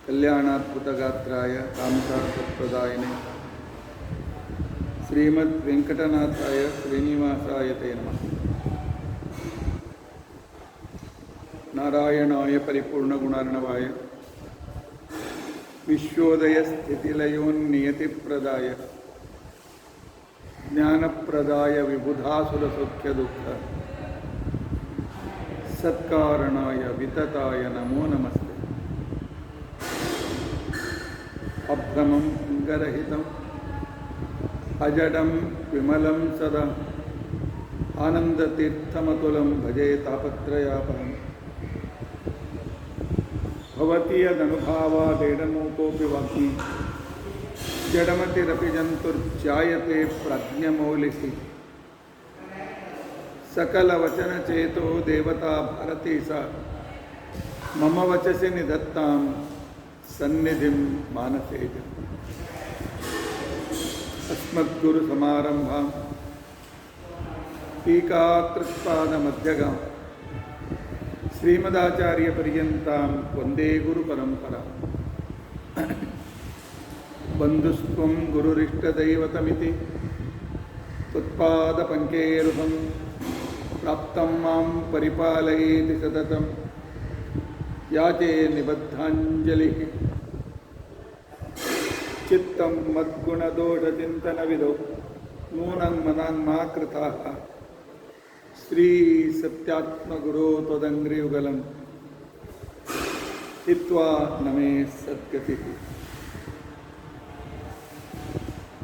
कल्याणाद्भुतगात्राय कामकार्थप्रदायिने श्रीमद्वेंकटनाथाय श्रीनिवासाय ते नमः। नारायणाय परिपूर्णगुणार्णवाय विश्वोदयस्थितिलयोन्नियतिप्रदाय ज्ञानप्रदाय विबुधासुरसौख्यदुःख सत्कारणाय वितताय नमो नमस्ते। अभ्रमं गरहितम् अजडं विमलं सदा आनन्दतीर्थमतुलं भजे तापत्रयापहम्। भवति यदनुभावादेडमूकोऽपि वाक्मी जडमतिरपि जन्तुर्जायते प्रज्ञमौलिः। सकलवचनचेतो देवता भारती सा मम वचसि निधत्तां सन्निधिं मानसे च। अस्मद्गुरुसमारम्भां टीकाकृत्पादमध्यगां श्रीमदाचार्यपर्यन्तां वन्दे गुरुपरम्परां। बन्धुस्त्वं गुरुरिष्टदैवतमिति त्वत्पादपङ्केरुहं प्राप्तं मां परिपालयेति सततं याचे निबद्धाञ्जलिः। चित्तं मद्गुणदोषचिन्तनविदौ नूनं मनान्मा कृताः श्रीसत्यात्मगुरो त्वदङ्घ्रियुगलं हित्वा न मे सद्गतिः।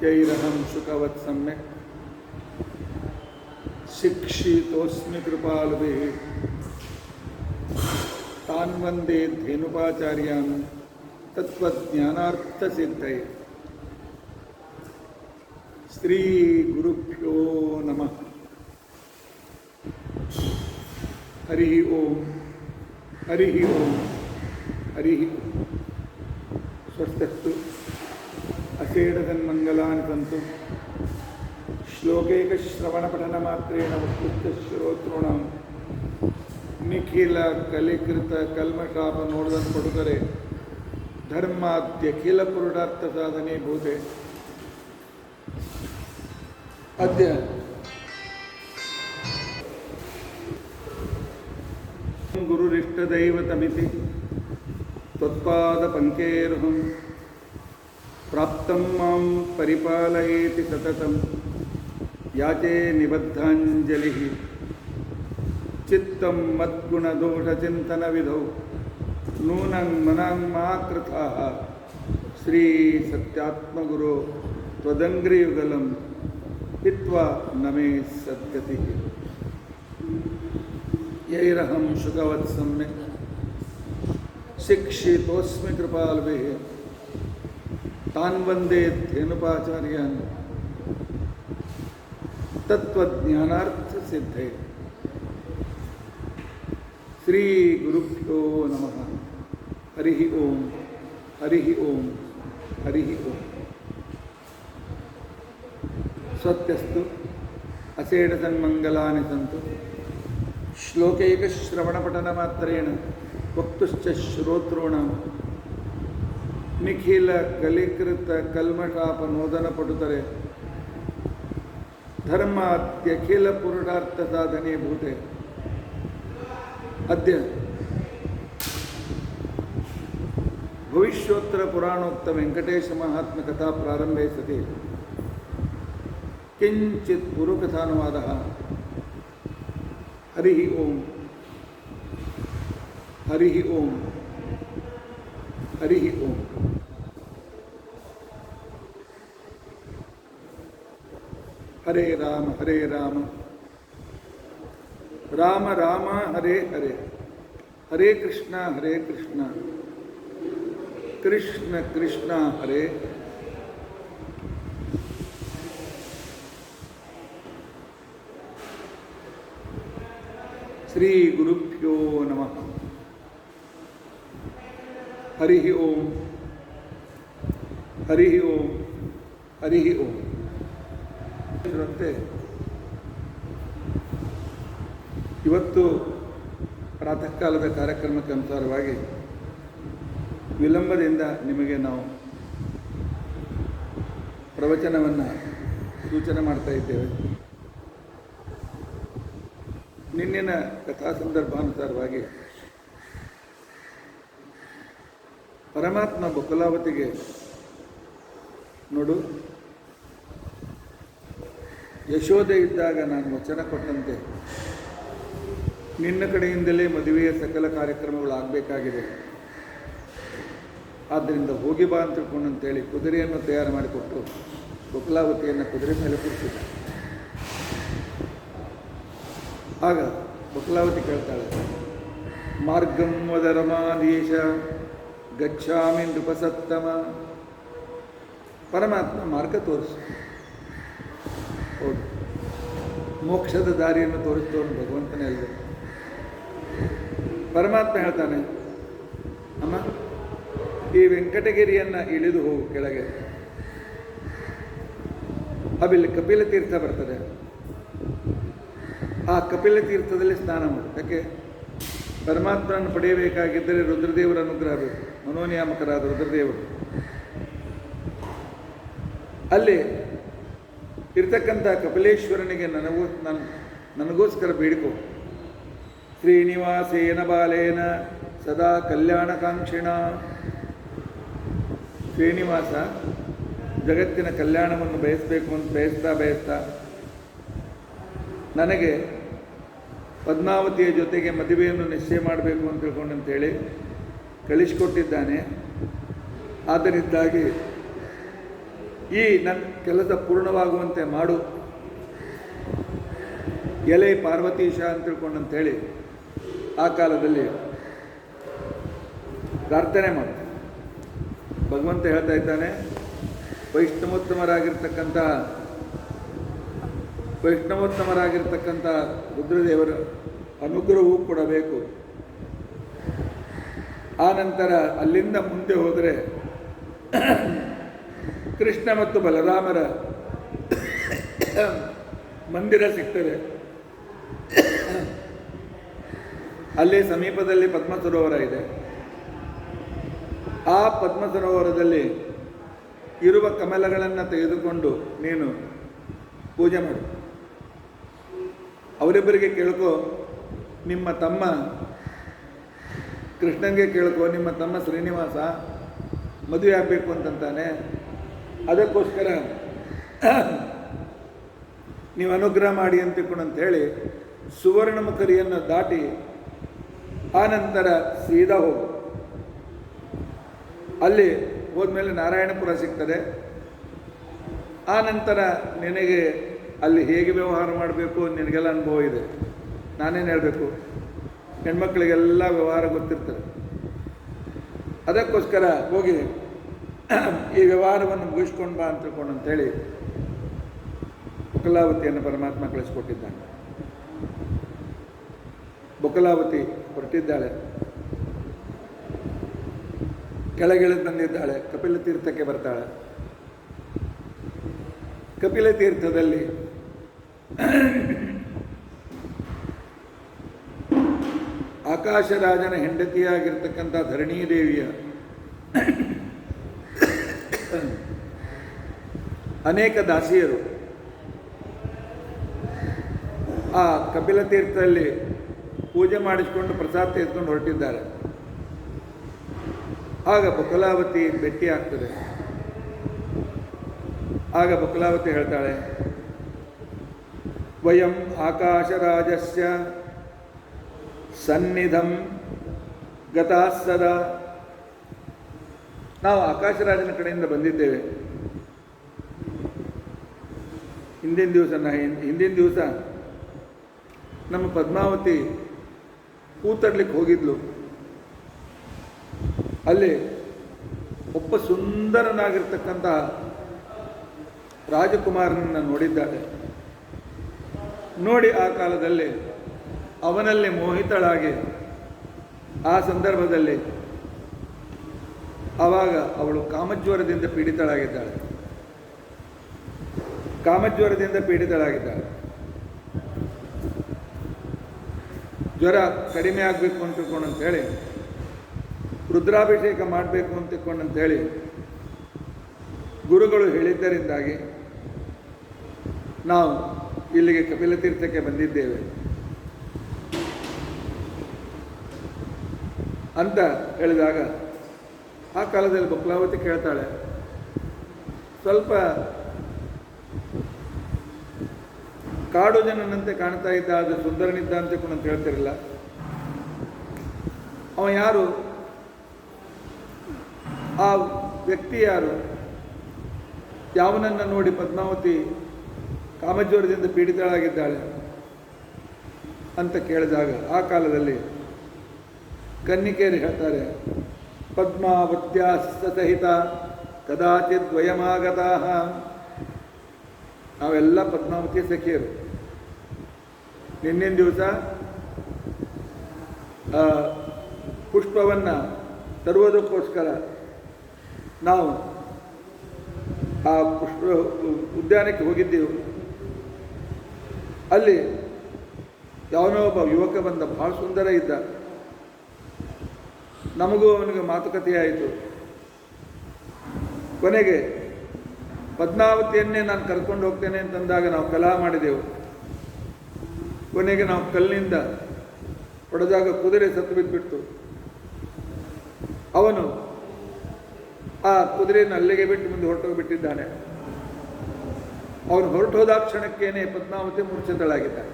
यैरहं शुकवत् सम्यक् शिक्षितोऽस्मि कृपालुभिः तान् वन्दे धेनुपाचार्यान् तत्त्वज्ञानार्थसिद्धये। श्रीगुरुभ्यो नमः। हरिः ओम हरिः ओम हरिः ओम। स्वस्तिस्तु अषेढसन्मङ्गलानि सन्तु। श्लोकैकश्रवणपठनमात्रेण वस्तुश्रोतॄणां निखिलकलिकृतकल्मषापनोर्दनपटुतरे धर्माद्यखिलपुरुषार्थसाधने भूते अद्य गुरुरिष्टदैवतमिति त्वत्पादपङ्केरुहं प्राप्तं मां परिपालयेति सततं याचे निबद्धाञ्जलिः। चित्तं मद्गुणदोषचिन्तनविधौ नूनं मनान्मा कृताः श्रीसत्यात्मगुरो त्वदङ्घ्रियुगलं हित्वा न मे सद्गतिः। यैरहं शुकवत् सम्यक् शिक्षितोऽस्मि कृपालुभिः तान् वन्दे धेनुपाचार्यान् तत्त्वज्ञानार्थसिद्धये। श्रीगुरुभ्यो नमः। हरिः ओम हरिः ओम हरिः ओम। स्वस्त्यस्तु अषेढसन्मङ्गलानि सन्तु। श्लोकैकश्रवणपठनमात्रेण वक्तुश्च श्रोतॄणां निखिलकलिकृतकल्मषापनोदनपटुतरे धर्माद्यखिलपुरुषार्थसाधने भूते अद्य भविष्योत्तरपुराणोक्त वेंकटेशमहात्म्यकथा प्रारंभे सति किंचित् पूर्वकथानुवादः। हरिः ओम हरिः ओम हरिः ओम। हरे राम राम राम हरे हरे, हरे कृष्णा कृष्ण कृष्ण हरे। श्री गुरुभ्यो नमः। हरिः ओम हरिः ओम हरिः ओम। ಇವತ್ತು ಪ್ರಾತಃ ಕಾಲದ ಕಾರ್ಯಕ್ರಮಕ್ಕೆ ಅನುಸಾರವಾಗಿ ವಿಳಂಬದಿಂದ ನಿಮಗೆ ನಾವು ಪ್ರವಚನವನ್ನು ಸೂಚನೆ ಮಾಡ್ತಾ ಇದ್ದೇವೆ. ನಿನ್ನಿನ ಕಥಾ ಸಂದರ್ಭಾನುಸಾರವಾಗಿ ಪರಮಾತ್ಮ ಬಕುಲಾವತಿಗೆ, ನೋಡು, ಯಶೋದೆ ಇದ್ದಾಗ ನಾನು ವಚನ ಕೊಟ್ಟಂತೆ ನಿನ್ನ ಕಡೆಯಿಂದಲೇ ಮದುವೆಯ ಸಕಲ ಕಾರ್ಯಕ್ರಮಗಳು ಆಗಬೇಕಾಗಿದೆ, ಆದ್ದರಿಂದ ಹೋಗಿ ಬಾ ಅಂತ ತಿಳ್ಕೊಂಡಂತೇಳಿ ಕುದುರೆಯನ್ನು ತಯಾರು ಮಾಡಿಕೊಟ್ಟು ಬಕುಲಾವತಿಯನ್ನು ಕುದುರೆ ಮೇಲೆ ಕೂರಿಸಿದ. ಆಗ ಬಕುಲಾವತಿ ಕೇಳ್ತಾಳೆ, ಮಾರ್ಗಂ ವದ ರಮಾಧೀಶ ಗಚ್ಛಾಮಿ ನೃಪಸತ್ತಮ. ಪರಮಾತ್ಮ ಮಾರ್ಗ ತೋರಿಸು. ಹೌದು, ಮೋಕ್ಷದ ದಾರಿಯನ್ನು ತೋರಿಸ್ತವನು ಭಗವಂತನೇ ಅಲ್ಲ. ಪರಮಾತ್ಮ ಹೇಳ್ತಾನೆ, ಅಮ್ಮ, ಈ ವೆಂಕಟಗಿರಿಯನ್ನು ಇಳಿದು ಹೋಗು ಕೆಳಗೆ. ಅಲ್ಲಿ ಕಪಿಲ ತೀರ್ಥ ಬರ್ತದೆ. ಆ ಕಪಿಲ ತೀರ್ಥದಲ್ಲಿ ಸ್ನಾನ ಮಾಡು. ಯಾಕೆ? ಪರಮಾತ್ಮನನ್ನು ಪಡೆಯಬೇಕಾಗಿದ್ದರೆ ರುದ್ರದೇವರ ಅನುಗ್ರಹ ಬೇಕು. ಮನೋನಿಯಾಮಕರಾದ ರುದ್ರದೇವರು ಅಲ್ಲಿ ಇರ್ತಕ್ಕಂಥ ಕಪಿಲೇಶ್ವರನಿಗೆ ನನಗೋಸ್ಕರ ಬೇಡಿಕೋ. ಶ್ರೀನಿವಾಸೇನ ಬಾಲೇನ ಸದಾ ಕಲ್ಯಾಣಕಾಂಕ್ಷಿಣ. ಶ್ರೀನಿವಾಸ ಜಗತ್ತಿನ ಕಲ್ಯಾಣವನ್ನು ಬಯಸಬೇಕು ಅಂತ ಬಯಸ್ತಾ ನನಗೆ ಪದ್ಮಾವತಿಯ ಜೊತೆಗೆ ಮದುವೆಯನ್ನು ನಿಶ್ಚಯ ಮಾಡಬೇಕು ಅಂತ ತಿಳ್ಕೊಂಡಂತೇಳಿ ಕಳಿಸಿಕೊಟ್ಟಿದ್ದಾನೆ. ಆದ್ದರಿಂದಾಗಿ ಈ ನನ್ನ ಕೆಲಸ ಪೂರ್ಣವಾಗುವಂತೆ ಮಾಡು ಎಲೆ ಪಾರ್ವತೀಶ ಅಂತ ತಿಳ್ಕೊಂಡಂತೇಳಿ ಆ ಕಾಲದಲ್ಲಿ ಪ್ರಾರ್ಥನೆ ಮಾಡು. ಭಗವಂತ ಹೇಳ್ತಾ ಇದ್ದಾನೆ, ವೈಷ್ಣವೋತ್ತಮರಾಗಿರ್ತಕ್ಕಂಥ ರುದ್ರದೇವರ ಅನುಗ್ರಹವೂ ಕೊಡಬೇಕು. ಆ ನಂತರ ಅಲ್ಲಿಂದ ಮುಂದೆ ಹೋದರೆ ಕೃಷ್ಣ ಮತ್ತು ಬಲರಾಮರ ಮಂದಿರ ಸಿಗ್ತದೆ. ಅಲ್ಲಿ ಸಮೀಪದಲ್ಲಿ ಪದ್ಮ ಸರೋವರ ಇದೆ. ಆ ಪದ್ಮ ಸರೋವರದಲ್ಲಿ ಇರುವ ಕಮಲಗಳನ್ನು ತೆಗೆದುಕೊಂಡು ನೀನು ಪೂಜೆ ಮಾಡು. ಅವರಿಬ್ಬರಿಗೆ ಕೇಳ್ಕೋ, ನಿಮ್ಮ ತಮ್ಮ ಕೃಷ್ಣನಿಗೆ ಕೇಳ್ಕೋ, ನಿಮ್ಮ ತಮ್ಮ ಶ್ರೀನಿವಾಸ ಮದುವೆ ಆಗಬೇಕು ಅಂತಂತಾನೆ. ಅದಕ್ಕೋಸ್ಕರ ನೀವು ಅನುಗ್ರಹ ಮಾಡಿ ಅಂತ ಹೇಳಿ ಸುವರ್ಣಮುಖರಿಯನ್ನು ದಾಟಿ ಆ ನಂತರ ಸೀದಾ ಹೋಗು. ಅಲ್ಲಿ ಹೋದ್ಮೇಲೆ ನಾರಾಯಣಪುರ ಸಿಗ್ತದೆ. ಆ ನಂತರ ನಿನಗೆ ಅಲ್ಲಿ ಹೇಗೆ ವ್ಯವಹಾರ ಮಾಡಬೇಕು ನಿನಗೆಲ್ಲ ಅನುಭವ ಇದೆ. ನಾನೇನು ಹೇಳಬೇಕು, ಹೆಣ್ಮಕ್ಳಿಗೆಲ್ಲ ವ್ಯವಹಾರ ಗೊತ್ತಿರ್ತದೆ. ಅದಕ್ಕೋಸ್ಕರ ಹೋಗಿ ಈ ವ್ಯವಹಾರವನ್ನು ಮುಗಿಸ್ಕೊಂಡು ಬಾ ಅಂತ ತಿಳ್ಕೊಂಡಂತೇಳಿ ಬಕುಲಾವತಿಯನ್ನು ಪರಮಾತ್ಮ ಕಳಿಸ್ಕೊಟ್ಟಿದ್ದಾನೆ. ಬಕುಲಾವತಿ ಹೊರಟಿದ್ದಾಳೆ, ಕೆಳಗಿಳಿದು ಬಂದಿದ್ದಾಳೆ, ಕಪಿಲ ತೀರ್ಥಕ್ಕೆ ಬರ್ತಾಳೆ. ಕಪಿಲ ತೀರ್ಥದಲ್ಲಿ ಆಕಾಶರಾಜನ ಹೆಂಡತಿಯಾಗಿರ್ತಕ್ಕಂಥ ಧರಣೀದೇವಿಯ ಅನೇಕ ದಾಸಿಯರು ಆ ಕಪಿಲ ತೀರ್ಥದಲ್ಲಿ ಪೂಜೆ ಮಾಡಿಸಿಕೊಂಡು ಪ್ರಸಾದ ತೆಗೆದುಕೊಂಡು ಹೊರಟಿದ್ದಾರೆ. ಆಗ ಬಕುಲಾವತಿ ಭೇಟಿ ಆಗ್ತದೆ. ಆಗ ಬಕುಲಾವತಿ ಹೇಳ್ತಾಳೆ, ವಯಂ ಆಕಾಶರಾಜಸ್ಯ ಸನ್ನಿಧಂ ಗತಾಸ್ಸದಾ. ನಾವು ಆಕಾಶರಾಜನ ಕಡೆಯಿಂದ ಬಂದಿದ್ದೇವೆ. ಹಿಂದಿನ ದಿವಸ ನಮ್ಮ ಪದ್ಮಾವತಿ ಕೂತಡ್ಲಿಕ್ಕೆ ಹೋಗಿದ್ಲು. ಅಲ್ಲಿ ಒಬ್ಬ ಸುಂದರನಾಗಿರ್ತಕ್ಕಂಥ ರಾಜಕುಮಾರನನ್ನು ನೋಡಿದ್ದಾಳೆ. ನೋಡಿ ಆ ಕಾಲದಲ್ಲಿ ಅವನಲ್ಲಿ ಮೋಹಿತಳಾಗಿ ಆ ಸಂದರ್ಭದಲ್ಲಿ ಆವಾಗ ಅವಳು ಕಾಮಜ್ವರದಿಂದ ಪೀಡಿತಳಾಗಿದ್ದಾಳೆ. ಜ್ವರ ಕಡಿಮೆ ಆಗಬೇಕು ಅಂತ ಹೇಳಿ ರುದ್ರಾಭಿಷೇಕ ಮಾಡಬೇಕು ಅಂತೇಳಿ ಗುರುಗಳು ಹೇಳಿದ್ದರಿಂದಾಗಿ ನಾವು ಇಲ್ಲಿಗೆ ಕಪಿಲತೀರ್ಥಕ್ಕೆ ಬಂದಿದ್ದೇವೆ ಅಂತ ಹೇಳಿದಾಗ ಆ ಕಾಲದಲ್ಲಿ ಬಕುಲಾವತಿ ಕೇಳ್ತಾಳೆ, ಸ್ವಲ್ಪ ಕಾಡು ಜನನಂತೆ ಕಾಣ್ತಾ ಇದ್ದ, ಅದು ಸುಂದರನಿದ್ದ ಅಂತ ಅಂತ ಹೇಳ್ತಿರಲ್ಲ, ಅವ ಯಾರು? ಆ ವ್ಯಕ್ತಿ ಯಾರು? ಯಾವನನ್ನು ನೋಡಿ ಪದ್ಮಾವತಿ ಕಾಮಜ್ವರದಿಂದ ಪೀಡಿತಳಾಗಿದ್ದಾಳೆ ಅಂತ ಕೇಳಿದಾಗ ಆ ಕಾಲದಲ್ಲಿ ಕನ್ನಿಕೆಯರು ಹೇಳ್ತಾರೆ, ಪದ್ಮಾವತ್ಯಾಸ್ತ ಸಹಿತ ಕದಾಚಿತ್ ವಯಮಾಗತಃ. ನಾವೆಲ್ಲ ಪದ್ಮಾವತಿಯ ಸಖಿಯರು. ನಿನ್ನಿನ ದಿವಸ ಪುಷ್ಪವನ್ನು ತರುವುದಕ್ಕೋಸ್ಕರ ನಾವು ಆ ಪುಷ್ಪ ಉದ್ಯಾನಕ್ಕೆ ಹೋಗಿದ್ದೆವು. ಅಲ್ಲಿ ಯಾವನೋ ಒಬ್ಬ ಯುವಕ ಬಂದ, ಭಾಳ ಸುಂದರ ಇದ್ದ. ನಮಗೂ ಅವನಿಗೆ ಮಾತುಕತೆಯಾಯಿತು. ಕೊನೆಗೆ ಪದ್ಮಾವತಿಯನ್ನೇ ನಾನು ಕರ್ಕೊಂಡು ಹೋಗ್ತೇನೆ ಅಂತಂದಾಗ ನಾವು ಕಲಹ ಮಾಡಿದೆವು. ಕೊನೆಗೆ ನಾವು ಕಲ್ಲಿನಿಂದ ಹೊಡೆದಾಗ ಕುದುರೆ ಸತ್ತು ಬಿದ್ದುಬಿಟ್ಟು ಅವನು ಆ ಕುದುರೆಯನ್ನು ಅಲ್ಲಿಗೆ ಬಿಟ್ಟು ಮುಂದೆ ಹೊರಟೋಗ್ಬಿಟ್ಟಿದ್ದಾನೆ. ಅವನು ಹೊರಟೋದ ಕ್ಷಣಕ್ಕೇನೆ ಪದ್ಮಾವತಿ ಮೂರ್ಛಿತಳಾಗಿದ್ದಾನೆ.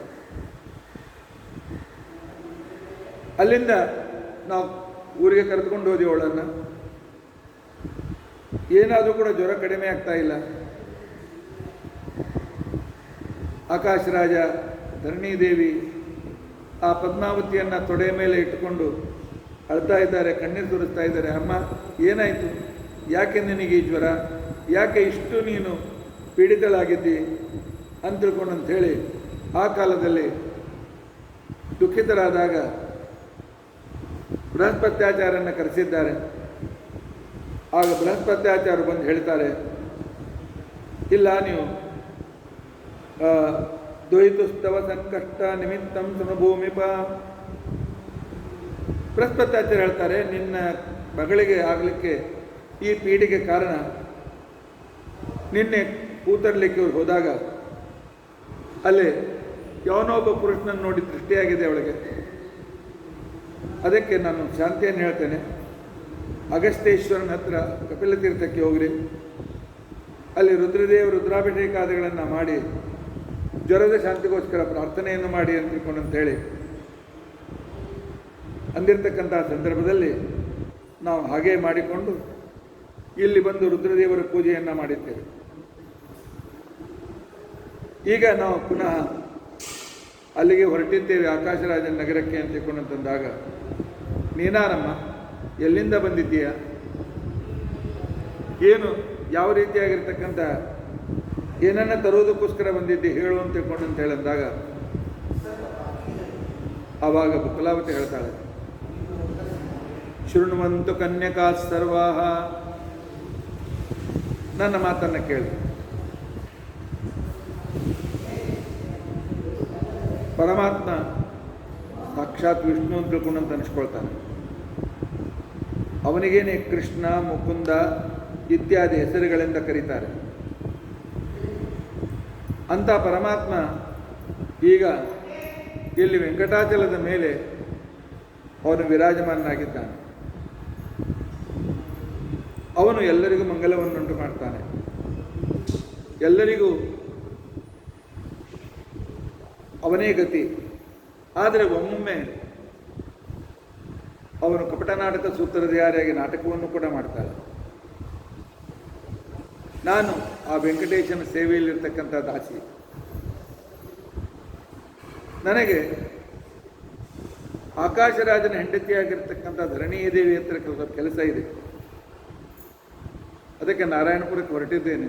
ಅಲ್ಲಿಂದ ನಾವು ಊರಿಗೆ ಕರೆದುಕೊಂಡು ಹೋದೆವು ಅವಳನ್ನು. ಏನಾದರೂ ಕೂಡ ಜ್ವರ ಕಡಿಮೆ ಆಗ್ತಾ ಇಲ್ಲ. ಆಕಾಶರಾಜ, ಧರಣಿದೇವಿ ಆ ಪದ್ಮಾವತಿಯನ್ನು ತೊಡೆ ಮೇಲೆ ಇಟ್ಟುಕೊಂಡು ಅಳ್ತಾ ಇದ್ದಾರೆ, ಕಣ್ಣೀರು ಸುರಿಸ್ತಾ ಇದ್ದಾರೆ. ಅಮ್ಮ, ಏನಾಯಿತು? ಯಾಕೆ ನಿನಗೆ ಈ ಜ್ವರ? ಯಾಕೆ ಇಷ್ಟು ನೀನು ಪೀಡಿತಳಾಗಿದ್ದಿ ಅಂತ ತಿಳ್ಕೊಂಡಂಥೇಳಿ ಆ ಕಾಲದಲ್ಲಿ ದುಃಖಿತರಾದಾಗ ಬೃಹಸ್ಪತ್ಯಾಚಾರ್ಯನ ಕರೆಸಿದ್ದಾರೆ. ಆಗ ಬೃಹಸ್ಪತ್ಯಾಚಾರ್ಯರು ಬಂದು ಹೇಳ್ತಾರೆ, ಇಲ್ಲ, ನೀವು ದ್ವೈತುಸ್ತವ ಸಂಕಷ್ಟ ನಿಮಿತ್ತಂ ಸುನಭೂಮಿಪ. ಬೃಹಸ್ಪತ್ಯಾಚಾರ್ಯ ಹೇಳ್ತಾರೆ, ನಿನ್ನ ಮಗಳಿಗೆ ಆಗಲಿಕ್ಕೆ ಈ ಪೀಡಿಗೆ ಕಾರಣ ನಿನ್ನೆ ಕೂತರ್ಲಿಕ್ಕೆ ಹೋದಾಗ ಅಲ್ಲಿ ಯಾವನೊಬ್ಬ ಪುರುಷನನ್ನು ನೋಡಿ ದೃಷ್ಟಿಯಾಗಿದೆ ಅವಳಿಗೆ. ಅದಕ್ಕೆ ನಾನು ಶಾಂತಿಯನ್ನು ಹೇಳ್ತೇನೆ, ಅಗಸ್ತ್ಯೇಶ್ವರನ ಹತ್ರ ಕಪಿಲತೀರ್ಥಕ್ಕೆ ಹೋಗ್ರಿ. ಅಲ್ಲಿ ರುದ್ರದೇವ ರುದ್ರಾಭಿಷೇಕಾದಿಗಳನ್ನು ಮಾಡಿ ಜ್ವರದ ಶಾಂತಿಗೋಸ್ಕರ ಪ್ರಾರ್ಥನೆಯನ್ನು ಮಾಡಿ ಅಂತ ತಿಳ್ಕೊಂಡಂತೇಳಿ ಅಂದಿರ್ತಕ್ಕಂಥ ಸಂದರ್ಭದಲ್ಲಿ ನಾವು ಹಾಗೇ ಮಾಡಿಕೊಂಡು ಇಲ್ಲಿ ಬಂದು ರುದ್ರದೇವರ ಪೂಜೆಯನ್ನು ಮಾಡಿದ್ದೇವೆ. ಈಗ ನಾವು ಪುನಃ ಅಲ್ಲಿಗೆ ಹೊರಟಿದ್ದೇವೆ ಆಕಾಶರಾಜನ ನಗರಕ್ಕೆ ಅಂತ ತಿಳ್ಕೊಂಡಂತಂದಾಗ, ನೀನಾರಮ್ಮ, ಎಲ್ಲಿಂದ ಬಂದಿದ್ದೀಯ? ಏನು ಯಾವ ರೀತಿಯಾಗಿರ್ತಕ್ಕಂಥ ಏನನ್ನ ತರೋದಕ್ಕೋಸ್ಕರ ಬಂದಿದ್ದೆ ಹೇಳು ಅಂತ ತಿಳ್ಕೊಂಡಂತ ಹೇಳಂದಾಗ ಆವಾಗ ಬಕುಲಾವತಿ ಹೇಳ್ತಾಳೆ, ಶೃಣ್ವಂತು ಕನ್ಯಕಾ ಸರ್ವಾಹ. ನನ್ನ ಮಾತನ್ನು ಕೇಳಿ. ಪರಮಾತ್ಮ ಸಾಕ್ಷಾತ್ ವಿಷ್ಣು ಅಂತ ತಿಳ್ಕೊಂಡಂತ ಅನಿಸ್ಕೊಳ್ತಾನೆ. ಅವನಿಗೇನೆ ಕೃಷ್ಣ, ಮುಕುಂದ ಇತ್ಯಾದಿ ಹೆಸರುಗಳಿಂದ ಕರೀತಾರೆ. ಅಂಥ ಪರಮಾತ್ಮ ಈಗ ಇಲ್ಲಿ ವೆಂಕಟಾಚಲದ ಮೇಲೆ ಅವನು ವಿರಾಜಮಾನನಾಗಿದ್ದಾನೆ. ಅವನು ಎಲ್ಲರಿಗೂ ಮಂಗಲವನ್ನುಂಟು ಮಾಡ್ತಾನೆ. ಎಲ್ಲರಿಗೂ ಅವನೇ ಗತಿ. ಆದರೆ ಒಮ್ಮೊಮ್ಮೆ ಅವನು ಕಪಟ ನಾಟಕ ಸೂತ್ರಧಾರಿಯಾಗಿ ನಾಟಕವನ್ನು ಕೂಡ ಮಾಡ್ತಾನೆ. ನಾನು ಆ ವೆಂಕಟೇಶನ ಸೇವೆಯಲ್ಲಿರ್ತಕ್ಕಂಥ ದಾಸಿ. ನನಗೆ ಆಕಾಶರಾಜನ ಹೆಂಡತಿಯಾಗಿರ್ತಕ್ಕಂಥ ಧರಣಿದೇವಿ ಹತ್ರ ಕೆಲಸ ಇದೆ. ಅದಕ್ಕೆ ನಾರಾಯಣಪುರಕ್ಕೆ ಹೊರಟಿದ್ದೇನೆ.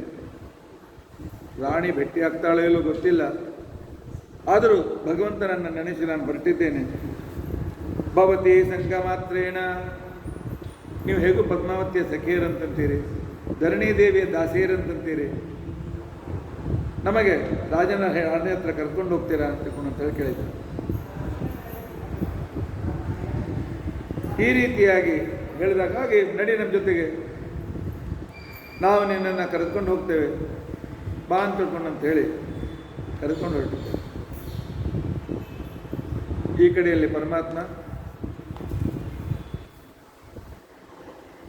ರಾಣಿ ಭೇಟಿ ಆಗ್ತಾಳೋ ಇಲ್ಲೋ ಗೊತ್ತಿಲ್ಲ, ಆದರೂ ಭಗವಂತನನ್ನು ನೆನೆಸಿ ನಾನು ಹೊರಟಿದ್ದೇನೆ. ಭವತಿ ಸಂಗಮಾತ್ರೇಣ, ನೀವು ಹೇಗೂ ಪದ್ಮಾವತಿಯ ಸಖಿಯರಂತೀರಿ, ಧರಣಿದೇವಿಯ ದಾಸಿಯರಂತೀರಿ, ನಮಗೆ ರಾಜನ ರಾಣಿ ಹತ್ರ ಕರ್ಕೊಂಡು ಹೋಗ್ತೀರಾ ಅಂತ ಕೇಳಿದ್ದೆ. ಈ ರೀತಿಯಾಗಿ ಹೇಳಿದಾಗ ಹಾಗೆ ನಡಿ ನಮ್ಮ ಜೊತೆಗೆ, ನಾವು ನಿನ್ನನ್ನು ಕರೆದುಕೊಂಡು ಹೋಗ್ತೇವೆ ಬಾ ಅಂತ ತಿಳ್ಕೊಂಡು ಅಂತ ಹೇಳಿ ಕರೆದುಕೊಂಡು ಹೊರಟಿದ್ದೆ. ಈ ಕಡೆಯಲ್ಲಿ ಪರಮಾತ್ಮ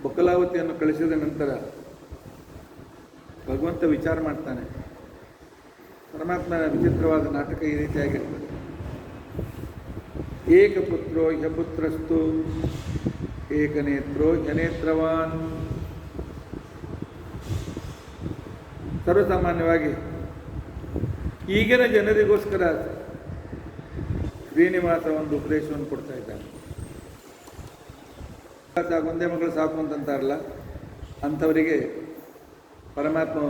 ಬಕಲಾವತಿಯನ್ನು ಕಳಿಸಿದ ನಂತರ ಭಗವಂತ ವಿಚಾರ ಮಾಡ್ತಾನೆ. ಪರಮಾತ್ಮನ ವಿಚಿತ್ರವಾದ ನಾಟಕ ಈ ರೀತಿಯಾಗಿರ್ತದೆ. ಏಕಪುತ್ರೋ ಹ್ಯಪುತ್ರಸ್ತು ಏಕನೇತ್ರೋ ಹ್ಯನೇತ್ರವಾನ್. ಸರ್ವಸಾಮಾನ್ಯವಾಗಿ ಈಗಿನ ಜನರಿಗೋಸ್ಕರ ಶ್ರೀನಿವಾಸ ಒಂದು ಉಪದೇಶವನ್ನು ಕೊಡ್ತಾ ಇದ್ದಾನೆ. ಒಂದೇ ಮಗಳು ಸಾಕು ಅಂತಂತಾರಲ್ಲ, ಅಂಥವರಿಗೆ ಪರಮಾತ್ಮ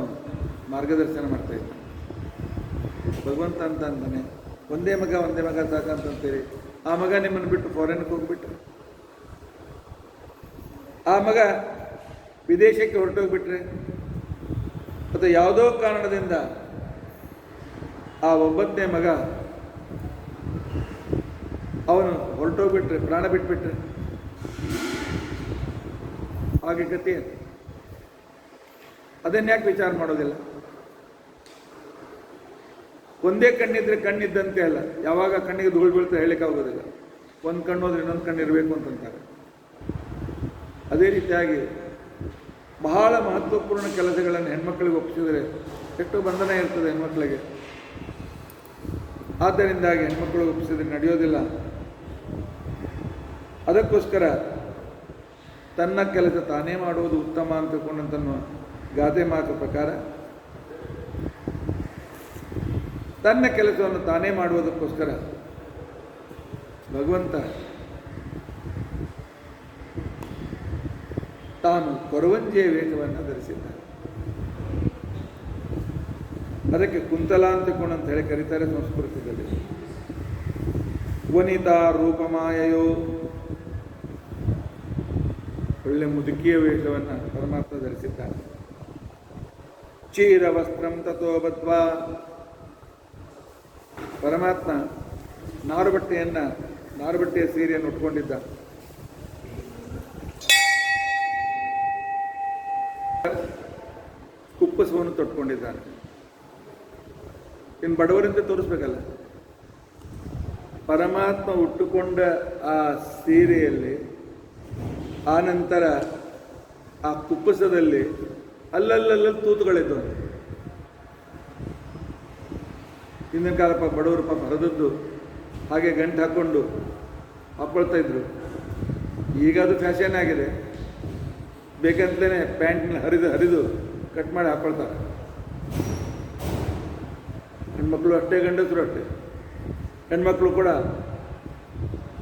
ಮಾರ್ಗದರ್ಶನ ಮಾಡ್ತಾ ಇದ್ದಾನೆ. ಭಗವಂತ ಅಂತ ಅಂತಾನೆ, ಒಂದೇ ಮಗ ಸಾಕಂತಂತೀರಿ, ಆ ಮಗ ನಿಮ್ಮನ್ನು ಬಿಟ್ಟು ಫಾರಿನ್ಗೆ ಹೋಗ್ಬಿಟ್ರೆ, ಆ ಮಗ ವಿದೇಶಕ್ಕೆ ಹೊರಟೋಗ್ಬಿಟ್ರೆ, ಮತ್ತು ಯಾವುದೋ ಕಾರಣದಿಂದ ಆ ಒಬ್ಬನೇ ಮಗ ಅವನು ಹೊರಟೋಗ್ಬಿಟ್ರೆ, ಪ್ರಾಣ ಬಿಟ್ಬಿಟ್ರೆ, ಹಾಗೆ ಗತಿ ಅದನ್ಯಾಕೆ ವಿಚಾರ ಮಾಡೋದಿಲ್ಲ? ಒಂದೇ ಕಣ್ಣಿದ್ರೆ ಕಣ್ಣಿದ್ದಂತೆ ಅಲ್ಲ, ಯಾವಾಗ ಕಣ್ಣಿಗೆ ಧೂಳು ಬೀಳ್ತಾ ಹೇಳಲಿಕ್ಕೆ ಆಗೋದಿಲ್ಲ. ಒಂದು ಕಣ್ಣು ಹೋದ್ರೆ ಇನ್ನೊಂದು ಕಣ್ಣು ಇರಬೇಕು ಅಂತಂತಾರೆ. ಅದೇ ರೀತಿಯಾಗಿ ಬಹಳ ಮಹತ್ವಪೂರ್ಣ ಕೆಲಸಗಳನ್ನು ಹೆಣ್ಮಕ್ಳಿಗೆ ಒಪ್ಪಿಸಿದರೆ ಎಷ್ಟು ಬಂಧನ ಇರ್ತದೆ ಹೆಣ್ಮಕ್ಳಿಗೆ. ಆದ್ದರಿಂದಾಗಿ ಹೆಣ್ಮಕ್ಳು ಒಪ್ಪಿಸಿದ್ರೆ ನಡೆಯೋದಿಲ್ಲ. ಅದಕ್ಕೋಸ್ಕರ ತನ್ನ ಕೆಲಸ ತಾನೇ ಮಾಡುವುದು ಉತ್ತಮ ಅಂತ ತಿಳ್ಕೊಂಡಂತನ್ನು ಗಾದೆ ಮಾತು ಪ್ರಕಾರ ತನ್ನ ಕೆಲಸವನ್ನು ತಾನೇ ಮಾಡುವುದಕ್ಕೋಸ್ಕರ ಭಗವಂತ ತಾನು ಕೊರವಂಜಿಯ ವೇಷವನ್ನು ಧರಿಸಿದ್ದಾನೆ. ಅದಕ್ಕೆ ಕುಂತಲಾ ಅಂತ ಹೇಳಿ ಕರೀತಾರೆ ಸಂಸ್ಕೃತದಲ್ಲಿ. ವನಿತಾ ರೂಪಮಾಯಯೋ, ಒಳ್ಳೆ ಮುದುಕಿಯ ವೇಷವನ್ನು ಪರಮಾತ್ಮ ಧರಿಸಿದ್ದಾನೆ. ಚೀರ ವಸ್ತ್ರಂ ತಥೋ ಬದ್ವಾ, ಪರಮಾತ್ಮ ನಾರುಬಟ್ಟೆಯ ಸೀರೆಯನ್ನು ಉಟ್ಕೊಂಡಿದ್ದ. ಕುಪ್ಪಸವನ್ನು ತೊಟ್ಕೊಂಡಿದ್ದಾನೆ. ಇನ್ನು ಬಡವರಿಂದ ತೋರಿಸ್ಬೇಕಲ್ಲ, ಪರಮಾತ್ಮ ಉಟ್ಟುಕೊಂಡ ಆ ಸೀರೆಯಲ್ಲಿ ಆ ನಂತರ ಆ ಕುಪ್ಪಸದಲ್ಲಿ ಅಲ್ಲಲ್ಲಲ್ಲಿ ತೂತುಗಳಿದ್ದವು. ಹಿಂದಿನ ಕಾಲ ಬಡವರು ಹರಿದದ್ದು ಹಾಗೆ ಗಂಟು ಹಾಕ್ಕೊಂಡು ಹಾಕ್ಕೊಳ್ತಾ ಇದ್ರು. ಈಗ ಅದು ಫ್ಯಾಷನ್ ಆಗಿದೆ, ಬೇಕಂತಲೇ ಪ್ಯಾಂಟ್ನ ಹರಿದು ಕಟ್ ಮಾಡಿ ಹಾಕ್ಕೊಳ್ತಾರೆ. ಹೆಣ್ಮಕ್ಳು ಅಷ್ಟೇ, ಗಂಡಸರು ಅಷ್ಟೇ. ಹೆಣ್ಮಕ್ಳು ಕೂಡ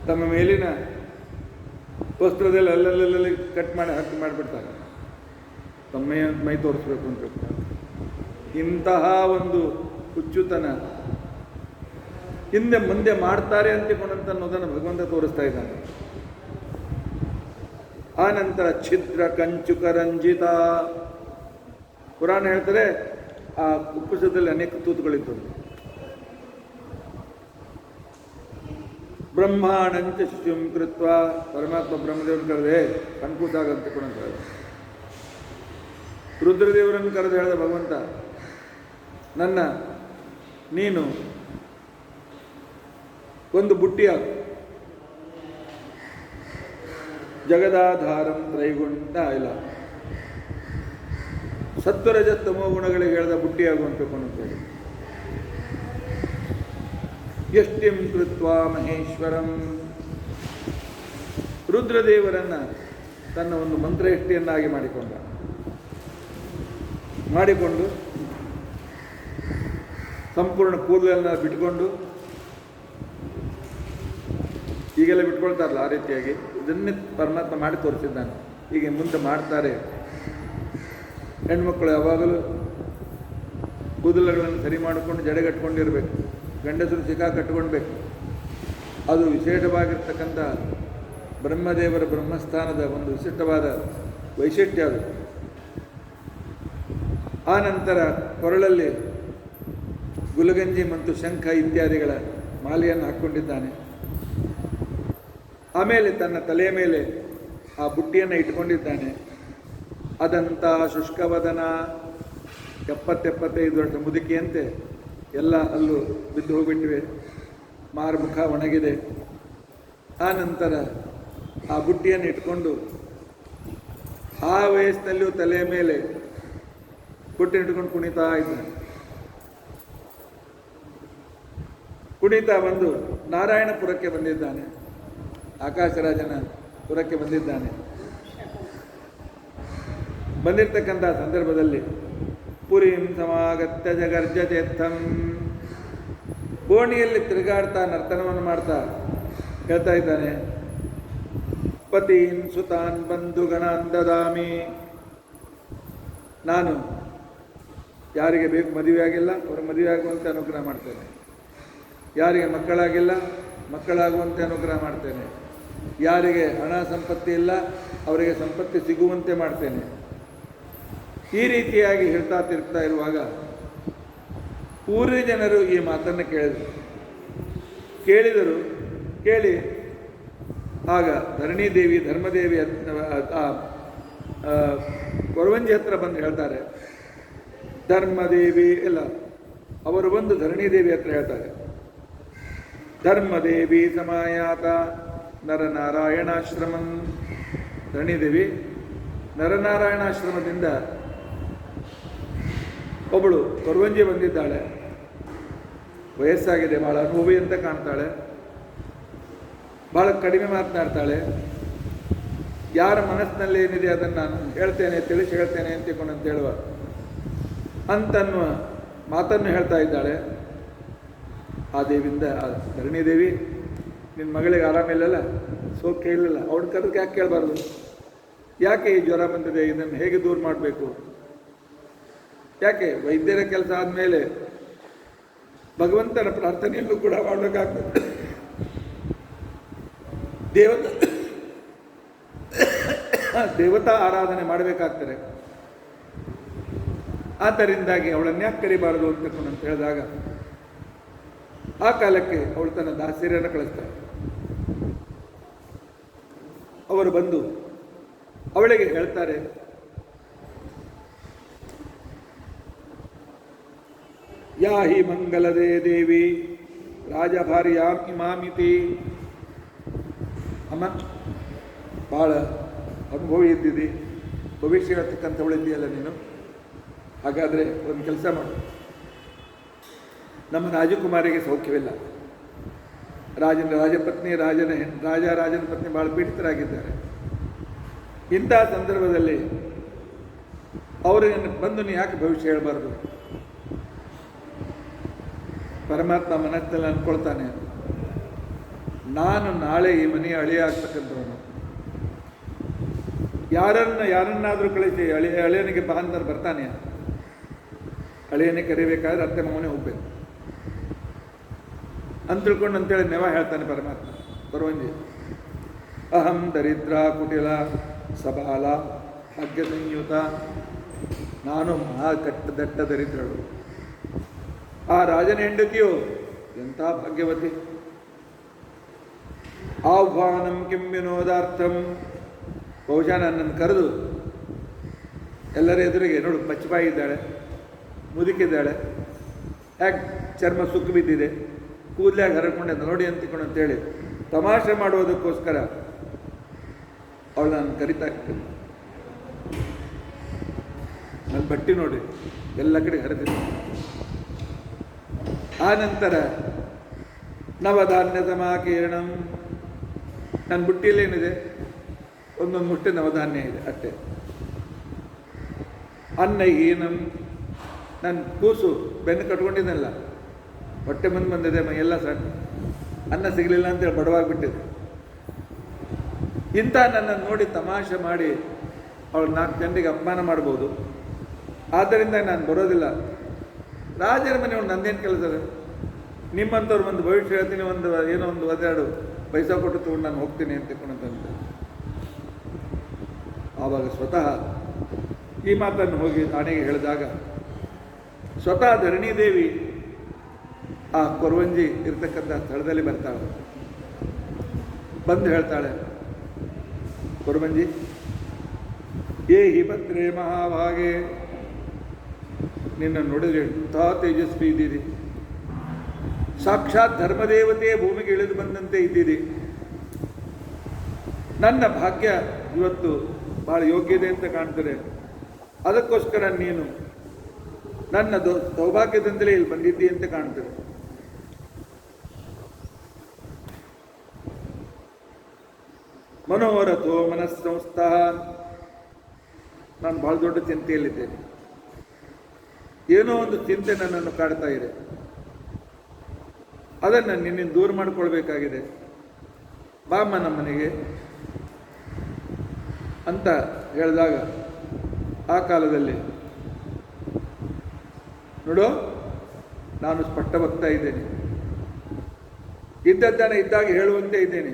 ತಮ್ಮ ಮೇಲಿನ ವಸ್ತ್ರದಲ್ಲಿ ಅಲ್ಲಲ್ಲಿ ಕಟ್ ಮಾಡಿ ಮಾಡಿಬಿಡ್ತಾರೆ, ತಮ್ಮ ಮೈ ತೋರಿಸ್ಬೇಕು ಅಂತ. ಇಂತಹ ಒಂದು ಹುಚ್ಚುತನ ಹಿಂದೆ ಮುಂದೆ ಮಾಡ್ತಾರೆ ಅಂತಿಕೊಂಡಂತ ಅನ್ನೋದನ್ನು ಭಗವಂತ ತೋರಿಸ್ತಾ ಇದ್ದಾನೆ. ಆ ನಂತರ ಛಿದ್ರ ಕಂಚುಕ ರಂಜಿತ, ಪುರಾಣ ಹೇಳ್ತಾರೆ ಆ ಕುಪ್ಪಸದಲ್ಲಿ ಅನೇಕ ತೂತುಗಳಿದ್ದವು. ಬ್ರಹ್ಮಾಣಂಚ ಶಿಶುಂ ಕೃತ್ವ, ಪರಮಾತ್ಮ ಬ್ರಹ್ಮದೇವರನ್ನು ಕರೆದೆ ಕಣ್ಕೂಸಾಗ ಅಂತ ಹೇಳ. ರುದ್ರದೇವರನ್ನು ಕರೆದು ಹೇಳಿದ ಭಗವಂತ, ನೀನು ಒಂದು ಬುಟ್ಟಿಯಾಗು, ಜಗದಾಧಾರಂ ತ್ರೈಗುಂಟ ಇಲ್ಲ, ಸತ್ವರಜಸ್ತಮೋ ಗುಣಗಳಿಗೆ ಹೇಳಿದ ಬುಟ್ಟಿಯಾಗು ಅಂತ ಹೇಳಿ. ಯಷ್ಟಿಂ ಕೃತ್ವ ಮಹೇಶ್ವರಂ, ರುದ್ರದೇವರನ್ನು ತನ್ನ ಒಂದು ಮಂತ್ರ ಎಷ್ಟಿಯನ್ನಾಗಿ ಮಾಡಿಕೊಂಡು ಸಂಪೂರ್ಣ ಕೂದಲನ್ನು ಬಿಟ್ಕೊಂಡು, ಈಗೆಲ್ಲ ಬಿಟ್ಕೊಳ್ತಾರಲ್ಲ ಆ ರೀತಿಯಾಗಿ ಇದನ್ನೇ ಪರಮಾತ್ಮ ಮಾಡಿ ತೋರಿಸಿದ್ದಾನೆ. ಹೀಗೆ ಮುಂದೆ ಮಾಡ್ತಾರೆ. ಹೆಣ್ಮಕ್ಳು ಯಾವಾಗಲೂ ಕೂದಲುಗಳನ್ನು ಸರಿ ಮಾಡಿಕೊಂಡು ಜಡೆಗಟ್ಕೊಂಡಿರಬೇಕು, ಗಂಡಸರು ಶಿಖಾ ಕಟ್ಕೊಳ್ಬೇಕು. ಅದು ವಿಶೇಷವಾಗಿರ್ತಕ್ಕಂಥ ಬ್ರಹ್ಮದೇವರ ಬ್ರಹ್ಮಸ್ಥಾನದ ಒಂದು ವಿಶಿಷ್ಟವಾದ ವೈಶಿಷ್ಟ್ಯ ಅದು. ಆ ನಂತರ ಕೊರಳಲ್ಲಿ ಗುಲಗಂಜಿ ಮತ್ತು ಶಂಖ ಇತ್ಯಾದಿಗಳ ಮಾಲೆಯನ್ನು ಹಾಕ್ಕೊಂಡಿದ್ದಾನೆ. ಆಮೇಲೆ ತನ್ನ ತಲೆಯ ಮೇಲೆ ಆ ಬುಟ್ಟಿಯನ್ನು ಇಟ್ಕೊಂಡಿದ್ದಾನೆ. ಅದಂತ ಶುಷ್ಕವದನ, 70-75 ವರ್ಷ ಮುದುಕಿಯಂತೆ ಎಲ್ಲ ಹಲ್ಲು ಬಿದ್ದು ಹೋಗ್ಬಿಟ್ಟಿವೆ, ಮಾರುಮುಖ ಒಣಗಿದೆ. ಆ ನಂತರ ಆ ಬುಟ್ಟಿಯನ್ನು ಇಟ್ಕೊಂಡು ಆ ವಯಸ್ಸಿನಲ್ಲಿಯೂ ತಲೆಯ ಮೇಲೆ ಬುಟ್ಟಿ ಇಟ್ಕೊಂಡು ಕುಣಿತಾ ಇದ್ದಾನೆ. ಕುಣಿತಾ ಬಂದು ನಾರಾಯಣಪುರಕ್ಕೆ ಬಂದಿದ್ದಾನೆ, ಆಕಾಶರಾಜನ ಪುರಕ್ಕೆ ಬಂದಿದ್ದಾನೆ. ಬಂದಿರತಕ್ಕಂಥ ಸಂದರ್ಭದಲ್ಲಿ ಪುರೀಂ ಸಮಾಗತ್ಯ ಜಗರ್ಜ ಚೇತ್ತಂ, ಗೋಣಿಯಲ್ಲಿ ತಿರುಗಾಡ್ತಾ ನರ್ತನವನ್ನು ಮಾಡ್ತಾ ಹೇಳ್ತಾ ಇದ್ದಾನೆ, ಪತೀನ್ ಸುತಾನ್ ಬಂಧುಗಣಾನ್ ದದಾಮಿ. ನಾನು ಯಾರಿಗೆ ಬೇಕು ಮದುವೆ ಆಗಿಲ್ಲ ಅವರು ಮದುವೆ ಆಗುವಂತೆ ಅನುಗ್ರಹ ಮಾಡ್ತೇನೆ, ಯಾರಿಗೆ ಮಕ್ಕಳಾಗಿಲ್ಲ ಮಕ್ಕಳಾಗುವಂತೆ ಅನುಗ್ರಹ ಮಾಡ್ತೇನೆ, ಯಾರಿಗೆ ಹಣ ಸಂಪತ್ತಿ ಇಲ್ಲ ಅವರಿಗೆ ಸಂಪತ್ತಿ ಸಿಗುವಂತೆ ಮಾಡ್ತೇನೆ. ಈ ರೀತಿಯಾಗಿ ಹೇಳ್ತಾ ತಿರುಗ್ತಾ ಇರುವಾಗ ಊರಿನ ಜನರು ಈ ಮಾತನ್ನು ಕೇಳಿದರು. ಕೇಳಿ ಆಗ ಧರಣಿದೇವಿ ಧರ್ಮದೇವಿ ಕೊರವಂಜಿ ಹತ್ರ ಬಂದು ಹೇಳ್ತಾರೆ. ಧರ್ಮದೇವಿ ಇಲ್ಲ, ಅವರು ಬಂದು ಧರಣಿದೇವಿ ಹತ್ರ ಹೇಳ್ತಾರೆ, ಧರ್ಮದೇವಿ ಸಮಾಯಾತ ನರನಾರಾಯಣಾಶ್ರಮಂ. ಧರಣಿದೇವಿ ನರನಾರಾಯಣಾಶ್ರಮದಿಂದ ಒಬ್ಬಳು ಕೊರವಂಜಿ ಬಂದಿದ್ದಾಳೆ. ವಯಸ್ಸಾಗಿದೆ, ಭಾಳ ಅನುಭವಿ ಅಂತ ಕಾಣ್ತಾಳೆ, ಭಾಳ ಕಡಿಮೆ ಮಾತನಾಡ್ತಾಳೆ. ಯಾರ ಮನಸ್ಸಿನಲ್ಲಿ ಏನಿದೆ ಅದನ್ನು ನಾನು ಹೇಳ್ತೇನೆ, ತಿಳಿಸಿ ಹೇಳ್ತೇನೆ ಅಂತ ಹೇಳುವ ಅಂತನ್ನುವ ಮಾತನ್ನು ಹೇಳ್ತಾ ಇದ್ದಾಳೆ. ಆ ದೇವಿಯಿಂದ ಧರಣಿದೇವಿ, ನಿನ್ನ ಮಗಳಿಗೆ ಆರಾಮಿಲ್ಲಲ್ಲ, ಸೋಖ್ಯ ಇಲ್ಲಲ್ಲ, ಅವಳ ಕರೆದಕ್ಕೆ ಯಾಕೆ ಕೇಳಬಾರ್ದು, ಯಾಕೆ ಈ ಜ್ವರ ಬಂದಿದೆ, ಇದನ್ನು ಹೇಗೆ ದೂರ ಮಾಡಬೇಕು, ಯಾಕೆ ವೈದ್ಯರ ಕೆಲಸ ಆದಮೇಲೆ ಭಗವಂತನ ಪ್ರಾರ್ಥನೆಯಲ್ಲೂ ಕೂಡ ಮಾಡಬೇಕಾಗ್ತದೆ. ದೇವತಾ ಆರಾಧನೆ ಮಾಡಬೇಕಾಗ್ತದೆ. ಆದ್ದರಿಂದಾಗಿ ಅವಳನ್ನು ಯಾಕೆ ಕರಿಬಾರದು ಅಂತ ಹೇಳಿದಾಗ ಆ ಕಾಲಕ್ಕೆ ಅವಳು ತನ್ನ ದಾಸಿಯರನ್ನು ಕಳಿಸ್ತಾಳೆ. ಅವರು ಬಂದು ಅವಳಿಗೆ ಹೇಳ್ತಾರೆ, ಯಾ ಹಿ ಮಂಗಲದೇ ದೇವಿ ರಾಜಭಾರ್ಯಾಂ ಇಮಾಮಿತಿ. ಅಮ್ಮ, ಭಾಳ ಅನುಭವಿ ಇದ್ದಿದ್ದಿ, ಭವಿಷ್ಯ ಹೇಳ್ತಕ್ಕಂಥವಳಿದ್ದೀಯಲ್ಲ ನೀನು. ಹಾಗಾದರೆ ಒಂದು ಕೆಲಸ ಮಾಡು, ನಮ್ಮ ರಾಜಕುಮಾರಿಗೆ ಸೌಖ್ಯವಿಲ್ಲ, ರಾಜನ ಪತ್ನಿ ಭಾಳ ಪೀಡಿತರಾಗಿದ್ದಾರೆ. ಇಂಥ ಸಂದರ್ಭದಲ್ಲಿ ಅವರಿಗೆ ಬಂದು ನೀ ಯಾಕೆ ಭವಿಷ್ಯ ಹೇಳಬಾರ್ದು. ಪರಮಾತ್ಮ ಮನಸ್ಸಿನಲ್ಲಿ ಅಂದ್ಕೊಳ್ತಾನೆ, ನಾನು ನಾಳೆ ಈ ಮನೆಯ ಅಳಿಯ ಆಗ್ತಕ್ಕಂಥವನು, ಯಾರನ್ನಾದರೂ ಕಳಿಸಿ ಅಳಿಯನಿಗೆ ಬಾ ಅಂತಾರೆ, ಬರ್ತಾನೆ. ಅಳಿಯನೇ ಕರಿಬೇಕಾದ್ರೆ ಅತ್ತೆ ಮಗನೇ ಹೋಗ್ಬೇಕು ಅಂತ ತಿಳ್ಕೊಂಡು ಅಂತೇಳಿ ನೆವ ಹೇಳ್ತಾನೆ ಪರಮಾತ್ಮ. ಕೊರವಂಜಿ, ಅಹಂ ದರಿದ್ರ ಕುಟಿಲ ಸಬಾಲ ಭಾಗ್ಯ ಸಂಯುತ, ನಾನು ಮಹಾ ದಟ್ಟ ದರಿದ್ರಳು. ಆ ರಾಜನ ಹೆಂಡತಿಯು ಎಂಥ ಭಾಗ್ಯವತಿ. ಆಹ್ವಾನಂ ಕಿಂ ವಿನೋದಾರ್ಥಂ, ಬಹುಶಃ ನನ್ನನ್ನು ಕರೆದು ಎಲ್ಲರ ಎದುರಿಗೆ ನೋಡು, ಪಚ್ಚಬಾಯಿ ಇದ್ದಾಳೆ, ಮುದುಕಿದ್ದಾಳೆ, ಯಾಕೆ ಚರ್ಮ ಸುಕ್ಕು ಬಿದ್ದಿದೆ, ಕೂದಲಾಗ ಹರಕೊಂಡೆ ನೋಡಿ ಅಂತಿಕೊಂಡು ಅಂತೇಳಿ ತಮಾಷೆ ಮಾಡುವುದಕ್ಕೋಸ್ಕರ ಅವಳು ನಾನು ಕರಿತಾ ಇರ್ತೇನೆ. ನನ್ನ ಬಟ್ಟೆ ನೋಡಿ ಎಲ್ಲ ಕಡೆ ಹರಿದಿದೆ. ಆ ನಂತರ ನವಧಾನ್ಯ ಸಮಾಕೀರ್ಣಂ, ನನ್ನ ಬುಟ್ಟಿಯಲ್ಲಿ ಏನಿದೆ, ಒಂದೊಂದು ಮುಟ್ಟೆ ನವಧಾನ್ಯ ಇದೆ ಅಷ್ಟೇ. ಅನ್ನಹೀನಂ, ನನ್ನ ಕೂಸು ಬೆನ್ನು ಕಟ್ಕೊಂಡಿದ್ದೆನಲ್ಲ, ಹೊಟ್ಟೆ ಬಂದಿದೆ, ಎಲ್ಲ ಸಣ್ಣ, ಅನ್ನ ಸಿಗಲಿಲ್ಲ ಅಂತೇಳಿ ಬಡವಾಗಿಬಿಟ್ಟಿದೆ. ಇಂಥ ನನ್ನನ್ನು ನೋಡಿ ತಮಾಷೆ ಮಾಡಿ ಅವಳು 4 ಜನರಿಗೆ ಅಪಮಾನ ಮಾಡ್ಬೋದು. ಆದ್ದರಿಂದ ನಾನು ಬರೋದಿಲ್ಲ. ರಾಜರ ಮನೆಯವ್ರು ನಂದೇನು ಕೆಲಸ, ನಿಮ್ಮಂಥವ್ರು ಒಂದು ಭವಿಷ್ಯ ಹೇಳ್ತೀನಿ, ಏನೋ ಒಂದು 1-2 ಪೈಸಾ ಕೊಟ್ಟು ತೊಗೊಂಡು ನಾನು ಹೋಗ್ತೀನಿ ಅಂತಂತ. ಆವಾಗ ಸ್ವತಃ ಈ ಮಾತನ್ನು ಹೋಗಿ ಆನೆಗೆ ಹೇಳಿದಾಗ ಸ್ವತಃ ಧರಣಿದೇವಿ ಆ ಕೊರವಂಜಿ ಇರ್ತಕ್ಕಂಥ ಸ್ಥಳದಲ್ಲಿ ಬರ್ತಾಳೆ. ಬಂದು ಹೇಳ್ತಾಳೆ, ಕೊರವಂಜಿ, ಏ ಹಿ ಭದ್ರೇ ಮಹಾಭಾಗೆ, ನಿನ್ನ ನೋಡಿದ್ರೆ ಎಂಥ ತೇಜಸ್ವಿ ಇದ್ದೀರಿ, ಸಾಕ್ಷಾತ್ ಧರ್ಮದೇವತೆ ಭೂಮಿಗೆ ಇಳಿದು ಬಂದಂತೆ ಇದ್ದೀರಿ. ನನ್ನ ಭಾಗ್ಯ ಇವತ್ತು ಬಹಳ ಯೋಗ್ಯತೆ ಅಂತ ಕಾಣ್ತದೆ. ಅದಕ್ಕೋಸ್ಕರ ನೀನು ನನ್ನ ಸೌಭಾಗ್ಯದಿಂದಲೇ ಇಲ್ಲಿ ಬಂದಿದ್ದಿ ಅಂತ ಕಾಣ್ತದೆ. ಮನೋರಥೋ ಮನಸ್ಸಂಸ್ಥ, ನಾನು ಬಹಳ ದೊಡ್ಡ ಚಿಂತೆಯಲ್ಲಿದ್ದೇನೆ. ಏನೋ ಒಂದು ಚಿಂತೆ ನನ್ನನ್ನು ಕಾಡ್ತಾ ಇದೆ, ಅದನ್ನು ನಿನ್ನಿಂದ ದೂರ ಮಾಡಿಕೊಳ್ಬೇಕಾಗಿದೆ. ಬಾಮ್ಮ ನಮ್ಮ ಮನೆಗೆ ಅಂತ ಹೇಳಿದಾಗ ಆ ಕಾಲದಲ್ಲಿ ನೋಡು, ನಾನು ಸ್ಪಷ್ಟವಾಗ್ತಾ ಇದ್ದೇನೆ, ಇದ್ದದ್ದನ್ನು ಇದ್ದಾಗ ಹೇಳುವಂತೆ ಇದ್ದೇನೆ.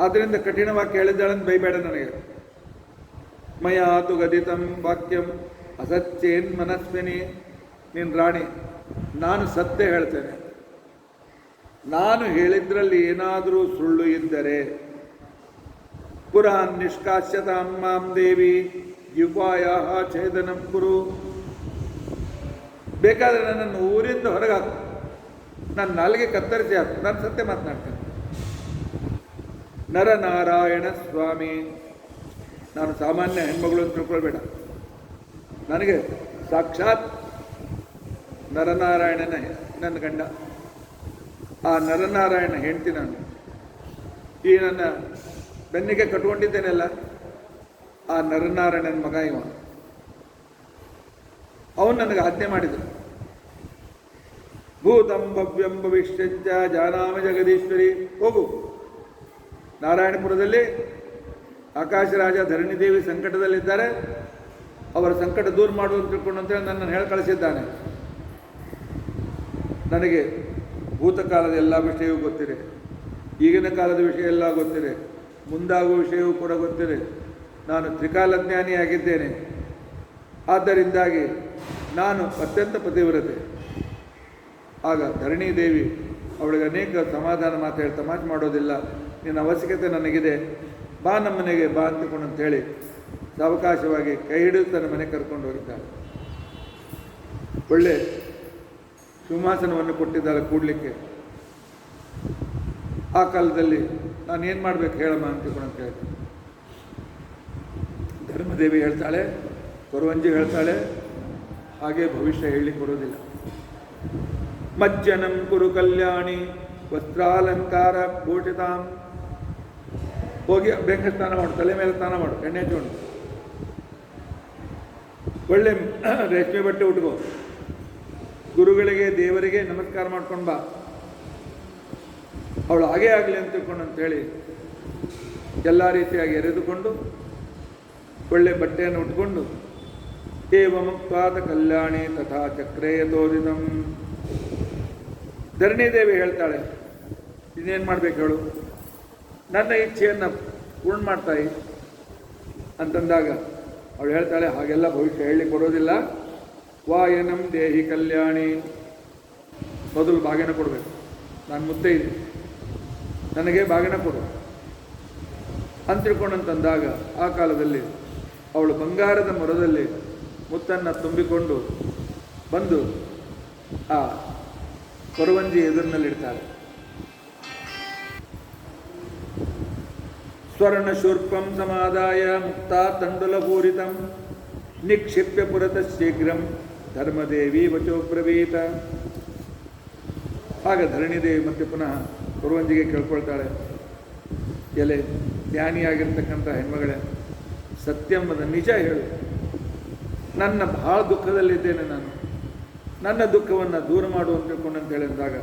ಆದ್ದರಿಂದ ಕಠಿಣವಾಗಿ ಕೇಳಿದ್ದಾಳಂತ ಬೈಬೇಡ ನನಗೆ. ಮಯಾತು ಗದಿತಂ ವಾಕ್ಯಂ ಅಸತ್ಯೇನ್ ಮನಸ್ವಿನಿ, ನಿನ್ನ ರಾಣಿ, ನಾನು ಸತ್ಯ ಹೇಳ್ತೇನೆ. ನಾನು ಹೇಳಿದ್ರಲ್ಲಿ ಏನಾದರೂ ಸುಳ್ಳು ಇದ್ದರೆ ಪುರಾನ್ ನಿಷ್ಕಾಶ್ಯತಾಂ ಮಾಂ ದೇವಿ ಜಿಹ್ವಾಯಾಃ ಛೇದನಂ ಕುರು, ಬೇಕಾದರೆ ನನ್ನನ್ನು ಊರಿಂದ ಹೊರಗೆ ಹಾಕು, ನನ್ನ ನಾಲಿಗೆ ಕತ್ತರಿಸಿ ಹಾಕು, ನಾನು ಸತ್ಯ ಮಾತನಾಡ್ತೇನೆ. ನರನಾರಾಯಣ ಸ್ವಾಮಿ, ನಾನು ಸಾಮಾನ್ಯ ಹೆಣ್ಮಗಳು ಅಂತ ತಿಳ್ಕೊಳ್ಬೇಡ, ನನಗೆ ಸಾಕ್ಷಾತ್ ನರನಾರಾಯಣನ ನನ್ನ ಗಂಡ, ಆ ನರನಾರಾಯಣ ಹೆಂಡ್ತಿ ನಾನು. ಈ ನನ್ನ ಬೆನ್ನಿಗೆ ಕಟ್ಕೊಂಡಿದ್ದೇನೆಲ್ಲ ಆ ನರನಾರಾಯಣನ ಮಗ ಇವ. ಅವನು ನನಗೆ ಆಜ್ಞೆ ಮಾಡಿದರು, ಭೂತಂ ಭವ್ಯಂ ಭವಿಷ್ಯಂಚ ಜಾನಾಮ ಜಗದೀಶ್ವರಿ, ಹೋಗು, ನಾರಾಯಣಪುರದಲ್ಲಿ ಆಕಾಶರಾಜ ಧರಣಿದೇವಿ ಸಂಕಟದಲ್ಲಿದ್ದಾರೆ, ಅವರ ಸಂಕಟ ದೂರ ಮಾಡುವಂತ ತಿಳ್ಕೊಂಡು ಅಂತೇಳಿ ನನ್ನನ್ನು ಹೇಳಿ ಕಳಿಸಿದ್ದಾನೆ. ನನಗೆ ಭೂತಕಾಲದ ಎಲ್ಲ ವಿಷಯವೂ ಗೊತ್ತಿದೆ, ಈಗಿನ ಕಾಲದ ವಿಷಯ ಎಲ್ಲ ಗೊತ್ತಿದೆ, ಮುಂದಾಗುವ ವಿಷಯವೂ ಕೂಡ ಗೊತ್ತಿದೆ. ನಾನು ತ್ರಿಕಾಲಜ್ಞಾನಿಯಾಗಿದ್ದೇನೆ. ಆದ್ದರಿಂದಾಗಿ ನಾನು ಅತ್ಯಂತ ಪತಿವ್ರತೆ. ಆಗ ಧರಣಿದೇವಿ ಅವಳಿಗೆ ಅನೇಕ ಸಮಾಧಾನ ಮಾತು ಹೇಳಿ, ತಮಾಷೆ ಮಾಡೋದಿಲ್ಲ, ನಿನ್ನ ಅವಶ್ಯಕತೆ ನನಗಿದೆ, ಬಾ ನಮ್ಮನೆಗೆ ಬಾ ಅಂತಕೊಂಡು ಅಂತೇಳಿ ಸಾವಕಾಶವಾಗಿ ಕೈ ಹಿಡಿದು ತನ್ನ ಮನೆಗೆ ಕರ್ಕೊಂಡು ಹೋಗಿದ್ದಾಳೆ. ಒಳ್ಳೆ ಸಿಂಹಾಸನವನ್ನು ಕೊಟ್ಟಿದ್ದಾಳೆ ಕೂಡಲಿಕ್ಕೆ. ಆ ಕಾಲದಲ್ಲಿ ನಾನೇನು ಮಾಡಬೇಕು ಹೇಳಮ್ಮ ಅಂತಕೊಂಡು ಅಂತ ಹೇಳ್ತಾಳೆ. ಧರ್ಮದೇವಿ ಹೇಳ್ತಾಳೆ, ಕೊರವಂಜಿ ಹೇಳ್ತಾಳೆ, ಹಾಗೆ ಭವಿಷ್ಯ ಹೇಳಿ ಕೊಡೋದಿಲ್ಲ. ಮಜ್ಜನಂ ಕುರು ಕಲ್ಯಾಣಿ ವಸ್ತ್ರಾಲಂಕಾರ ಭೂಷಿತಾಂ, ಹೋಗಿ ಬೆಂಕ ಸ್ನಾನ ಮಾಡು, ತಲೆ ಮೇಲೆ ಸ್ನಾನ ಮಾಡು, ಎಣ್ಣೆ ಹಚ್ಕೊಂಡು ಒಳ್ಳೆ ರೇಷ್ಮೆ ಬಟ್ಟೆ ಉಟ್ಕೋ, ಗುರುಗಳಿಗೆ ದೇವರಿಗೆ ನಮಸ್ಕಾರ ಮಾಡ್ಕೊಂಡು ಬಾ, ಅವಳು ಹಾಗೇ ಆಗಲಿ ಅಂತ ತಿಳ್ಕೊಂಡು ಅಂತೇಳಿ ಎಲ್ಲ ರೀತಿಯಾಗಿ ಎರೆದುಕೊಂಡು ಒಳ್ಳೆ ಬಟ್ಟೆಯನ್ನು ಉಟ್ಕೊಂಡು ಏವಮುಕ್ತಾದ ಕಲ್ಯಾಣಿ ತಥಾ ಚಕ್ರೇಯ ತೋರಿದಂ. ಧರಣಿದೇವಿ ಹೇಳ್ತಾಳೆ, ಇನ್ನೇನು ಮಾಡ್ಬೇಕು ಹೇಳು, ನನ್ನ ಇಚ್ಛೆಯನ್ನು ಪೂರ್ಣ ಮಾಡ್ತಾಯಿ ಅಂತಂದಾಗ ಅವಳು ಹೇಳ್ತಾಳೆ, ಹಾಗೆಲ್ಲ ಭವಿಷ್ಯ ಹೇಳಲಿಕ್ಕೆ ಬರೋದಿಲ್ಲ. ವಾಯನಂ ದೇಹಿ ಕಲ್ಯಾಣಿ, ಮೊದಲು ಬಾಗಿನ ಕೊಡಬೇಕು, ನಾನು ಮುದ್ದೆ ಇದೆ, ನನಗೆ ಬಾಗಿನ ಕೊಡು ಅಂತ ತಿಳ್ಕೊಂಡಂತಂದಾಗ ಆ ಕಾಲದಲ್ಲಿ ಅವಳು ಬಂಗಾರದ ಮೊರದಲ್ಲಿ ಮುತ್ತನ್ನು ತುಂಬಿಕೊಂಡು ಬಂದು ಆ ಕೊರವಂಜಿ ಎದುರಿನಲ್ಲಿಡ್ತಾಳೆ. ಸ್ವರ್ಣಶೂರ್ಪಂ ಸಮಾದಾಯ ಮುಕ್ತ ತಂಡುಲಪೂರಿತಂ ನಿಕ್ಷಿಪ್ಯ ಪುರತಃ ಶೀಘ್ರಂ ಧರ್ಮದೇವಿ ವಚೋಬ್ರವೀತ. ಆಗ ಧರಣಿದೇವಿ ಮತ್ತೆ ಪುನಃ ಕೊರವಂಜಿಗೆ ಕೇಳ್ಕೊಳ್ತಾಳೆ, ಎಲೆ ಜ್ಞಾನಿಯಾಗಿರ್ತಕ್ಕಂಥ ಹೆಣ್ಮಗಳೇ, ಸತ್ಯಂಬದ ನಿಜ ಹೇಳು, ನನ್ನ ಬಹಳ ದುಃಖದಲ್ಲಿದ್ದೇನೆ, ನನ್ನ ದುಃಖವನ್ನು ದೂರ ಮಾಡು ಅಂತ ತಿಳ್ಕೊಂಡಂತ ಹೇಳಿದಾಗ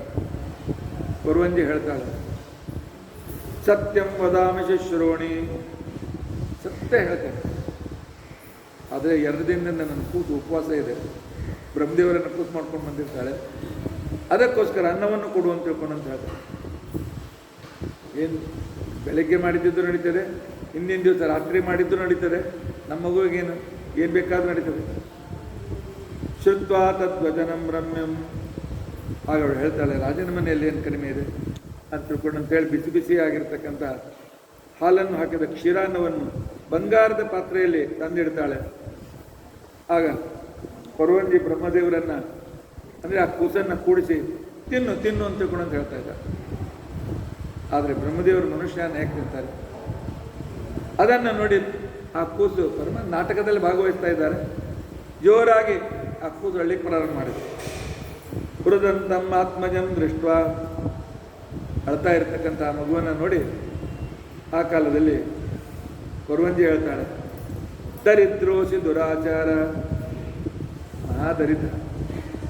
ಕೊರವಂಜಿ ಹೇಳ್ತಾಳೆ, ಸತ್ಯಂ ವದಾಮಿ ಶುಶ್ರೋಣಿ, ಸತ್ಯ ಹೇಳ್ತೇನೆ, ಆದರೆ 2 ದಿನದಿಂದ ನನ್ನ ಕೂತು ಉಪವಾಸ ಇದೆ, ಬ್ರಹ್ಮದೇವರನ್ನು ಕೂತು ಮಾಡ್ಕೊಂಡು ಬಂದಿರ್ತಾಳೆ, ಅದಕ್ಕೋಸ್ಕರ ಅನ್ನವನ್ನು ಕೊಡು ಅಂತ ತಿಳ್ಕೊಂಡಂತ ಹೇಳ್ತಾಳೆ. ಏನು ಬೆಳಗ್ಗೆ ಮಾಡಿದ್ದು ನಡೀತದೆ, ಹಿಂದಿನ ದಿವಸ ರಾತ್ರಿ ಮಾಡಿದ್ದು ನಡೀತದೆ, ನಮ್ಮ ಮಗುವಿಗೇನು ಏನು ಬೇಕಾದ್ರೂ ನಡೀತದೆ. ಶ್ರುತ್ವಾ ತದ್ವಚನಂ ರಮ್ಯಂ. ಆಗ ಅವಳು ಹೇಳ್ತಾಳೆ, ರಾಜನ ಮನೆಯಲ್ಲಿ ಏನು ಕಡಿಮೆ ಇದೆ ಅಂತ ತಿಳ್ಕೊಂಡು ಅಂತೇಳಿ ಬಿಸಿ ಬಿಸಿ ಆಗಿರ್ತಕ್ಕಂಥ ಹಾಲನ್ನು ಹಾಕಿದ ಕ್ಷೀರಾನ್ನವನ್ನು ಬಂಗಾರದ ಪಾತ್ರೆಯಲ್ಲಿ ತಂದಿಡ್ತಾಳೆ. ಆಗ ಕೊರವಂಜಿ ಬ್ರಹ್ಮದೇವರನ್ನ ಅಂದರೆ ಆ ಕೂಸನ್ನು ಕೂಡಿಸಿ ತಿನ್ನು ತಿನ್ನು ಅಂತ ತಿಳ್ಕೊಂಡು ಹೇಳ್ತಾ ಇದ್ದಾರೆ. ಆದರೆ ಬ್ರಹ್ಮದೇವರು ಮನುಷ್ಯನ ಹೇಗೆ ತಿಂತಾರೆ? ಅದನ್ನು ನೋಡಿ ಆ ಕೂಸು ನಾಟಕದಲ್ಲಿ ಭಾಗವಹಿಸ್ತಾ ಇದ್ದಾರೆ. ಜೋರಾಗಿ ಆ ಕೂಸು ಹಳ್ಳಿಗೆ ಪ್ರಾರಂಭ ಮಾಡಿದ್ರು. ಹೃದಂತಂ ಆತ್ಮಜಂ ದೃಷ್ಟ ಅಳ್ತಾ ಇರ್ತಕ್ಕಂಥ ಆ ಮಗುವನ್ನು ನೋಡಿ ಆ ಕಾಲದಲ್ಲಿ ಕೊರವಂಜಿ ಹೇಳ್ತಾಳೆ, ದರಿದ್ರೋಸಿ ದುರಾಚಾರ, ದರಿದ್ರ,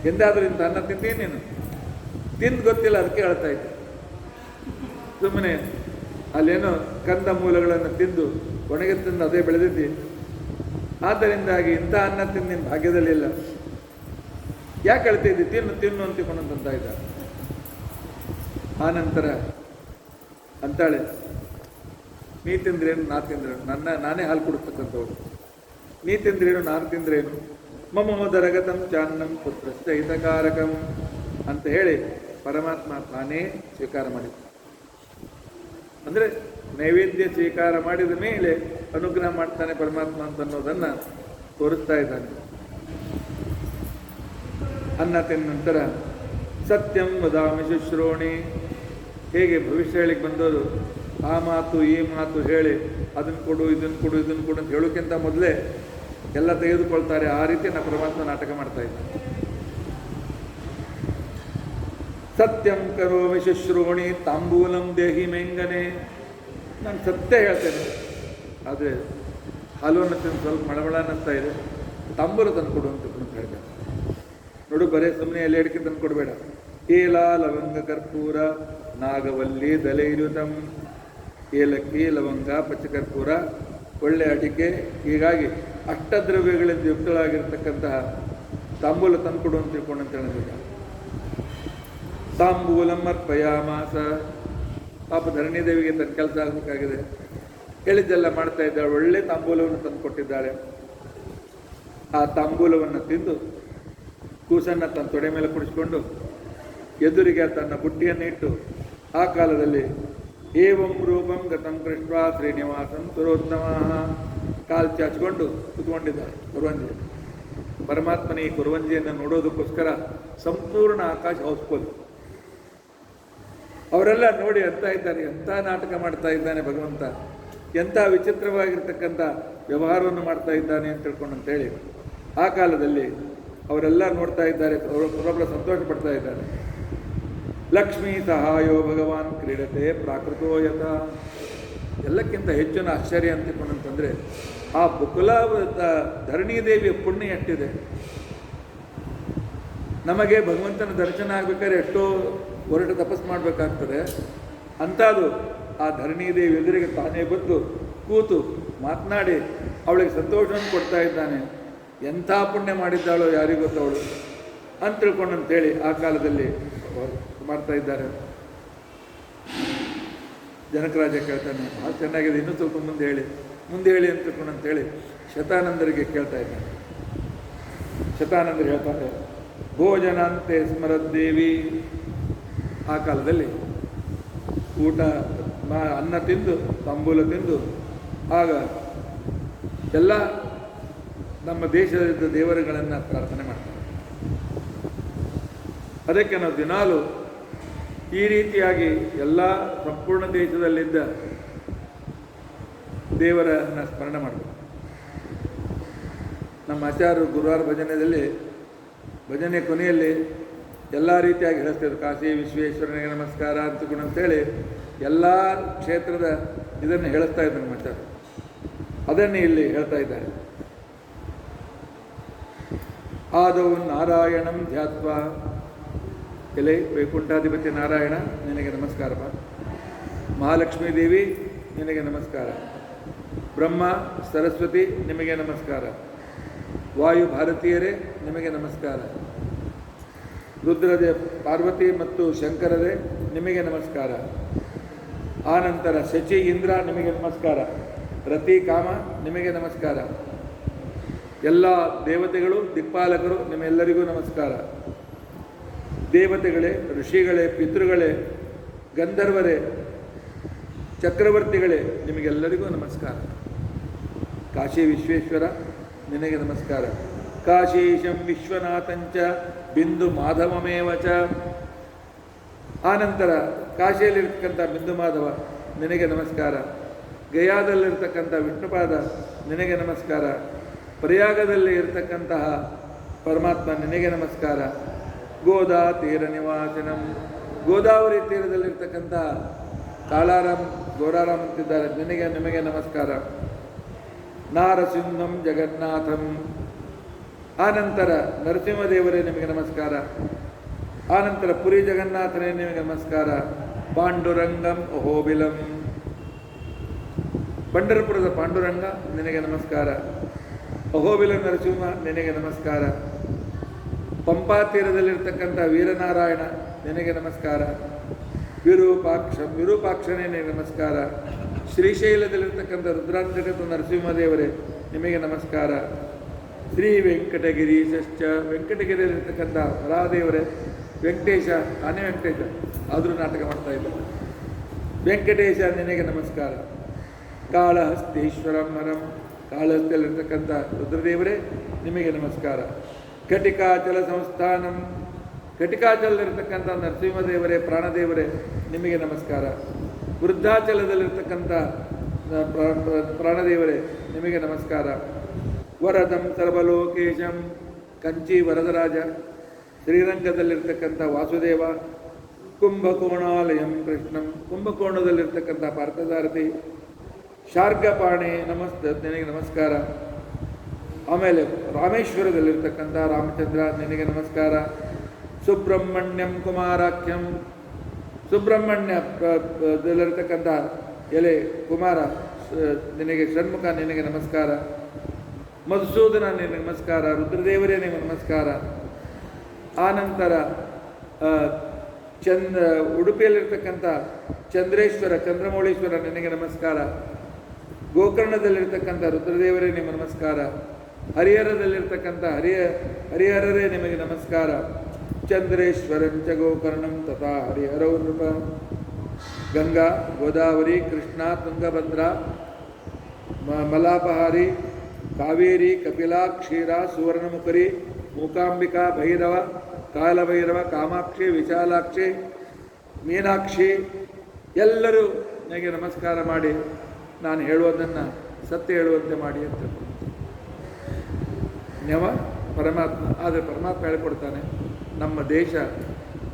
ಎಂದಾದರೂ ಇಂಥ ಅನ್ನ ತಿಂತೀನಿ ನೀನು? ತಿಂದು ಗೊತ್ತಿಲ್ಲ, ಅದಕ್ಕೆ ಹೇಳ್ತಾ ಇದ್ದೆ. ಸುಮ್ಮನೆ ಅಲ್ಲೇನೋ ಕಂದ ಮೂಲಗಳನ್ನು ತಿಂದು ಒಣಗಿ ತಿಂದು ಅದೇ ಬೆಳೆದಿದ್ದಿ, ಆದ್ದರಿಂದಾಗಿ ಇಂಥ ಅನ್ನ ತಿಂದು ನಿನ್ನ ಭಾಗ್ಯದಲ್ಲಿ ಇಲ್ಲ, ಯಾಕೆ ಹೇಳ್ತಾ ಇದ್ದಿ? ತಿನ್ನು ತಿನ್ನು ಅಂತಿಕೊಂಡಂತ ಇದ್ದಾರೆ. ಆ ನಂತರ ಅಂತಾಳೆ, ನೀ ತಿಂದ್ರೇನು ನಾ ತಿಂದ್ರೇನು, ನಾನೇ ಹಾಲು ಕೊಡಿಸ್ತಕ್ಕಂಥವ್ರು, ನೀ ತಿಂದ್ರೇನು ನಾನು ತಿಂದ್ರೇನು, ಮಮ ಮದರಗತಂ ಚಾನ್ನಂ ಪುತ್ರಶ್ಚ ಹಿತಕಾರಕಂ ಅಂತ ಹೇಳಿ ಪರಮಾತ್ಮ ತಾನೇ ಸ್ವೀಕಾರ ಮಾಡಿದ. ಅಂದರೆ ನೈವೇದ್ಯ ಸ್ವೀಕಾರ ಮಾಡಿದ ಮೇಲೆ ಅನುಗ್ರಹ ಮಾಡ್ತಾನೆ ಪರಮಾತ್ಮ ಅಂತ ಅನ್ನೋದನ್ನು ತೋರಿಸ್ತಾ ಇದ್ದಾನೆ. ಅನ್ನ ತಿಂದ ನಂತರ ಸತ್ಯಂ ವದಾಮಿ ಶುಶ್ರೋಣಿ, ಹೇಗೆ ಭವಿಷ್ಯ ಹೇಳಿಗೆ ಬಂದವರು ಆ ಮಾತು ಈ ಮಾತು ಹೇಳಿ ಅದನ್ನು ಕೊಡು ಇದನ್ನು ಕೊಡು ಇದನ್ನು ಕೊಡು ಅಂತ ಹೇಳೋಕ್ಕಿಂತ ಮೊದಲೇ ಎಲ್ಲ ತೆಗೆದುಕೊಳ್ತಾರೆ. ಆ ರೀತಿ ನಾ ಪರಮಾತ್ಮ ನಾಟಕ ಮಾಡ್ತಾ ಇದ್ದ. ಸತ್ಯಂ ಕರೋಮಿ ಶುಶ್ರೋಣಿ ತಾಂಬೂಲಂ ದೇಹಿ ಮೆಂಗನೆ, ನಾನು ಸತ್ಯ ಹೇಳ್ತೇನೆ, ಆದರೆ ಹಾಲುವನ್ನು ತಿಂದು ಸ್ವಲ್ಪ ಮಳಮಳ ಅನ್ನಿಸ್ತಾ ಇದೆ, ತಾಂಬೂಲ ತಂದು ಕೊಡು ಅಂತ ಹೇಳಿದೆ. ನೋಡು, ಬರೇ ಸುಮ್ಮನೆ ಎಲೆ ಅಡಿಕೆ ತಂದು ಕೊಡಬೇಡ, ಏಲ ಲವಂಗ ಕರ್ಪೂರ ನಾಗವಲ್ಲಿ ದಲೈರುತಂ, ಏಲಕ್ಕಿ ಲವಂಗ ಪಚ್ಚಕರ್ಪೂರ ಒಳ್ಳೆ ಅಡಿಕೆ, ಹೀಗಾಗಿ ಅಷ್ಟದ್ರವ್ಯಗಳಿಂದ ಯುಕ್ತವಾಗಿರ್ತಕ್ಕಂತಹ ತಾಂಬೂಲ ತಂದು ಕೊಡು ಅಂತ ತಿಳ್ಕೊಂಡು ಅಂತ ಹೇಳಿದ. ತಾಂಬೂಲಂ ಅರ್ಪಯಾಮಾಸ, ಪಾಪ ಧರಣಿ ದೇವಿಗೆ ತನ್ನ ಕೆಲಸ ಆಗಬೇಕಾಗಿದೆ, ಹೇಳಿದ್ದೆಲ್ಲ ಮಾಡ್ತಾ ಇದ್ದಾಳೆ. ಒಳ್ಳೆ ತಾಂಬೂಲವನ್ನು ತಂದು ಕೊಟ್ಟಿದ್ದಾಳೆ. ಆ ತಾಂಬೂಲವನ್ನು ತಿಂದು ಕೂಸನ್ನು ತನ್ನ ತೊಡೆ ಮೇಲೆ ಕುಡಿಸ್ಕೊಂಡು ಎದುರಿಗೆ ತನ್ನ ಬುಟ್ಟಿಯನ್ನಿಟ್ಟು ಆ ಕಾಲದಲ್ಲಿ ಏವಂ ರೂಪಂ ಗತಂ ಕೃಷ್ಣ ಶ್ರೀನಿವಾಸಂ ಸುರೋತ್ತಮ ಕಾಲು ಚಾಚಿಕೊಂಡು ಕೂತ್ಕೊಂಡಿದ್ದಾರೆ ಕುರುವಂಜಿ. ಪರಮಾತ್ಮನ ಈ ಕುರುವಂಜಿಯನ್ನು ನೋಡೋದಕ್ಕೋಸ್ಕರ ಸಂಪೂರ್ಣ ಆಕಾಶ ಹೌಸ್ಫುಲ್. ಅವರೆಲ್ಲ ನೋಡಿ ಅಂತ ಇದ್ದಾರೆ, ಎಂಥ ನಾಟಕ ಮಾಡ್ತಾ ಇದ್ದಾನೆ ಭಗವಂತ, ಎಂಥ ವಿಚಿತ್ರವಾಗಿರ್ತಕ್ಕಂಥ ವ್ಯವಹಾರವನ್ನು ಮಾಡ್ತಾ ಇದ್ದಾನೆ ಅಂತ ತಿಳ್ಕೊಂಡು ಅಂತೇಳಿ ಆ ಕಾಲದಲ್ಲಿ ಅವರೆಲ್ಲ ನೋಡ್ತಾ ಇದ್ದಾರೆ, ಅವರೊಬ್ಬರ ಸಂತೋಷ ಪಡ್ತಾ ಇದ್ದಾರೆ. ಲಕ್ಷ್ಮೀ ಸಹಾಯೋ ಭಗವಾನ್ ಕ್ರೀಡತೆ ಪ್ರಾಕೃತೋ ಯಥ. ಎಲ್ಲಕ್ಕಿಂತ ಹೆಚ್ಚಿನ ಆಶ್ಚರ್ಯ ಅಂತಕೊಂಡಂತಂದರೆ ಆ ಬಕುಲಾವೃತ ಧರಣೀದೇವಿಯ ಪುಣ್ಯ ಎಷ್ಟಿದೆ. ನಮಗೆ ಭಗವಂತನ ದರ್ಶನ ಆಗ್ಬೇಕಾದ್ರೆ ಎಷ್ಟೋ ಹೊರಟು ತಪಸ್ ಮಾಡಬೇಕಾಗ್ತದೆ, ಅಂಥದ್ದು ಆ ಧರಣೀದೇವಿ ಎದುರಿಗೆ ತಾನೇ ಬಂದು ಕೂತು ಮಾತನಾಡಿ ಅವಳಿಗೆ ಸಂತೋಷವನ್ನು ಕೊಡ್ತಾ ಇದ್ದಾನೆ. ಎಂಥ ಪುಣ್ಯ ಮಾಡಿದ್ದಾಳೋ ಯಾರಿಗೂ ಗೊತ್ತವಳು ಅಂತ ತಿಳ್ಕೊಂಡಂತೇಳಿ ಆ ಕಾಲದಲ್ಲಿ ಮಾಡ್ತಾ ಇದ್ದಾರೆ. ಜನಕರಾಜ ಕೇಳ್ತಾನೆ, ಭಾಳ ಚೆನ್ನಾಗಿದೆ, ಇನ್ನೂ ಸ್ವಲ್ಪ ಮುಂದೆ ಹೇಳಿ ಅಂತ ತಿಳ್ಕೊಂಡಂತೇಳಿ ಶತಾನಂದರಿಗೆ ಕೇಳ್ತಾ ಇದ್ದಾನೆ. ಶತಾನಂದರು ಹೇಳ್ತಾರೆ, ಭೋಜನಾಂತೆ ಸ್ಮರದ್ದೇವಿ. ಆ ಕಾಲದಲ್ಲಿ ಊಟ ಅನ್ನ ತಿಂದು ತಾಂಬೂಲ ತಿಂದು ಆಗ ಎಲ್ಲ ನಮ್ಮ ದೇಶದ ದೇವರುಗಳನ್ನು ಪ್ರಾರ್ಥನೆ ಮಾಡ್ತಾರೆ. ಅದಕ್ಕೆ ನಾವು ದಿನಾಲು ಈ ರೀತಿಯಾಗಿ ಎಲ್ಲ ಸಂಪೂರ್ಣ ದೇಶದಲ್ಲಿದ್ದ ದೇವರನ್ನು ಸ್ಮರಣೆ ಮಾಡಬೇಕು. ನಮ್ಮ ಆಚಾರ್ಯರು ಗುರುವಾರ ಭಜನೆಯಲ್ಲಿ ಭಜನೆ ಕೊನೆಯಲ್ಲಿ ಎಲ್ಲ ರೀತಿಯಾಗಿ ಹೇಳಿಸ್ತಿದ್ರು, ಕಾಶಿ ವಿಶ್ವೇಶ್ವರನಿಗೆ ನಮಸ್ಕಾರ ಅಂತೇಳಿ ಎಲ್ಲ ಕ್ಷೇತ್ರದ ಇದನ್ನು ಹೇಳಿಸ್ತಾ ಇದ್ದಾರೆ ನಮ್ಮ ಆಚಾರ್ಯರು. ಅದನ್ನೇ ಇಲ್ಲಿ ಹೇಳ್ತಾ ಇದ್ದಾರೆ. ಆದೌ ನಾರಾಯಣಂ ಧ್ಯಾತ್ವ, ಎಲೆ ವೈಕುಂಠಾಧಿಪತಿ ನಾರಾಯಣ ನಿನಗೆ ನಮಸ್ಕಾರಪ್ಪ, ಮಹಾಲಕ್ಷ್ಮೀ ದೇವಿ ನಿನಗೆ ನಮಸ್ಕಾರ, ಬ್ರಹ್ಮ ಸರಸ್ವತಿ ನಿಮಗೆ ನಮಸ್ಕಾರ, ವಾಯು ಭಾರತೀಯರೇ ನಿಮಗೆ ನಮಸ್ಕಾರ, ರುದ್ರದೇ ಪಾರ್ವತಿ ಮತ್ತು ಶಂಕರರೇ ನಿಮಗೆ ನಮಸ್ಕಾರ, ಆನಂತರ ಶಚಿ ಇಂದ್ರ ನಿಮಗೆ ನಮಸ್ಕಾರ, ರತಿ ಕಾಮ ನಿಮಗೆ ನಮಸ್ಕಾರ, ಎಲ್ಲ ದೇವತೆಗಳು ದಿಕ್ಪಾಲಕರು ನಿಮ್ಮೆಲ್ಲರಿಗೂ ನಮಸ್ಕಾರ, ದೇವತೆಗಳೇ ಋಷಿಗಳೇ ಪಿತೃಗಳೇ ಗಂಧರ್ವರೇ ಚಕ್ರವರ್ತಿಗಳೇ ನಿಮಗೆಲ್ಲರಿಗೂ ನಮಸ್ಕಾರ. ಕಾಶಿ ವಿಶ್ವೇಶ್ವರ ನಿನಗೆ ನಮಸ್ಕಾರ. ಕಾಶೀಶಂ ವಿಶ್ವನಾಥಂಚ ಬಿಂದು ಮಾಧವಮೇವ ಚ. ಆನಂತರ ಕಾಶಿಯಲ್ಲಿರ್ತಕ್ಕಂಥ ಬಿಂದು ಮಾಧವ ನಿನಗೆ ನಮಸ್ಕಾರ. ಗಯಾದಲ್ಲಿರ್ತಕ್ಕಂಥ ವಿಷ್ಣುಪಾದ ನಿನಗೆ ನಮಸ್ಕಾರ. ಪ್ರಯಾಗದಲ್ಲಿ ಇರತಕ್ಕಂತಹ ಪರಮಾತ್ಮ ನಿನಗೆ ನಮಸ್ಕಾರ. ಗೋದಾ ತೀರ ನಿವಾಸಿನಂ, ಗೋದಾವರಿ ತೀರದಲ್ಲಿರ್ತಕ್ಕಂತಹ ಕಾಳಾರಾಮ್ ಗೋರಾರಾಮ್ ಅಂತಿದ್ದಾರೆ, ನಿಮಗೆ ನಮಸ್ಕಾರ. ನಾರಸಿಂಹಂ ಜಗನ್ನಾಥಂ, ಆನಂತರ ನರಸಿಂಹದೇವರೇ ನಿಮಗೆ ನಮಸ್ಕಾರ. ಆನಂತರ ಪುರಿ ಜಗನ್ನಾಥನೇ ನಿಮಗೆ ನಮಸ್ಕಾರ. ಪಾಂಡುರಂಗಂ ಅಹೋಬಿಲಂ, ಪಂಢರಪುರದ ಪಾಂಡುರಂಗ ನಿನಗೆ ನಮಸ್ಕಾರ. ಅಹೋಬಿಲ ನರಸಿಂಹ ನಿನಗೆ ನಮಸ್ಕಾರ. ಪಂಪಾ ತೀರದಲ್ಲಿರ್ತಕ್ಕಂಥ ವೀರನಾರಾಯಣ ನಿನಗೆ ನಮಸ್ಕಾರ. ವಿರೂಪಾಕ್ಷನೇ ನಿನಗೆ ನಮಸ್ಕಾರ. ಶ್ರೀಶೈಲದಲ್ಲಿರ್ತಕ್ಕಂಥ ರುದ್ರಾಂತರ್ಗತ ನರಸಿಂಹದೇವರೇ ನಿಮಗೆ ನಮಸ್ಕಾರ. ಶ್ರೀ ವೆಂಕಟಗಿರೀಶ್ಚ, ವೆಂಕಟಗಿರಿಯಲ್ಲಿರ್ತಕ್ಕಂಥ ವರಾದೇವರೇ, ವೆಂಕಟೇಶ ತಾನೇ ವೆಂಕಟೇಶ ಆದರೂ ನಾಟಕ ಮಾಡ್ತಾ ಇದ್ದ ವೆಂಕಟೇಶ ನಿನಗೆ ನಮಸ್ಕಾರ. ಕಾಳಹಸ್ತೇಶ್ವರಂ ಹರಂ, ಕಾಳಹಸ್ತಿಯಲ್ಲಿರ್ತಕ್ಕಂಥ ರುದ್ರದೇವರೇ ನಿಮಗೆ ನಮಸ್ಕಾರ. ಕಟಿಕಾಚಲ ಸಂಸ್ಥಾನಂ, ಕಟಿಕಾಚಲದಲ್ಲಿರ್ತಕ್ಕಂಥ ನರಸಿಂಹದೇವರೇ ಪ್ರಾಣದೇವರೇ ನಿಮಗೆ ನಮಸ್ಕಾರ. ವೃದ್ಧಾಚಲದಲ್ಲಿರ್ತಕ್ಕಂಥ ಪ್ರಾಣದೇವರೇ ನಿಮಗೆ ನಮಸ್ಕಾರ. ವರದಂ ಸರ್ವಲೋಕೇಶಂ, ಕಂಚಿ ವರದರಾಜ, ಶ್ರೀರಂಗದಲ್ಲಿರ್ತಕ್ಕಂಥ ವಾಸುದೇವ. ಕುಂಭಕೋಣಾಲಯಂ ಕೃಷ್ಣಂ, ಕುಂಭಕೋಣದಲ್ಲಿರ್ತಕ್ಕಂಥ ಪಾರ್ಥಸಾರಥಿ. ಶಾರ್ಗಪಾಣಿ ನಮಸ್ತೆ ನಿನಗೆ ನಮಸ್ಕಾರ. ಆಮೇಲೆ ರಾಮೇಶ್ವರದಲ್ಲಿರ್ತಕ್ಕಂಥ ರಾಮಚಂದ್ರ ನಿನಗೆ ನಮಸ್ಕಾರ. ಸುಬ್ರಹ್ಮಣ್ಯಂ ಕುಮಾರಾಖ್ಯಂ, ಸುಬ್ರಹ್ಮಣ್ಯದಲ್ಲಿರ್ತಕ್ಕಂಥ ಎಲೆ ಕುಮಾರ ನಿನಗೆ ಷಣ್ಮುಖ ನಿನಗೆ ನಮಸ್ಕಾರ. ಮಧುಸೂದನ ನಿನಗೆ ನಮಸ್ಕಾರ. ರುದ್ರದೇವರೇ ನಿಮಗೆ ನಮಸ್ಕಾರ. ಆನಂತರ ಉಡುಪಿಯಲ್ಲಿರ್ತಕ್ಕಂಥ ಚಂದ್ರೇಶ್ವರ ಚಂದ್ರಮೌಳೀಶ್ವರ ನಿನಗೆ ನಮಸ್ಕಾರ. ಗೋಕರ್ಣದಲ್ಲಿರ್ತಕ್ಕಂಥ ರುದ್ರದೇವರೇ ನಿಮಗೆ ನಮಸ್ಕಾರ. ಹರಿಹರದಲ್ಲಿರ್ತಕ್ಕಂಥ ಹರಿಹರರೇ ನಿಮಗೆ ನಮಸ್ಕಾರ. ಚಂದ್ರೇಶ್ವರಂಚ ಗೋಕರ್ಣಂ ತಥಾ ಹರಿಹರೌ ನೃಪ. ಗಂಗಾ ಗೋದಾವರಿ ಕೃಷ್ಣ ತುಂಗಭದ್ರ ಮಲಾಪಹಾರಿ ಕಾವೇರಿ ಕಪಿಲಾ ಕ್ಷೀರ ಸುವರ್ಣಮುಖರಿ ಮೂಕಾಂಬಿಕಾ ಭೈರವ ಕಾಲಭೈರವ ಕಾಮಾಕ್ಷಿ ವಿಶಾಲಾಕ್ಷಿ ಮೀನಾಕ್ಷಿ ಎಲ್ಲರೂ ನನಗೆ ನಮಸ್ಕಾರ ಮಾಡಿ ನಾನು ಹೇಳುವುದನ್ನು ಸತ್ಯ ಹೇಳುವಂತೆ ಮಾಡಿ ಅಂತ ನೆವ ಪರಮಾತ್ಮ. ಆದರೆ ಪರಮಾತ್ಮ ಹೇಳಿಕೊಡ್ತಾನೆ, ನಮ್ಮ ದೇಶ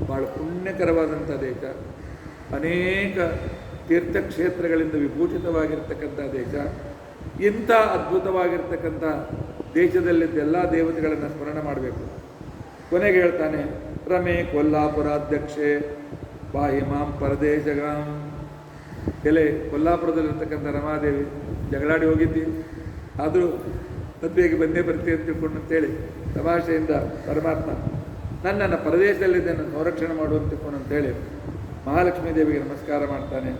ಭಾಳ ಪುಣ್ಯಕರವಾದಂಥ ದೇಶ, ಅನೇಕ ತೀರ್ಥಕ್ಷೇತ್ರಗಳಿಂದ ವಿಭೂಷಿತವಾಗಿರ್ತಕ್ಕಂಥ ದೇಶ. ಇಂಥ ಅದ್ಭುತವಾಗಿರ್ತಕ್ಕಂಥ ದೇಶದಲ್ಲಿದ್ದ ಎಲ್ಲ ದೇವತೆಗಳನ್ನು ಸ್ಮರಣೆ ಮಾಡಬೇಕು. ಕೊನೆಗೆ ಹೇಳ್ತಾನೆ, ರಮೇ ಕೊಲ್ಲಾಪುರಾಧ್ಯಕ್ಷೆ ಪಾಹಿ ಮಾಂ ಪರದೇಶಗಾಂ. ಎಲೆ ಕೊಲ್ಲಾಪುರದಲ್ಲಿರ್ತಕ್ಕಂಥ ರಮಾದೇವಿ, ಜಗಳಾಡಿ ಹೋಗಿದ್ದಿ, ಆದರೂ ಮದುವೆಗೆ ಬಂದೇ ಬರ್ತೀವಿ ಅಂತ ತಿಳ್ಕೊಂಡು ಅಂತೇಳಿ ತಮಾಷೆಯಿಂದ ಪರಮಾತ್ಮ ನನ್ನನ್ನು ಪರದೇಶದಲ್ಲಿದ್ದೇನೆ ಸಂರಕ್ಷಣೆ ಮಾಡುವಂತ ತಿಳ್ಕೊಂಡು ಅಂತೇಳಿ ಮಹಾಲಕ್ಷ್ಮೀ ದೇವಿಗೆ ನಮಸ್ಕಾರ ಮಾಡ್ತಾನೆ.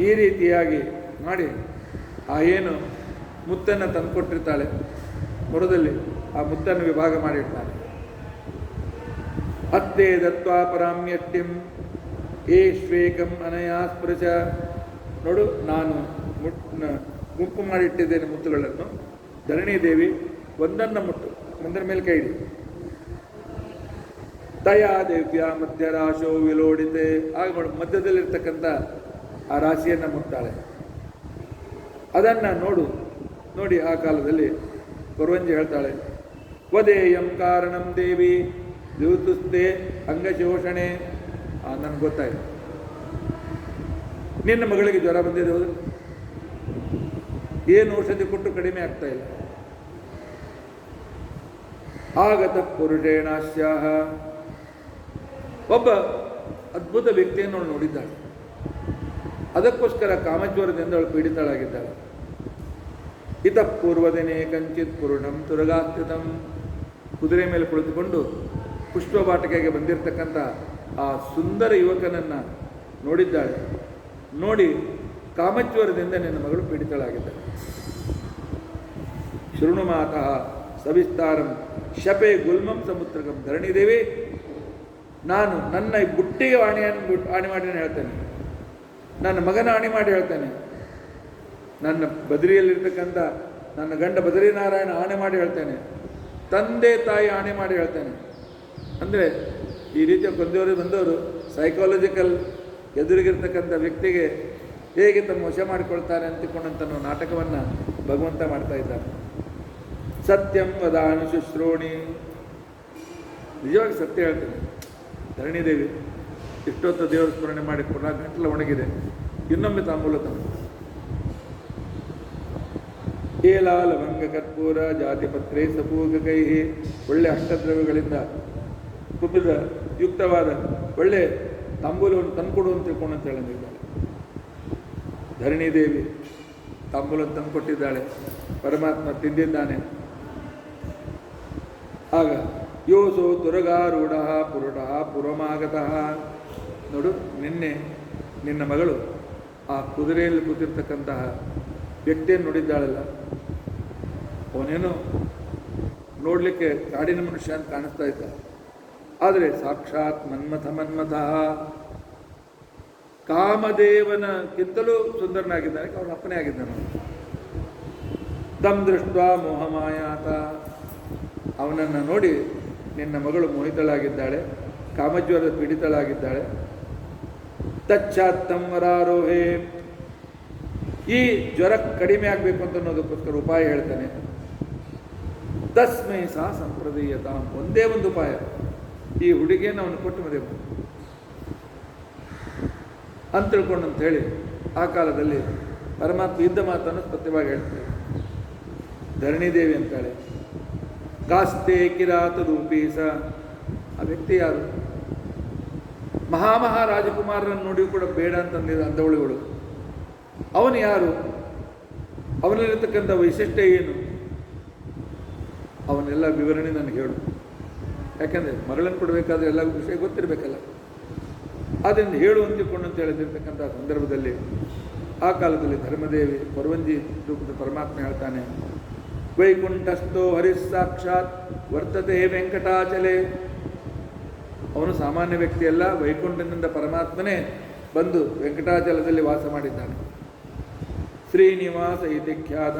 ಈ ರೀತಿಯಾಗಿ ಮಾಡಿ ಆ ಏನು ಮುತ್ತನ್ನು ತಂದುಕೊಟ್ಟಿರ್ತಾಳೆ ಮೊರದಲ್ಲಿ, ಆ ಮುತ್ತನ್ನು ವಿಭಾಗ ಮಾಡಿರ್ತಾನೆ. ಅತ್ತೇ ದತ್ವಾ ಪರಾಮ್ಯಟ್ಟಿಂ ಏಶ್ವೇಕಂ ಅನಯಾ ಸ್ಪೃಶ. ನೋಡು, ನಾನು ಗುಂಪು ಮಾಡಿಟ್ಟಿದ್ದೇನೆ ಮುತ್ತುಗಳನ್ನು. ಧರಣಿ ದೇವಿ ಒಂದನ್ನು ಮುಟ್ಟು, ಒಂದರ ಮೇಲೆ ಕೈ ಇಡಿ. ತಯಾ ದೇವ್ಯ ಮಧ್ಯರಾಶೋ ವಿಲೋಡಿತೆ. ಆಗ ಮಧ್ಯದಲ್ಲಿರ್ತಕ್ಕಂಥ ಆ ರಾಶಿಯನ್ನು ಮುಟ್ತಾಳೆ. ಅದನ್ನು ನೋಡಿ ಆ ಕಾಲದಲ್ಲಿ ಕೊರವಂಜಿ ಹೇಳ್ತಾಳೆ, ವದೇಯಂ ಕಾರಣಂ ದೇವಿ ದ್ಯೂತುಸ್ತೆ ಅಂಗಶೋಷಣೆ. ನನಗೆ ಗೊತ್ತಾಯಿತು, ನಿನ್ನ ಮಗಳಿಗೆ ಜ್ವರ ಬಂದಿದೆ, ಹೌದು, ಏನು ಔಷಧಿ ಕೊಟ್ಟು ಕಡಿಮೆ ಆಗ್ತಾ ಇಲ್ಲ. ಆಗತ ಪುರುಷೇಣಾಸ್ಯಾಹ, ಒಬ್ಬ ಅದ್ಭುತ ವ್ಯಕ್ತಿಯನ್ನು ಅವಳು ನೋಡಿದ್ದಾಳೆ. ಅದಕ್ಕೋಸ್ಕರ ಕಾಮಜ್ವರದಿಂದ ಅವಳು ಪೀಡಿತಳಾಗಿದ್ದಾಳೆ. ಇತ ಪೂರ್ವದಿನೇ ಕಂಚಿತ್ ಪೂರ್ಣಂ ತುರಗಾಸ್ಥಿತಂ. ಕುದುರೆ ಮೇಲೆ ಕುಳಿತುಕೊಂಡು ಪುಷ್ಪವಾಟಿಕೆಗೆ ಬಂದಿರತಕ್ಕಂಥ ಆ ಸುಂದರ ಯುವಕನನ್ನು ನೋಡಿದ್ದಾಳೆ. ನೋಡಿ ಕಾಮಜ್ವರದಿಂದ ನಿನ್ನ ಮಗಳು ಪೀಡಿತಳಾಗಿದ್ದಾಳೆ. ಶೃಣು ಮಾತಃ ಸವಿಸ್ತಾರಂ ಶಪೆ ಗುಲ್ಮಂ ಸಮುದ್ರಗಂ. ಧರಣಿದೇವಿ, ನಾನು ನನ್ನ ಈ ಬುಟ್ಟಿಗೆ ಆಣೆ ಮಾಡಿ ಹೇಳ್ತೇನೆ, ನನ್ನ ಮಗನ ಆಣೆ ಮಾಡಿ ಹೇಳ್ತಾನೆ, ನನ್ನ ಬದರಿಯಲ್ಲಿರ್ತಕ್ಕಂಥ ನನ್ನ ಗಂಡ ಬದರಿನಾರಾಯಣ ಆಣೆ ಮಾಡಿ ಹೇಳ್ತೇನೆ, ತಂದೆ ತಾಯಿ ಆಣೆ ಮಾಡಿ ಹೇಳ್ತೇನೆ. ಅಂದರೆ ಈ ರೀತಿಯ ಬಂದವರು ಸೈಕಾಲಜಿಕಲ್ ಎದುರಿಗಿರ್ತಕ್ಕಂಥ ವ್ಯಕ್ತಿಗೆ ಹೇಗೆ ತಮ್ಮ ವಶ ಮಾಡಿಕೊಳ್ತಾರೆ ಅಂತಿಕೊಂಡಂಥ ನಾಟಕವನ್ನು ಭಗವಂತ ಮಾಡ್ತಾ ಇದ್ದಾನೆ. ಸತ್ಯಂ ವದಾನು ಶುಶ್ರೋಣಿ, ನಿಜವಾಗಿ ಸತ್ಯ ಹೇಳ್ತೇನೆ. ಧರಣಿದೇವಿ ಇಷ್ಟೊತ್ತು ದೇವರ ಸ್ಮರಣೆ ಮಾಡಿ ಪುನಃ ಗಂಟಲು ಒಣಗಿದೆ, ಇನ್ನೊಮ್ಮೆ ತಾಂಬೂಲ ತಂದು ಏಲ ಲವಂಗ ಕರ್ಪೂರ ಜಾತಿ ಪತ್ರೆ ಸಪೂಗ ಕೈ, ಒಳ್ಳೆ ಅಷ್ಟದ್ರವ್ಯಗಳಿಂದ ಕುಬ್ಬಿದ ಯುಕ್ತವಾದ ಒಳ್ಳೆ ತಾಂಬೂಲವನ್ನು ತಂದುಕೊಡು ಅಂತ ತಿಳ್ಕೊಂಡು ಅಂತ ಹೇಳಿದ್ದಾಳೆ. ಧರಣಿದೇವಿ ತಾಂಬೂಲವನ್ನು ತಂದುಕೊಟ್ಟಿದ್ದಾಳೆ, ಪರಮಾತ್ಮ ತಿಂದಿದ್ದಾನೆ. ಆಗ ಯೋಸೋ ತುರಗಾರೂಢ ಪುರುಡ ಪುರಮಾಗತಃ, ನೋಡು ನಿನ್ನೆ ನಿನ್ನ ಮಗಳು ಆ ಕುದುರೆಯಲ್ಲಿ ಕೂತಿರ್ತಕ್ಕಂತಹ ವ್ಯಕ್ತಿಯನ್ನು ನೋಡಿದ್ದಾಳಲ್ಲ, ಅವನೇನು ನೋಡಲಿಕ್ಕೆ ಕಾಡಿನ ಮನುಷ್ಯ ಅಂತ ಕಾಣಿಸ್ತಾ ಇದ್ದ, ಆದರೆ ಸಾಕ್ಷಾತ್ ಮನ್ಮಥ ಕಾಮದೇವನಕ್ಕಿಂತಲೂ ಸುಂದರನಾಗಿದ್ದಾನೆ, ಅವನ ಅಪ್ಪನೇ ಆಗಿದ್ದಾನೆ. ತಮ್ ದೃಷ್ಟ ಮೋಹಮಾಯಾತ, ಅವನನ್ನು ನೋಡಿ ನಿನ್ನ ಮಗಳು ಮೋಹಿತಳಾಗಿದ್ದಾಳೆ, ಕಾಮಜ್ವರದ ಪೀಡಿತಳಾಗಿದ್ದಾಳೆ. ತಚ್ಚಾತ್ತಂ ವರಾರೋಹೇ, ಈ ಜ್ವರ ಕಡಿಮೆ ಆಗಬೇಕು ಅಂತ ಅನ್ನೋದಕ್ಕೋಸ್ಕರ ಉಪಾಯ ಹೇಳ್ತಾನೆ. ತಸ್ಮೈ ಸಾ ಸಂಪ್ರದೀಯತಾಂ, ಒಂದೇ ಒಂದು ಉಪಾಯ, ಈ ಹುಡುಗಿಯನ್ನು ಅವನು ಕೊಟ್ಟು ಮದುವೆ ಮಾಡು ಅಂತ ತಿಳ್ಕೊಂಡು ಅಂತ ಹೇಳಿ ಆ ಕಾಲದಲ್ಲಿ ಪರಮಾತ್ಮ ಇದ್ದ ಮಾತನ್ನು ಸತ್ಯವಾಗಿ ಹೇಳ್ತಾರೆ. ಧರಣಿದೇವಿ ಅಂತಾಳೆ, ಕಾಸ್ತೆ ಕಿರಾತ ರೂಪೀಸ, ಆ ವ್ಯಕ್ತಿ ಯಾರು? ರಾಜಕುಮಾರರನ್ನು ನೋಡಿ ಕೂಡ ಬೇಡ ಅಂತಂದಿದ್ದ ಅಂದವಳುಗಳು. ಅವನು ಯಾರು? ಅವನಲ್ಲಿರ್ತಕ್ಕಂಥ ವೈಶಿಷ್ಟ್ಯ ಏನು? ಅವನ್ನೆಲ್ಲ ವಿವರಣೆ ನನಗೆ ಹೇಳು. ಯಾಕೆಂದರೆ ಮಗಳನ್ನು ಕೊಡಬೇಕಾದ್ರೆ ಎಲ್ಲ ವಿಷಯ ಗೊತ್ತಿರಬೇಕಲ್ಲ, ಅದನ್ನು ಹೇಳು ಅಂತಿಕೊಂಡು ಅಂತ ಹೇಳಿದಿರ್ತಕ್ಕಂಥ ಸಂದರ್ಭದಲ್ಲಿ ಆ ಕಾಲದಲ್ಲಿ ಧರ್ಮದೇವಿ ಪರ್ವಂಜಿ ರೂಪದ ಪರಮಾತ್ಮ ಹೇಳ್ತಾನೆ, ವೈಕುಂಠಸ್ಥೋ ಹರಿಸ್ ಸಾಕ್ಷಾತ್ ವರ್ತತೆ ವೆಂಕಟಾಚಲೆ. ಅವನು ಸಾಮಾನ್ಯ ವ್ಯಕ್ತಿಯಲ್ಲ, ವೈಕುಂಠನಿಂದ ಪರಮಾತ್ಮನೇ ಬಂದು ವೆಂಕಟಾಚಲದಲ್ಲಿ ವಾಸ ಮಾಡಿದ್ದಾನೆ. ಶ್ರೀನಿವಾಸ ಇತಿ ಖ್ಯಾತ,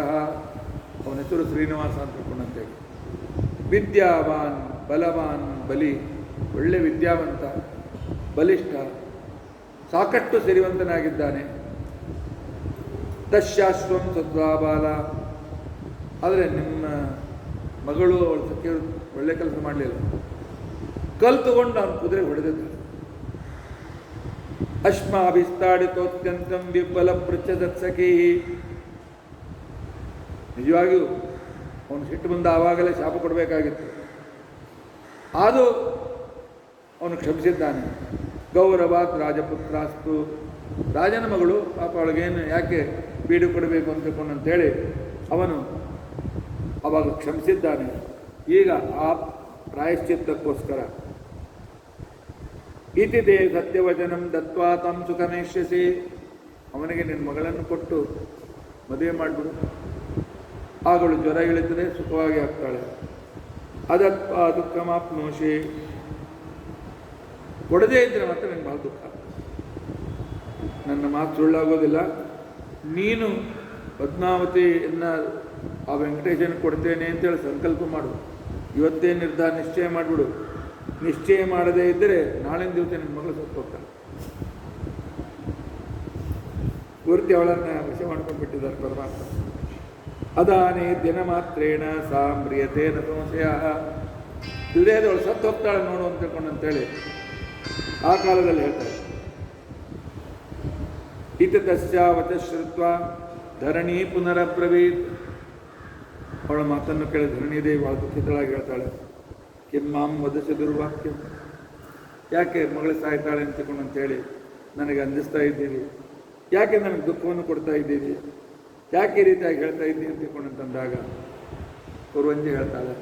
ಅವನ ಹೆಸರು ಶ್ರೀನಿವಾಸ ಅಂತ ತಿಳ್ಕೊಂಡಂತೆ. ವಿದ್ಯಾವಾನ್ ಬಲವಾನ್ ಬಲಿ, ಒಳ್ಳೆ ವಿದ್ಯಾವಂತ, ಬಲಿಷ್ಠ, ಸಾಕಷ್ಟು ಸಿರಿವಂತನಾಗಿದ್ದಾನೆ. ತಶ್ಯಾಶ್ವಂ ಸದ್ವಾಬಾಲ, ಆದರೆ ನಿಮ್ಮ ಮಗಳು ಅವಳ ಸಖಿ ಒಳ್ಳೆ ಕೆಲಸ ಮಾಡಲಿಲ್ಲ, ಕಲ್ತುಕೊಂಡು ಅವನು ಕುದುರೆ ಹೊಡೆದಿದ್ದ. ಅಶ್ಮಾಭಿಸ್ತಾಡಿತೋತ್ಯಂತಂ ವಿಫಲ ಪೃಚ್ಛದತ್ಸಖಿ, ನಿಜವಾಗಿಯೂ ಅವನು ಸಿಟ್ಟು ಬಂದ ಆವಾಗಲೇ ಶಾಪ ಕೊಡಬೇಕಾಗಿತ್ತು, ಅದು ಅವನು ಕ್ಷಮಿಸಿದ್ದಾನೆ. ಗೌರವಾತ್ ರಾಜಪುತ್ರಾಸ್ತು, ರಾಜನ ಮಗಳು ಪಾಪ ಅವಳಿಗೇನು ಯಾಕೆ ಬೀಡು ಕೊಡಬೇಕು ಅಂತ ತಿಳ್ಕೊಂಡಂತೇಳಿ ಅವನು ಅವಾಗ ಕ್ಷಮಿಸಿದ್ದಾನೆ. ಈಗ ಆ ಪ್ರಾಯಶ್ಚಿತ್ತಕ್ಕೋಸ್ಕರ ಇತಿ ದೇ ಸತ್ಯವಚನಂ ದತ್ವಾ ತಂ ಸುಖಮೇಷ್ಯಸಿ, ಅವನಿಗೆ ನಿನ್ನ ಮಗಳನ್ನು ಕೊಟ್ಟು ಮದುವೆ ಮಾಡಿಬಿಡು, ಆಗಳು ಜ್ವರ ಇಳಿತದೆ, ಸುಖವಾಗಿ ಆಗ್ತಾಳೆ. ಅದತ್ವಾ ದುಃಖಮಾಪ್ನೋಷಿ, ಕೊಡದೇ ಇದ್ದರೆ ಮತ್ತೆ ನನಗೆ ಭಾಳ ದುಃಖ, ನನ್ನ ಮಾತು ಸುಳ್ಳಾಗೋದಿಲ್ಲ. ನೀನು ಪದ್ಮಾವತಿಯನ್ನು ಆ ವೆಂಕಟೇಶನಿಗೆ ಕೊಡ್ತೇನೆ ಅಂತೇಳಿ ಸಂಕಲ್ಪ ಮಾಡು, ಇವತ್ತೇ ನಿರ್ಧಾರ ನಿಶ್ಚಯ ಮಾಡಿಬಿಡು. ನಿಶ್ಚಯ ಮಾಡದೇ ಇದ್ದರೆ ನಾಳಿನ ದಿವಸ ನಿನ್ನ ಮಗಳು ಸತ್ತು ಹೋಗ್ತಾಳೆ. ಪೂರ್ತಿ ಅವಳನ್ನು ವಶ ಮಾಡ್ಕೊಂಡ್ಬಿಟ್ಟಿದ್ದಾರೆ ಪರಮಾತ್ಮ. ಅದಾನೇ ದಿನ ಮಾತ್ರೇಣ ಸಾ ಮ್ರಿಯತೇನ ಸಂಶಯ, ಇಲ್ಲದೇ ಅವಳು ಸತ್ತು ಹೋಗ್ತಾಳೆ ನೋಡು ಅಂತ ತಿಳ್ಕೊಂಡಂತೇಳಿ ಆ ಕಾಲದಲ್ಲಿ ಹೇಳ್ತಾರೆ. ಇತ ತಸ್ಯಾವಚ ಶ್ರುತ್ವ ಧರಣಿ ಪುನರಬ್ರವೀತ್, ಅವಳ ಮಾತನ್ನು ಕೇಳಿ ಧರಣಿದೇವಿ ಭಾಳ ದುಃಖಿತಳಾಗಿ ಹೇಳ್ತಾಳೆ. ಕಿಮ್ಮಾಂ ವದಸಿ ದುರ್ವಾಕ್ಯಂ, ಯಾಕೆ ಮಗಳು ಸಾಯ್ತಾಳೆ ಅಂತಕೊಂಡಂತೇಳಿ ನನಗೆ ಅಂದಿಸ್ತಾ ಇದ್ದೀರಿ, ಯಾಕೆ ನನಗೆ ದುಃಖವನ್ನು ಕೊಡ್ತಾ ಇದ್ದೀರಿ, ಯಾಕೆ ಈ ರೀತಿಯಾಗಿ ಹೇಳ್ತಾ ಇದ್ದೀನಿ ಅಂತಕೊಂಡಂತಂದಾಗ ಪೂರ್ವಂಜಿ ಹೇಳ್ತಾಳೆ,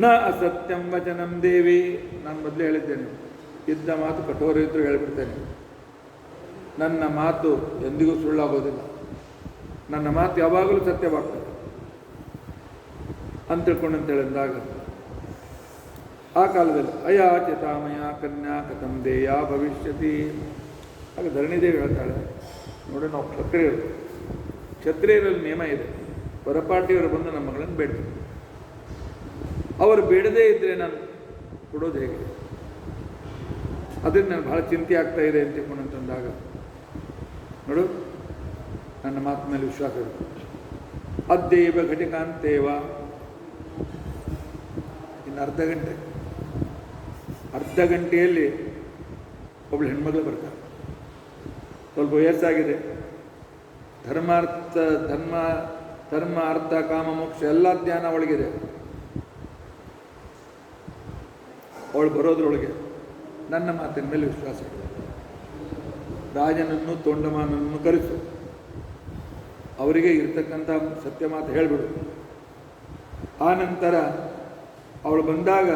ನ ಅಸತ್ಯಂ ವಚನಂ ದೇವಿ, ನಾನು ಮೊದಲೇ ಹೇಳಿದ್ದೇನೆ, ಇದ್ದ ಮಾತು ಕಠೋರ ಇದ್ದರೂ ಹೇಳಿಬಿಡ್ತೇನೆ, ನನ್ನ ಮಾತು ಎಂದಿಗೂ ಸುಳ್ಳಾಗೋದಿಲ್ಲ, ನನ್ನ ಮಾತು ಯಾವಾಗಲೂ ಸತ್ಯವಾಗ್ತದೆ ಅಂತ ತಿಳ್ಕೊಂಡಂತೇಳಿದಾಗ ಆ ಕಾಲದಲ್ಲಿ ಅಯಾಚಿತಾಮಯ ಕನ್ಯಾ ಕಥಂ ದೇಯ ಭವಿಷ್ಯತಿ, ಆಗ ಧರಣಿದೇವಿ ಹೇಳ್ತಾಳೆ, ನೋಡಿ ನಾವು ಕ್ಷತ್ರಿಯರು, ಕ್ಷತ್ರಿಯರಲ್ಲಿ ನಿಯಮ ಇದೆ, ಹೊರಪಾಟಿಯವರು ಬಂದು ನಮ್ಮ ಮಗಳನ್ನು ಬೇಡ್ತಾರೆ, ಅವರು ಬೇಡದೇ ಇದ್ದರೆ ನಾನು ಕೊಡೋದು ಹೇಗೆ? ಅದರಿಂದ ನನಗೆ ಭಾಳ ಚಿಂತೆ ಆಗ್ತಾ ಇದೆ ಅಂತ ತಿಳ್ಕೊಂಡಂತಂದಾಗ, ನೋಡು ನನ್ನ ಮಾತು ಮೇಲೆ ವಿಶ್ವಾಸ ಇರುತ್ತೆ. ಅದ್ದೇವ ಘಟಿಕಾಂತೇವ, ಇನ್ನು ಅರ್ಧ ಗಂಟೆಯಲ್ಲಿ ಒಬ್ಬಳು ಹೆಣ್ಮಗಳು ಬರ್ತಾರೆ. ಸ್ವಲ್ಪ ವಯಸ್ಸಾಗಿದೆ, ಧರ್ಮ ಅರ್ಥ ಕಾಮ ಮೋಕ್ಷ ಎಲ್ಲ ಜ್ಞಾನ ಒಳಗಿದೆ. ಅವಳು ಬರೋದ್ರೊಳಗೆ ನನ್ನ ಮಾತಿನ ಮೇಲೆ ವಿಶ್ವಾಸ ಇದೆ. ರಾಜನನ್ನು ತೊಂಡಮಾನನ್ನು ಕರೆಸು, ಅವರಿಗೆ ಇರ್ತಕ್ಕಂಥ ಸತ್ಯ ಮಾತು ಹೇಳಿಬಿಡು. ಆ ನಂತರ ಅವಳು ಬಂದಾಗ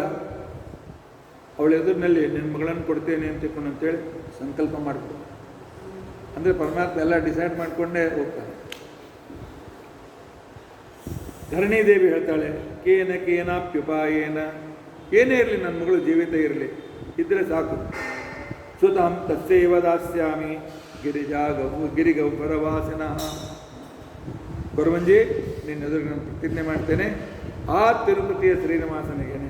ಅವಳ ಎದುರಿನಲ್ಲಿ ನಿನ್ನ ಮಗಳನ್ನು ಕೊಡ್ತೇನೆ ಅಂತೇಳಿ ಸಂಕಲ್ಪ ಮಾಡಿಬಿಡು. ಅಂದರೆ ಪರಮಾತ್ಮ ಎಲ್ಲ ಡಿಸೈಡ್ ಮಾಡಿಕೊಂಡೇ ಹೋಗ್ತಾನೆ. ಧರಣಿದೇವಿ ಹೇಳ್ತಾಳೆ, ಕೇನಾಪ್ಯುಪಾಯೇನ, ಏನೇ ಇರಲಿ ನನ್ನ ಮಗಳು ಜೀವಿತ ಇರಲಿ, ಇದ್ರೆ ಸಾಕು. ಸುತಾಂ ತಸ್ಯೈವ ದಾಸ್ಯಾಮಿ ಗಿರಿಗೌಪರವಾಸಿನ. ಕೊರವಂಜಿ, ನಿನ್ನ ಎದುರು ನಾನು ಪ್ರತಿಜ್ಞೆ ಮಾಡ್ತೇನೆ, ಆ ತಿರುಪತಿಯ ಶ್ರೀನಿವಾಸನಿಗೇನೆ,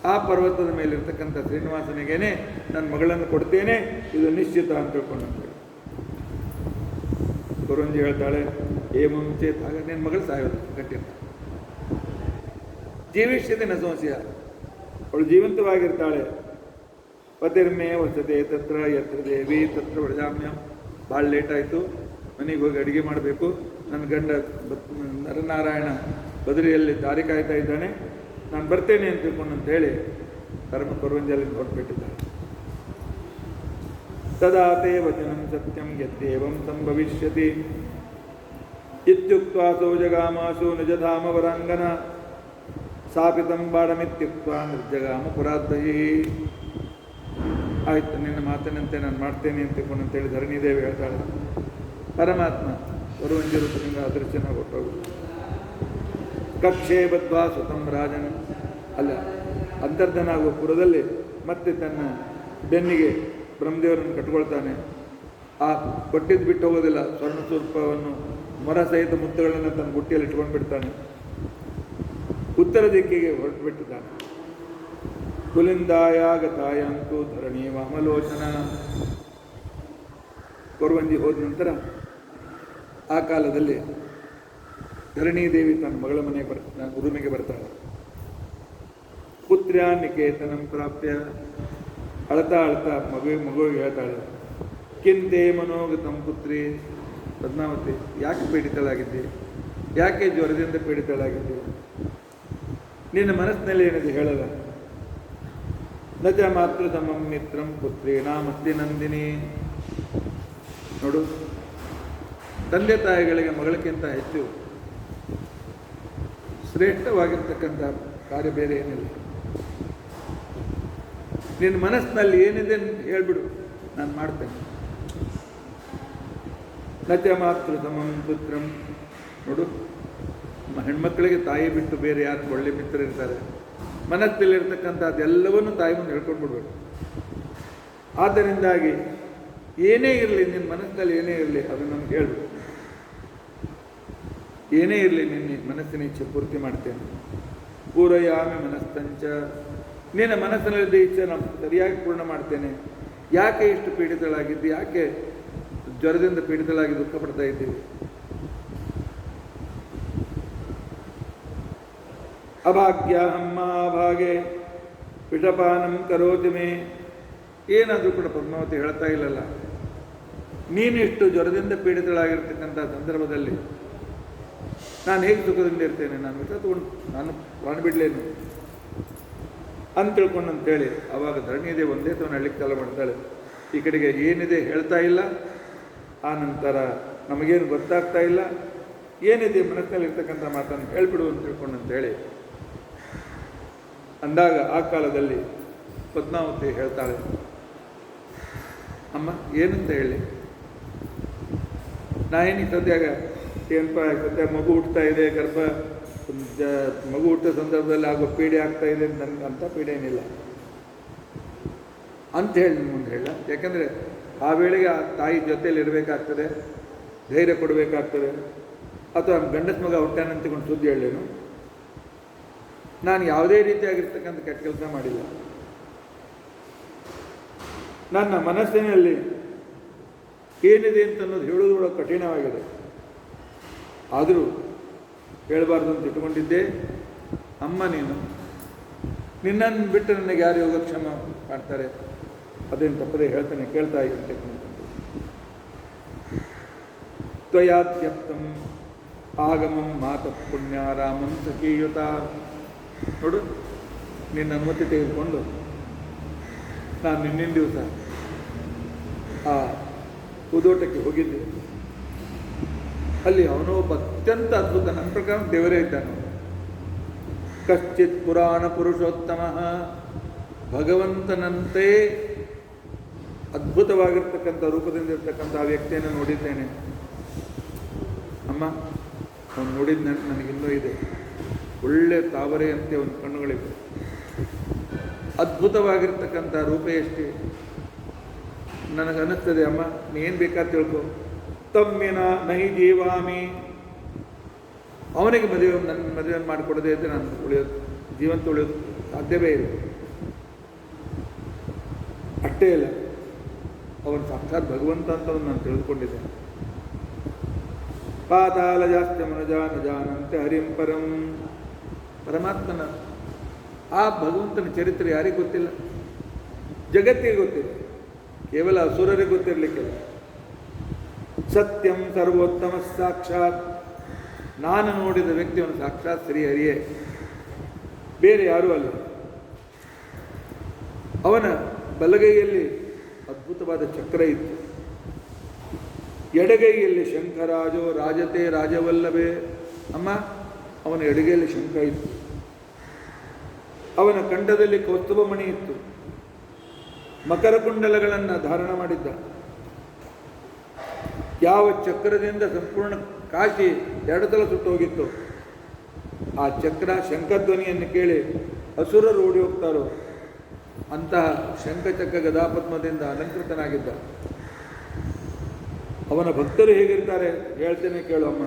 ಆ ಪರ್ವತದ ಮೇಲಿರ್ತಕ್ಕಂಥ ಶ್ರೀನಿವಾಸನಿಗೇನೆ ನನ್ನ ಮಗಳನ್ನು ಕೊಡ್ತೇನೆ, ಇದು ನಿಶ್ಚಿತ ಅಂತ ತಿಳ್ಕೊಂಡಂತೆ. ಕೊರವಂಜಿ ಹೇಳ್ತಾಳೆ, ಮುಂಚೇತ್, ಆಗ ನಿನ್ನ ಮಗಳು ಸಾಯೋದು ಗಟ್ಟಿರ್ತ, ಜೀವಿಷ್ಯತೆ ನ ಸಂಶಯ, ಅವಳು ಜೀವಂತವಾಗಿರ್ತಾಳೆ. ಪತಿರ್ಮೇ ವಸತೆ ತತ್ರ ಯತ್ರ ದೇವಿ ತತ್ರ ವ್ರಜಾಮ್ಯಂ. ಭಾಳ ಲೇಟ್ ಆಯಿತು, ಮನೆಗೆ ಹೋಗಿ ಅಡುಗೆ ಮಾಡಬೇಕು, ನನ್ನ ಗಂಡ ನರನಾರಾಯಣ ಬದರಿಯಲ್ಲಿ ದಾರಿ ಕಾಯ್ತಾ ಇದ್ದಾನೆ, ನಾನು ಬರ್ತೇನೆ ಅಂತ ತಿಳ್ಕೊಂಡು ಅಂತ ಹೇಳಿ ಕೊರವಂಜಲಿಂದ ಹೊರಟ್ಬಿಟ್ಟಿದ್ದಾಳೆ. ತದಾ ತೇ ವಚನಂ ಸತ್ಯಂ ಯದ್ಯೇವಂ ಸಂಭವಿಷ್ಯತಿ ಇತ್ಯುಕ್ತ್ವಾ ಸೋ ಜಗಾಮಾಸು ನಿಜಧಾಮ ವರಾಂಗನ ಸಾಪಿತಂ ಬಾಡಮಿತ್ಯುಕ್ತ್ವಾ ನಿರ್ಜಗಾಮ ಪುರಾದ್ವಯಿ. ಆಯ್ತು, ನಿನ್ನ ಮಾತಿನಂತೆ ನಾನು ಮಾಡ್ತೇನೆ ಅಂತ ತಿಳ್ಕೊಂಡು ಅಂತೇಳಿ ಧರಣಿದೇವಿ ಹೇಳ್ತಾಳೆ. ಪರಮಾತ್ಮ ಕೊರವಂಜಿ ರೂಪದಿಂದ ಅದೃಶ್ಯನಾಗಿ ಹೊರಟೋಗುದು. ಕಕ್ಷೆ ಬದ್ವಾ ಸ್ವತಂ ರಾಜನ, ಅಲ್ಲ ಅಂತರ್ಧನಾಗುವ ಪುರದಲ್ಲಿ ಮತ್ತೆ ತನ್ನ ಬೆನ್ನಿಗೆ ಬ್ರಹ್ಮದೇವರನ್ನು ಕಟ್ಕೊಳ್ತಾನೆ. ಆ ಕೊಟ್ಟಿದ್ದು ಬಿಟ್ಟು ಹೋಗೋದಿಲ್ಲ, ಸ್ವರ್ಣ ಸ್ವರೂಪವನ್ನು ಮೊರ ಸಹಿತ ಮುತ್ತುಗಳನ್ನು ತನ್ನ ಬುಟ್ಟಿಯಲ್ಲಿ ಇಟ್ಕೊಂಡು ಬಿಡ್ತಾನೆ. ಉತ್ತರ ದಿಕ್ಕಿಗೆ ಹೊರಟು ಬಿಟ್ಟಿದ್ದಾನೆ. ಕುಲಿಂದಾಯಾಗತಾಯಾಂತು ಧರಣಿ ವಾಮಲೋಚನ. ಕೊರವಂಜಿ ಹೋದ ನಂತರ ಆ ಕಾಲದಲ್ಲಿ ಧರಣಿದೇವಿ ತನ್ನ ಮಗಳ ಮನೆಗೆ ಉರುಮೆಗೆ ಬರ್ತಾಳೆ. ಪುತ್ರ್ಯ ನಿಕೇತನಂ ಪ್ರಾಪ್ಯ, ಅಳ್ತಾ ಮಗುವಿಗೆ ಹೇಳ್ತಾಳೆ, ಕಿಂತೆ ಮನೋಗತಂ ಪುತ್ರಿ ಪದ್ಮಾವತಿ, ಯಾಕೆ ಪೀಡಿತಳಾಗಿದ್ದೆ, ಯಾಕೆ ಜ್ವರದಿಂದ ಪೀಡಿತಳಾಗಿದ್ದೆ, ನಿನ್ನ ಮನಸ್ಸಿನಲ್ಲಿ ಏನಿದೆ ಹೇಳಲ್ಲ. ನಜ ಮಾತೃ ಸಮಂ ಮಿತ್ರಂ ಪುತ್ರೀಣಾಮಸ್ತಿ ನಂದಿನಿ. ನೋಡು, ತಂದೆ ತಾಯಿಗಳಿಗೆ ಮಗಳಿಗಿಂತ ಹೆಚ್ಚು ಶ್ರೇಷ್ಠವಾಗಿರ್ತಕ್ಕಂಥ ಕಾರ್ಯ ಬೇರೆ ಏನಿಲ್ಲ. ನಿನ್ನ ಮನಸ್ಸಿನಲ್ಲಿ ಏನಿದೆ ಹೇಳ್ಬಿಡು, ನಾನು ಮಾಡ್ತೇನೆ. ನಚ ಮಾತೃ ಸಮಂ ಪುತ್ರಂ. ನೋಡು, ಹೆಣ್ಮಕ್ಳಿಗೆ ತಾಯಿ ಬಿಟ್ಟು ಬೇರೆ ಯಾರು ಒಳ್ಳೆ ಮಿತ್ರರಿರ್ತಾರೆ. ಮನಸ್ಸಲ್ಲಿರ್ತಕ್ಕಂಥ ಅದೆಲ್ಲವನ್ನೂ ತಾಯಿ ಮುಂದೆ ಹೇಳ್ಕೊಂಡು ಬಿಡ್ಬೇಕು. ಆದ್ದರಿಂದಾಗಿ ಏನೇ ಇರಲಿ, ನಿನ್ನ ಮನಸ್ಸಿನಲ್ಲಿ ಏನೇ ಇರಲಿ ಅದು ನಮ್ಗೆ ಹೇಳ್ಬೇಕು. ಏನೇ ಇರಲಿ ನಿನ್ನ ಮನಸ್ಸಿನ ಇಚ್ಛೆ ಪೂರ್ತಿ ಮಾಡ್ತೇನೆ. ಪೂರಯಾಮಿ ಮನಸ್ತಂಚ, ನಿನ್ನ ಮನಸ್ಸಿನಲ್ಲಿದ್ದ ಇಚ್ಛೆ ನಾನು ಸರಿಯಾಗಿ ಪೂರ್ಣ ಮಾಡ್ತೇನೆ. ಯಾಕೆ ಇಷ್ಟು ಪೀಡಿತಳಾಗಿದ್ದು, ಯಾಕೆ ಜ್ವರದಿಂದ ಪೀಡಿತಳಾಗಿ ದುಃಖ ಪಡ್ತಾ ಇದ್ದೀವಿ? ಅಭಾಗ್ಯ ಮಹಾಭಾಗೆ ಪಿಠಪಾನಂ ಕರೋತಿ ಮೇ. ಏನಾದರೂ ಕೂಡ ಪದ್ಮಾವತಿ ಹೇಳ್ತಾ ಇಲ್ಲಲ್ಲ, ನೀನಿಷ್ಟು ಜ್ವರದಿಂದ ಪೀಡಿತಳಾಗಿರ್ತಕ್ಕಂಥ ಸಂದರ್ಭದಲ್ಲಿ ನಾನು ಹೇಗೆ ಸುಖದಿಂದ ಇರ್ತೇನೆ, ನಾನು ವಿಷ ತಗೊಂಡು ನಾನು ಪ್ರಾಣ ಬಿಡಲೇನು ಅಂತ ತಿಳ್ಕೊಂಡಂತೇಳಿ ಆವಾಗ ಧರಣಿದೇವಿ ಒಂದೇ ತವನ ಹಳ್ಳಿಗೆ ಚಾಲು ಮಾಡ್ತಾಳೆ. ಈ ಕಡೆಗೆ ಏನಿದೆ ಹೇಳ್ತಾ ಇಲ್ಲ, ಆ ನಂತರ ನಮಗೇನು ಗೊತ್ತಾಗ್ತಾ ಇಲ್ಲ, ಏನಿದೆ ಮನಸ್ಸಿನಲ್ಲಿ ಇರ್ತಕ್ಕಂಥ ಮಾತನ್ನು ಹೇಳ್ಬಿಡು ಅಂತ ತಿಳ್ಕೊಂಡಂತೇಳಿ ಅಂದಾಗ ಆ ಕಾಲದಲ್ಲಿ ಪದ್ಮಾವತಿ ಹೇಳ್ತಾಳೆ, ಅಮ್ಮ ಏನಂತ ಹೇಳಿ, ನಾ ಏನಿಗೆ ಸದ್ಯಾಗ ಏನಪ್ಪ ಸದ್ಯ ಮಗು ಹುಟ್ತಾ ಇದೆ, ಮಗು ಹುಟ್ಟಿದ ಸಂದರ್ಭದಲ್ಲಿ ಆಗೋ ಪೀಡೆ ಆಗ್ತಾ ಇದೆ, ನನಗೆ ಅಂಥ ಪೀಡೆ ಏನಿಲ್ಲ ಅಂತ ಹೇಳಿ ಮುಂದೆ ಹೇಳ. ಯಾಕಂದರೆ ಆ ವೇಳೆಗೆ ಆ ತಾಯಿ ಜೊತೆಯಲ್ಲಿ ಇರಬೇಕಾಗ್ತದೆ, ಧೈರ್ಯ ಕೊಡಬೇಕಾಗ್ತದೆ. ಅಥವಾ ಗಂಡಸ ಮಗ ಹುಟ್ಟಾನಂತಕೊಂಡು ಸುದ್ದಿ ಹೇಳಲೇನು? ನಾನು ಯಾವುದೇ ರೀತಿಯಾಗಿರ್ತಕ್ಕಂಥ ಕೆಟ್ಟ ಕೆಲಸ ಮಾಡಿಲ್ಲ. ನನ್ನ ಮನಸ್ಸಿನಲ್ಲಿ ಏನಿದೆ ಅಂತ ಅನ್ನೋದು ಹೇಳೋದು ಕಠಿಣವಾಗಿದೆ. ಆದರೂ ಹೇಳಬಾರ್ದು ಅಂತ ಇಟ್ಕೊಂಡಿದ್ದೆ. ಅಮ್ಮ, ನೀನು ನಿನ್ನನ್ನು ಬಿಟ್ಟು ನನಗೆ ಯಾರು ಯೋಗಕ್ಷೇಮ ಮಾಡ್ತಾರೆ? ಅದೇನು ತಪ್ಪದೆ ಹೇಳ್ತಾನೆ, ಕೇಳ್ತಾ ಇರ್ತಕ್ಕಂಥ ತ್ವಯಾತ್ಯಪ್ತಂ ಆಗಮಂ ಮಾತ ಪುಣ್ಯ ರಾಮಂ ಸಖೀಯುತ. ನೋಡು, ನಿನ್ನ ಅನುಮತಿ ತೆಗೆದುಕೊಂಡು ನಾನು ನಿನ್ನಿನ ದಿವಸ ಆ ಉದೋಟಕ್ಕೆ ಹೋಗಿದ್ದೆ. ಅಲ್ಲಿ ಅವನು ಒಬ್ಬ ಅತ್ಯಂತ ಅದ್ಭುತ, ನನ್ನ ಪ್ರಕಾರ ದೇವರೇ ಇದ್ದಾನೆ. ಕಶ್ಚಿತ್ ಪುರಾಣ ಪುರುಷೋತ್ತಮ, ಭಗವಂತನಂತೆ ಅದ್ಭುತವಾಗಿರ್ತಕ್ಕಂಥ ರೂಪದಿಂದ ಇರ್ತಕ್ಕಂಥ ಆ ವ್ಯಕ್ತಿಯನ್ನು ನೋಡಿದ್ದೇನೆ. ಅಮ್ಮ, ಅವನು ನೋಡಿದ ನನಗಿನ್ನೂ ಇದೆ. ಒಳ್ಳೆ ತಾವರೆಯಂತೆ ಅವನ ಕಣ್ಣುಗಳಿವೆ. ಅದ್ಭುತವಾಗಿರ್ತಕ್ಕಂಥ ರೂಪ ಎಷ್ಟೇ ನನಗನ್ನಿಸ್ತದೆ. ಅಮ್ಮ, ನೀನು ಬೇಕಾದ ತಿಳ್ಕೊ. ತಮ್ಮಿನ ನಹಿ ಜೀವಾಮಿ, ಅವನಿಗೆ ನನ್ನ ಮದುವೆ ಮಾಡಿಕೊಡದೇ ಇದ್ದರೆ ನಾನು ಉಳಿಯೋದು, ಜೀವಂತ ಉಳಿಯೋದು ಸಾಧ್ಯವೇ ಇಲ್ಲ. ಅಷ್ಟೇ ಇಲ್ಲ, ಅವನು ಸಾಕ್ಷಾತ್ ಭಗವಂತ ಅಂತ ನಾನು ತಿಳಿದುಕೊಂಡಿದ್ದೆ. ಪಾತಾಳ ಜಾಸ್ತಿ ಮನಜಾನ ಜಾನಂತೆ ಹರಿಂ ಪರಂ. ಪರಮಾತ್ಮನ ಆ ಭಗವಂತನ ಚರಿತ್ರೆ ಯಾರಿಗೂ ಗೊತ್ತಿಲ್ಲ, ಜಗತ್ತಿಗೆ ಗೊತ್ತಿಲ್ಲ, ಕೇವಲ ಅಸುರರಿಗೆ ಗೊತ್ತಿರಲಿಕ್ಕಿಲ್ಲ. ಸತ್ಯಂ ಸರ್ವೋತ್ತಮ ಸಾಕ್ಷಾತ್, ನಾನು ನೋಡಿದ ವ್ಯಕ್ತಿಯವನು ಸಾಕ್ಷಾತ್ ಶ್ರೀಹರಿಯೇ, ಬೇರೆ ಯಾರೂ ಅಲ್ಲ. ಅವನ ಬಲಗೈಯಲ್ಲಿ ಅದ್ಭುತವಾದ ಚಕ್ರ ಇತ್ತು, ಎಡಗೈಯಲ್ಲಿ ಶಂಖರಾಜೋ ರಾಜತೆ ರಾಜವಲ್ಲಭೆ. ಅಮ್ಮ, ಅವನ ಎಡಗೈಯಲ್ಲಿ ಶಂಖ ಇತ್ತು, ಅವನ ಕಂಠದಲ್ಲಿ ಕೌಸ್ತುಭಮಣಿ ಇತ್ತು, ಮಕರ ಕುಂಡಲಗಳನ್ನು ಧಾರಣ ಮಾಡಿದ್ದ. ಯಾವ ಚಕ್ರದಿಂದ ಸಂಪೂರ್ಣ ಕಾಶಿ 2 ಸಲ ಸುಟ್ಟು ಹೋಗಿತ್ತು, ಆ ಚಕ್ರ ಶಂಖಧ್ವನಿಯನ್ನು ಕೇಳಿ ಅಸುರರು ಓಡಿ ಹೋಗ್ತಾರೋ ಅಂತಹ ಶಂಖಚಕ್ರ ಗದಾಪದ್ಮದಿಂದ ಅಲಂಕೃತನಾಗಿದ್ದ. ಅವನ ಭಕ್ತರು ಹೇಗಿರ್ತಾರೆ ಹೇಳ್ತೇನೆ ಕೇಳು ಅಮ್ಮ.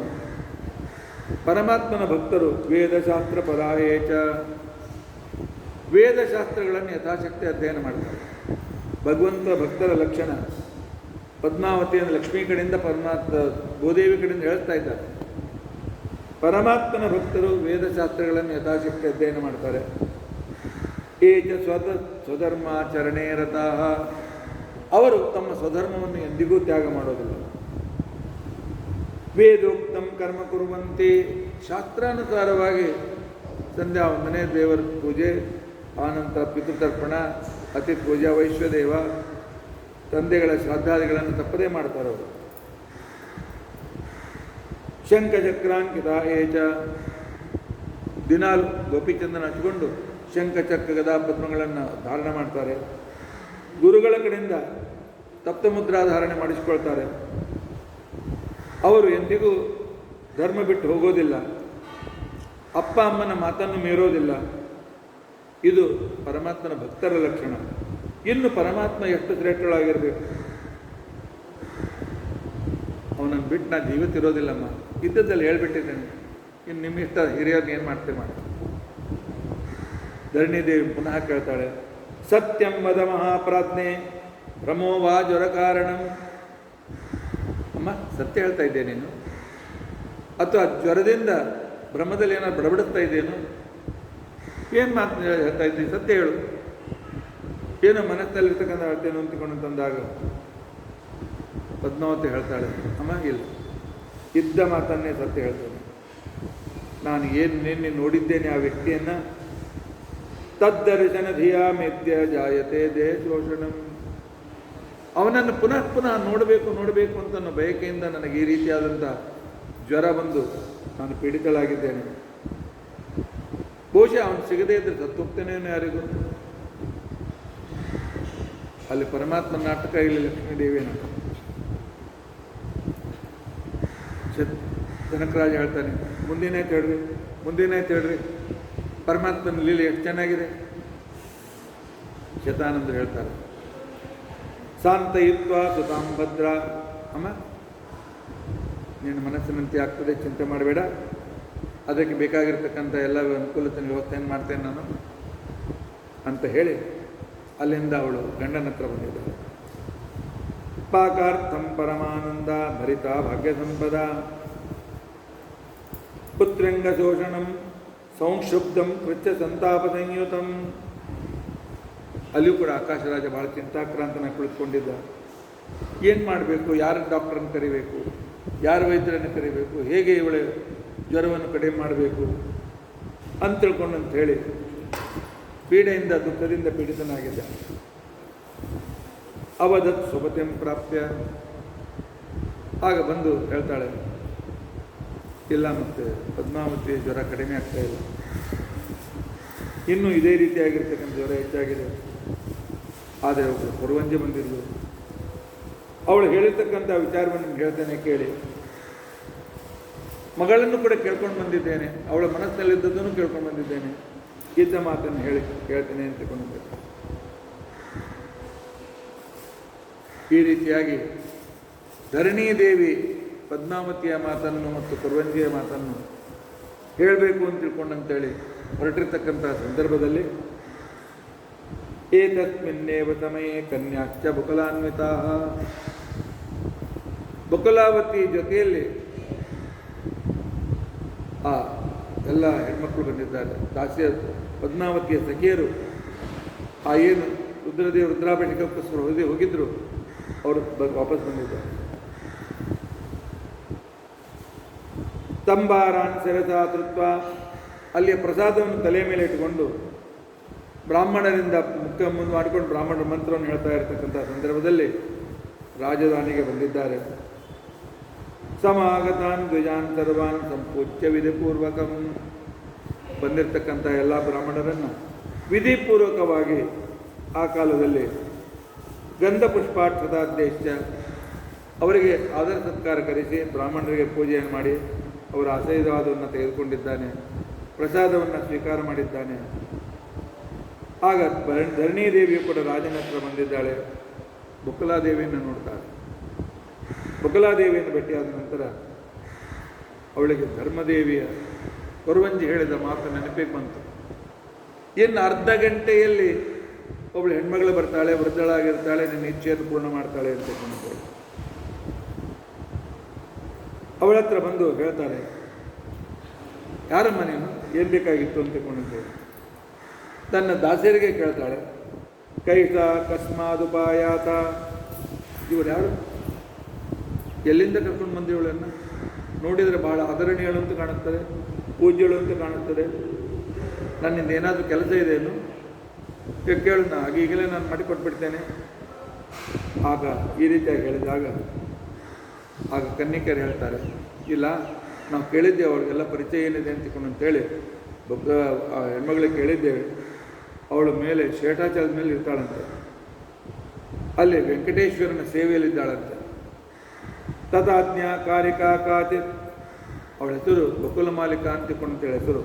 ಪರಮಾತ್ಮನ ಭಕ್ತರು ವೇದಶಾಸ್ತ್ರ ಪರಾಯೇಚ, ವೇದಶಾಸ್ತ್ರಗಳನ್ನು ಯಥಾಶಕ್ತಿ ಅಧ್ಯಯನ ಮಾಡ್ತಾರೆ. ಭಗವಂತ ಭಕ್ತರ ಲಕ್ಷಣ ಪದ್ಮಾವತಿಯನ್ನು ಲಕ್ಷ್ಮೀ ಕಡೆಯಿಂದ ಭೂದೇವಿ ಕಡೆಯಿಂದ ಹೇಳ್ತಾ ಇದ್ದಾರೆ. ಪರಮಾತ್ಮನ ಭಕ್ತರು ವೇದಶಾಸ್ತ್ರಗಳನ್ನು ಯಥಾಶಕ್ತಿ ಅಧ್ಯಯನ ಮಾಡ್ತಾರೆ. ಏಚ ಸ್ವಧರ್ಮಾಚರಣೆ ರತಃ, ಅವರು ತಮ್ಮ ಸ್ವಧರ್ಮವನ್ನು ಎಂದಿಗೂ ತ್ಯಾಗ ಮಾಡೋದಿಲ್ಲ. ವೇದೋಕ್ತಂ ಕರ್ಮ ಕುರುವಂತೆ, ಶಾಸ್ತ್ರಾನುಸಾರವಾಗಿ ಸಂಧ್ಯಾ ವಂದನೆ, ದೇವರ ಪೂಜೆ, ಆನಂತರ ಪಿತೃತರ್ಪಣ, ಅತಿ ಪೂಜಾ, ವೈಶ್ವದೇವ, ತಂದೆಗಳ ಶ್ರಾದ್ದಾದಿಗಳನ್ನು ತಪ್ಪದೇ ಮಾಡ್ತಾರೆ ಅವರು. ಶಂಖಚಕ್ರಾಂಕಿತ ಏಚ, ದಿನಾಲು ಗೋಪಿಚಂದನ ಹಚ್ಕೊಂಡು ಶಂಖಚಕ್ರ ಗದಾ ಪದ್ಮಗಳನ್ನು ಧಾರಣ ಮಾಡ್ತಾರೆ. ಗುರುಗಳ ಕಡೆಯಿಂದ ತಪ್ತಮುದ್ರಾ ಧಾರಣೆ ಮಾಡಿಸ್ಕೊಳ್ತಾರೆ. ಅವರು ಎಂದಿಗೂ ಧರ್ಮ ಬಿಟ್ಟು ಹೋಗೋದಿಲ್ಲ, ಅಪ್ಪ ಅಮ್ಮನ ಮಾತನ್ನು ಮೀರೋದಿಲ್ಲ. ಇದು ಪರಮಾತ್ಮನ ಭಕ್ತರ ಲಕ್ಷಣ. ಇನ್ನು ಪರಮಾತ್ಮ ಎಷ್ಟು ಶ್ರೇಷ್ಠಳಾಗಿರಬೇಕು. ಅವನನ್ನು ಬಿಟ್ಟು ನಾನು ಜೀವಿತಿರೋದಿಲ್ಲಮ್ಮ, ಇದ್ದದ್ದಲ್ಲಿ ಹೇಳ್ಬಿಟ್ಟಿದ್ದೇನೆ. ಇನ್ನು ನಿಮ್ಮ ಇಷ್ಟ, ಹಿರಿಯರ್ನ ಏನು ಮಾಡ್ತೇವೆ ಮಾಡಿ. ಧರಣಿದೇವಿ ಪುನಃ ಕೇಳ್ತಾಳೆ, ಸತ್ಯಂ ವದ ಮಹಾಪ್ರಾಜ್ಞೆ ಭ್ರಮೋ ವಾ ಜ್ವರ ಕಾರಣಂ. ಅಮ್ಮ, ಸತ್ಯ ಹೇಳ್ತಾ ಇದ್ದೆ ನೀನು, ಅಥವಾ ಜ್ವರದಿಂದ ಭ್ರಮದಲ್ಲಿ ಏನಾದ್ರು ಬಡಬಡಿಸ್ತಾ ಇದ್ದೇನು? ಏನು ಮಾತು ಹೇಳ್ತಾ ಇದ್ದೀನಿ, ಸತ್ಯ ಹೇಳು. ಏನೋ ಮನಸ್ಸಿನಲ್ಲಿರ್ತಕ್ಕಂಥ ಹೇಳ್ತೇನು ಅಂತಿಕೊಂಡು ತಂದಾಗ ಪದ್ಮಾವತಿ ಹೇಳ್ತಾಳೆ, ಅಮ್ಮ ಇಲ್ಲ, ಇದ್ದ ಮಾತನ್ನೇ ಸತ್ಯ ಹೇಳ್ತೇನೆ. ನಾನು ಏನು ನಿನ್ನೆ ನೋಡಿದ್ದೇನೆ ಆ ವ್ಯಕ್ತಿಯನ್ನು, ತದ್ದರ್ಶನ ಧಿಯಾ ಮೆದ್ಯ ಜಾಯತೆ ದೇಹ ಶೋಷಣಂ. ಅವನನ್ನು ಪುನಃ ಪುನಃ ನೋಡಬೇಕು ಅಂತ ಅನ್ನೋ ಬಯಕೆಯಿಂದ ನನಗೆ ಈ ರೀತಿಯಾದಂಥ ಜ್ವರ ಬಂದು ನಾನು ಪೀಡಿತಳಾಗಿದ್ದೇನೆ. ಬಹುಶಃ ಅವನು ಸಿಗದೇ ಇದ್ದರೆ ಸತ್ತೋಗ್ತೇನೇನು ಯಾರಿಗೂ. ಅಲ್ಲಿ ಪರಮಾತ್ಮ ನಾಟಕ, ಇಲ್ಲಿ ಲಕ್ಷ್ಮೀದೇವಿಯ ನಾಟಕ. ಜನಕರಾಜ ಹೇಳ್ತಾನೆ, ಮುಂದಿನಾಯ್ತು ಹೇಳ್ರಿ, ಪರಮಾತ್ಮನ ಲೀಲೆ ಎಷ್ಟು ಚೆನ್ನಾಗಿದೆ. ಶತಾನಂದರು ಹೇಳ್ತಾರೆ, ಸಾಂತಯಿತ್ವ ಸುತಾಂ ಭದ್ರ. ಅಮ್ಮ, ನಿನ್ನ ಮನಸ್ಸಿನಂತೆ ಆಗ್ತದೆ, ಚಿಂತೆ ಮಾಡಬೇಡ, ಅದಕ್ಕೆ ಬೇಕಾಗಿರ್ತಕ್ಕಂಥ ಎಲ್ಲ ಅನುಕೂಲತೆ ವ್ಯವಸ್ಥೆಯನ್ನು ಮಾಡ್ತೇನೆ ನಾನು ಅಂತ ಹೇಳಿ ಅಲ್ಲಿಂದ ಅವಳು ಗಂಡನ ಹತ್ರ ಬಂದಿದ್ದಾಳೆ. ಪಾಕಾರ್ಥಂ ಪರಮಾನಂದ ಭರಿತ ಭಾಗ್ಯ ಸಂಪದ ಪುತ್ರಂಗ ಶೋಷಣಂ ಸಂಕ್ಷುಬ್ಧಂ ಕೃತ್ಯ ಸಂತಾಪ ಸಂಯುತಂ. ಅಲ್ಲಿಯೂ ಕೂಡ ಆಕಾಶರಾಜ ಭಾಳ ಚಿಂತಾಕ್ರಾಂತನ ಕುಳಿತುಕೊಂಡಿದ್ದ. ಏನು ಮಾಡಬೇಕು, ಯಾರ ಡಾಕ್ಟ್ರನ್ನು ಕರಿಬೇಕು, ಯಾರ ವೈದ್ಯರನ್ನು ಕರಿಬೇಕು, ಹೇಗೆ ಇವಳ ಜ್ವರವನ್ನು ಕಡಿಮೆ ಮಾಡಬೇಕು ಅಂತ ತಿಳ್ಕೊಂಡು ಅಂತ ಹೇಳಿ ಪೀಡೆಯಿಂದ ದುಃಖದಿಂದ ಪೀಡಿತನಾಗಿದ್ದ. ಅವಧತ್ ಸುಭತಿಂ ಪ್ರಾಪ್ಯ. ಆಗ ಬಂದು ಹೇಳ್ತಾಳೆ, ಇಲ್ಲ, ಮತ್ತೆ ಪದ್ಮಾವತಿಯ ಜ್ವರ ಕಡಿಮೆ ಆಗ್ತಾ ಇಲ್ಲ, ಇನ್ನೂ ಇದೇ ರೀತಿಯಾಗಿರ್ತಕ್ಕಂಥ ಜ್ವರ ಹೆಚ್ಚಾಗಿದೆ. ಆದರೆ ಒಬ್ಬಳು ಕೊರವಂಜಿ ಬಂದಿದ್ಲು. ಅವಳು ಹೇಳಿರ್ತಕ್ಕಂಥ ವಿಚಾರವನ್ನು ನಿಮ್ಗೆ ಹೇಳ್ತೇನೆ ಕೇಳಿ. ಮಗಳನ್ನು ಕೂಡ ಕೇಳ್ಕೊಂಡು ಬಂದಿದ್ದೇನೆ, ಅವಳ ಮನಸ್ಸಿನಲ್ಲಿದ್ದದ್ದನ್ನು ಕೇಳ್ಕೊಂಡು ಬಂದಿದ್ದೇನೆ, ಇದ್ದ ಮಾತನ್ನು ಹೇಳ್ತೇನೆ ಅಂತ ತಿಳ್ಕೊಂಡಿದ್ದೆ. ಈ ರೀತಿಯಾಗಿ ಧರಣೀ ದೇವಿ ಪದ್ಮಾವತಿಯ ಮಾತನ್ನು ಮತ್ತು ಕೊರವಂಜಿಯ ಮಾತನ್ನು ಹೇಳಬೇಕು ಅಂತ ತಿಳ್ಕೊಂಡಂತೇಳಿ ಹೊರಟಿರ್ತಕ್ಕಂಥ ಸಂದರ್ಭದಲ್ಲಿ ಏತಸ್ಮಿನ್ನೇವ ಸಮಯೇ ಕನ್ಯಾಶ್ಚ ಬಕುಲಾನ್ವಿತಾ. ಬಕುಲಾವತಿ ಜೊತೆಯಲ್ಲಿ ಆ ಎಲ್ಲ ಹೆಣ್ಮಕ್ಳು ಬಂದಿದ್ದಾರೆ. ದಾಸಿಯ ಪದ್ಮಾವತಿಯ ಸಖಿಯರು ಆ ಏನು ರುದ್ರದೇವ ರುದ್ರಾಭಿಷೇಕಕ್ಕೋಸ್ಕರ ಹೋಗಿದ್ರು, ಅವರು ವಾಪಸ್ ಬಂದಿದ್ದಾರೆ. ತಂಬಾರಾನ್ ಸೆರಸಾ ತೃತ್ವ. ಅಲ್ಲಿಯ ಪ್ರಸಾದವನ್ನು ತಲೆ ಮೇಲೆ ಇಟ್ಟುಕೊಂಡು ಬ್ರಾಹ್ಮಣರಿಂದ ಮುಖ್ಯ ಮುಂದೆ ಮಾಡಿಕೊಂಡು ಬ್ರಾಹ್ಮಣರ ಮಂತ್ರವನ್ನು ಹೇಳ್ತಾ ಇರತಕ್ಕಂಥ ಸಂದರ್ಭದಲ್ಲಿ ರಾಜಧಾನಿಗೆ ಬಂದಿದ್ದಾರೆ. ಸಮಾಗತಾನ್ ದ್ವಿಜಾನ್ ಸರ್ವಾನ್ ಸಂಪೂಜ್ಯ ವಿಧಿಪೂರ್ವಕಂ. ಬಂದಿರತಕ್ಕಂಥ ಎಲ್ಲ ಬ್ರಾಹ್ಮಣರನ್ನು ವಿಧಿಪೂರ್ವಕವಾಗಿ ಆ ಕಾಲದಲ್ಲಿ ಗಂಧ ಪುಷ್ಪಾಕ್ಷತಾದ್ದೇಶ ಅವರಿಗೆ ಆದರ ಸತ್ಕಾರ ಕರೆಸಿ ಬ್ರಾಹ್ಮಣರಿಗೆ ಪೂಜೆಯನ್ನು ಮಾಡಿ ಅವರ ಆಶೀರ್ವಾದವನ್ನು ತೆಗೆದುಕೊಂಡಿದ್ದಾನೆ, ಪ್ರಸಾದವನ್ನು ಸ್ವೀಕಾರ ಮಾಡಿದ್ದಾನೆ. ಆಗ ಧರಣೀ ದೇವಿಯು ಕೂಡ ರಾಜನ ಹತ್ರ ಬಂದಿದ್ದಾಳೆ. ಬಕುಲಾದೇವಿಯನ್ನು ನೋಡ್ತಾಳೆ. ಬಕುಲಾದೇವಿಯನ್ನು ಭೇಟಿಯಾದ ನಂತರ ಅವಳಿಗೆ ಧರ್ಮದೇವಿಯ ಕೊರವಂಜಿ ಹೇಳಿದ ಮಾತು ನೆನಪಿಗೆ ಬಂತು. ಇನ್ನು ಅರ್ಧ ಗಂಟೆಯಲ್ಲಿ ಒಬ್ಬಳು ಹೆಣ್ಮಗಳು ಬರ್ತಾಳೆ, ವೃದ್ಧಳಾಗಿರ್ತಾಳೆ, ನಿನ್ನ ಇಚ್ಛೆಯನ್ನು ಪೂರ್ಣ ಮಾಡ್ತಾಳೆ ಅಂತ ತಿಳ್ಕೊಂಡು ಅವಳ ಹತ್ರ ಬಂದು ಹೇಳ್ತಾಳೆ, ಯಾರಮ್ಮ ನೀನು, ಏನು ಬೇಕಾಗಿತ್ತು ಅಂತ ತಿಳ್ಕೊಂಡಿದ್ದೇವೆ. ತನ್ನ ದಾಸಿಯರಿಗೆ ಕೇಳ್ತಾಳೆ, ಕೈಸ ಕಸ್ಮಾದುಪಾಯಾತ. ಇವರು ಯಾರು, ಎಲ್ಲಿಂದ ಕರ್ಕೊಂಡು ಬಂದು ಇವಳನ್ನು ನೋಡಿದರೆ ಭಾಳ ಆದರಣೀಯಳು ಅಂತ ಕಾಣುತ್ತದೆ, ಪೂಜ್ಯಳು ಅಂತ ಕಾಣುತ್ತದೆ. ನನ್ನಿಂದ ಏನಾದರೂ ಕೆಲಸ ಇದೆಯೇನು ಕೇಳು, ಈಗಲೇ ನಾನು ಮಾಡಿಕೊಟ್ಬಿಡ್ತೇನೆ. ಆಗ ಈ ರೀತಿಯಾಗಿ ಹೇಳಿದಾಗ ಆಗ ಕನ್ನಿಕರು ಹೇಳ್ತಾರೆ, ಇಲ್ಲ ನಾವು ಕೇಳಿದ್ದೇವೆ, ಅವಳಿಗೆಲ್ಲ ಪರಿಚಯ ಏನಿದೆ ಅಂತೇಳಿ ಆ ಹೆಣ್ಮಗಳಿಗೆ ಕೇಳಿದ್ದೇವೆ. ಅವಳ ಮೇಲೆ ಶೇಷಾಚಲದ ಮೇಲೆ ಇರ್ತಾಳಂತೆ, ಅಲ್ಲಿ ವೆಂಕಟೇಶ್ವರನ ಸೇವೆಯಲ್ಲಿದ್ದಾಳಂತೆ. ತದಾಜ್ಞಾ ಕಾರಿಕಾ ಕಾಚಿತ್. ಅವಳ ಹೆಸರು ಬಕುಲ ಮಾಲಿಕಾ ಅಂತೇಳಿ ಹೆಸರು.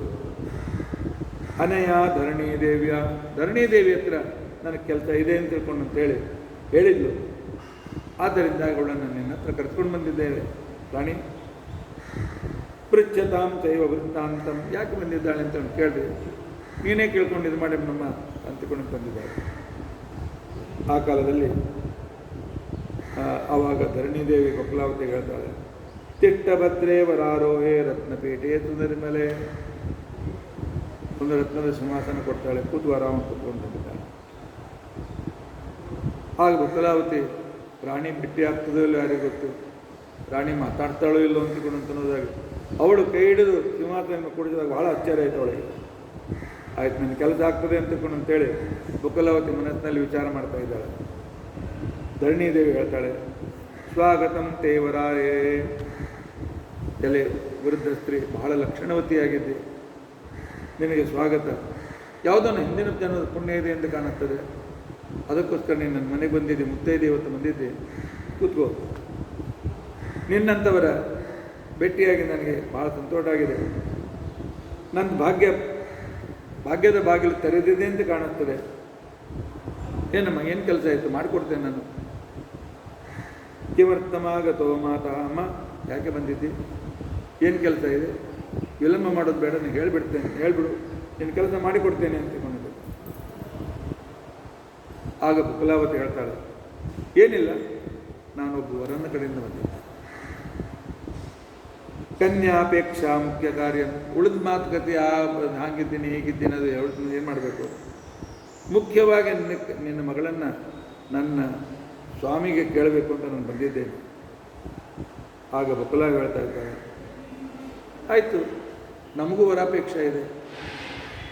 ಅನಯ ಧರಣೀ ದೇವಿಯ, ಧರಣೀ ದೇವಿ ಹತ್ರ ನನಗೆ ಕೆಲಸ ಇದೆ ಅಂತ ತಿಳ್ಕೊಂಡು ಅಂತೇಳಿ ಹೇಳಿದ್ಲು. ಆದ್ದರಿಂದ ಅವಳನ್ನು ನಿನ್ನ ಹತ್ರ ಕರ್ಕೊಂಡು ಬಂದಿದ್ದೇವೆ ರಾಣಿ. ಪೃಚ್ಛತಾಂ ಚೈವ ವೃತ್ತಾಂತಂ. ಯಾಕೆ ಬಂದಿದ್ದಾಳೆ ಅಂತ ಕೇಳಿದೆ, ನೀನೇ ಕೇಳ್ಕೊಂಡು ಇದು ಮಾಡಿ ನಮ್ಮ ಅಂತಿಕೊಂಡು ಬಂದಿದ್ದಾಳೆ. ಆ ಕಾಲದಲ್ಲಿ ಆವಾಗ ಧರಣೀದೇವಿ ಬಕುಲಾವತಿಗೆ ಹೇಳ್ತಾಳೆ, ತಿಟ್ಟಭದ್ರೇ ವರಾರೋಹೇ ರತ್ನಪೀಠೆ ಸುಂದರಿಮಲೆ. ಒಂದು ರತ್ನದ ಸಿಂಹಾಸನ ಕೊಡ್ತಾಳೆ, ಕೂತು ಆರಾಮ ಕೂತ್ಕೊಂಡು ಬಂದಿದ್ದಾಳೆ. ಆಗ ಬಕುಲಾವತಿ ರಾಣಿ ಭೇಟಿ ಆಗ್ತದೋ ಇಲ್ಲೋ ಯಾರಿಗೂ ಗೊತ್ತು, ರಾಣಿ ಮಾತಾಡ್ತಾಳೋ ಇಲ್ಲೋ ಅಂತ ಅನ್ನೋದಾಗಿ ಅವಳು ಕೈ ಹಿಡಿದು ಸಿಂಹಾಸನ ಕುಡಿದಾಗ ಭಾಳ ಆಶ್ಚರ್ಯ ಆಯಿತು ಅವಳಿಗೆ. ಆಯ್ತು, ನನ್ನ ಕೆಲಸ ಆಗ್ತದೆ ಅಂತೇಳಿ ಬಕುಲಾವತಿ ಮನಸ್ಸಿನಲ್ಲಿ ವಿಚಾರ ಮಾಡ್ತಾ ಇದ್ದಾಳೆ. ಧರಣೀದೇವಿ ಹೇಳ್ತಾಳೆ, ಸ್ವಾಗತಂ ತೇವರಾರೇ. ಎಲೆ ವೃದ್ಧ ಸ್ತ್ರೀ, ಬಹಳ ಲಕ್ಷಣವತಿಯಾಗಿದ್ದೆ, ನಿನಗೆ ಸ್ವಾಗತ. ಯಾವುದನ್ನು ಹಿಂದಿನ ಜನದ ಪುಣ್ಯ ಇದೆ ಎಂದು ಕಾಣುತ್ತದೆ, ಅದಕ್ಕೋಸ್ಕರ ನೀನು ನನ್ನ ಮನೆಗೆ ಬಂದಿದ್ದೆ, ಮುತ್ತೈದೆ ಇವತ್ತು ಬಂದಿದ್ದೆ, ಕೂತ್ಕೋ. ನಿನ್ನಂಥವರ ಭೇಟಿಯಾಗಿ ನನಗೆ ಭಾಳ ಸಂತೋಷ ಆಗಿದೆ. ನನ್ನ ಭಾಗ್ಯದ ಬಾಗಿಲು ತೆರೆದಿದೆ ಅಂತ ಕಾಣುತ್ತದೆ. ಏನಮ್ಮ, ಏನು ಕೆಲಸ ಆಯಿತು, ಮಾಡಿಕೊಡ್ತೇನೆ ನಾನು ಕಿವರ್ತಮಾಗತೋ ಮಾತಾ, ಅಮ್ಮ ಯಾಕೆ ಬಂದಿದ್ದಿ, ಏನು ಕೆಲಸ ಇದೆ, ವಿಳಂಬ ಮಾಡೋದು ಬೇಡ, ನೀನು ಹೇಳ್ಬಿಡು, ನಿನ್ನ ಕೆಲಸ ಮಾಡಿಕೊಡ್ತೇನೆ ಅಂತ ಕೊಂಡಿದ್ದೆ. ಆಗ ಬಕುಲಾವತಿ ಹೇಳ್ತಾಳೆ, ಏನಿಲ್ಲ, ನಾನೊಬ್ಬ ವರನ ಕಡೆಯಿಂದ ಬಂದಿದ್ದೆ, ಕನ್ಯಾಪೇಕ್ಷಾ ಮುಖ್ಯ ಕಾರ್ಯ. ಉಳಿದ ಮಾತುಕತೆ ಹಾಗಿದ್ದೀನಿ ಹೀಗಿದ್ದೀನಿ ಅದು ಏನು ಮಾಡಬೇಕು, ಮುಖ್ಯವಾಗಿ ನಿನ್ನ ಮಗಳನ್ನು ನನ್ನ ಸ್ವಾಮಿಗೆ ಕೇಳಬೇಕು ಅಂತ ನಾನು ಬಂದಿದ್ದೇನೆ. ಆಗ ಬಕುಲ ಹೇಳ್ತಾ ಇದ್ದಾರೆ, ಆಯಿತು, ನಮಗೂ ವರಾಪೇಕ್ಷೆ ಇದೆ,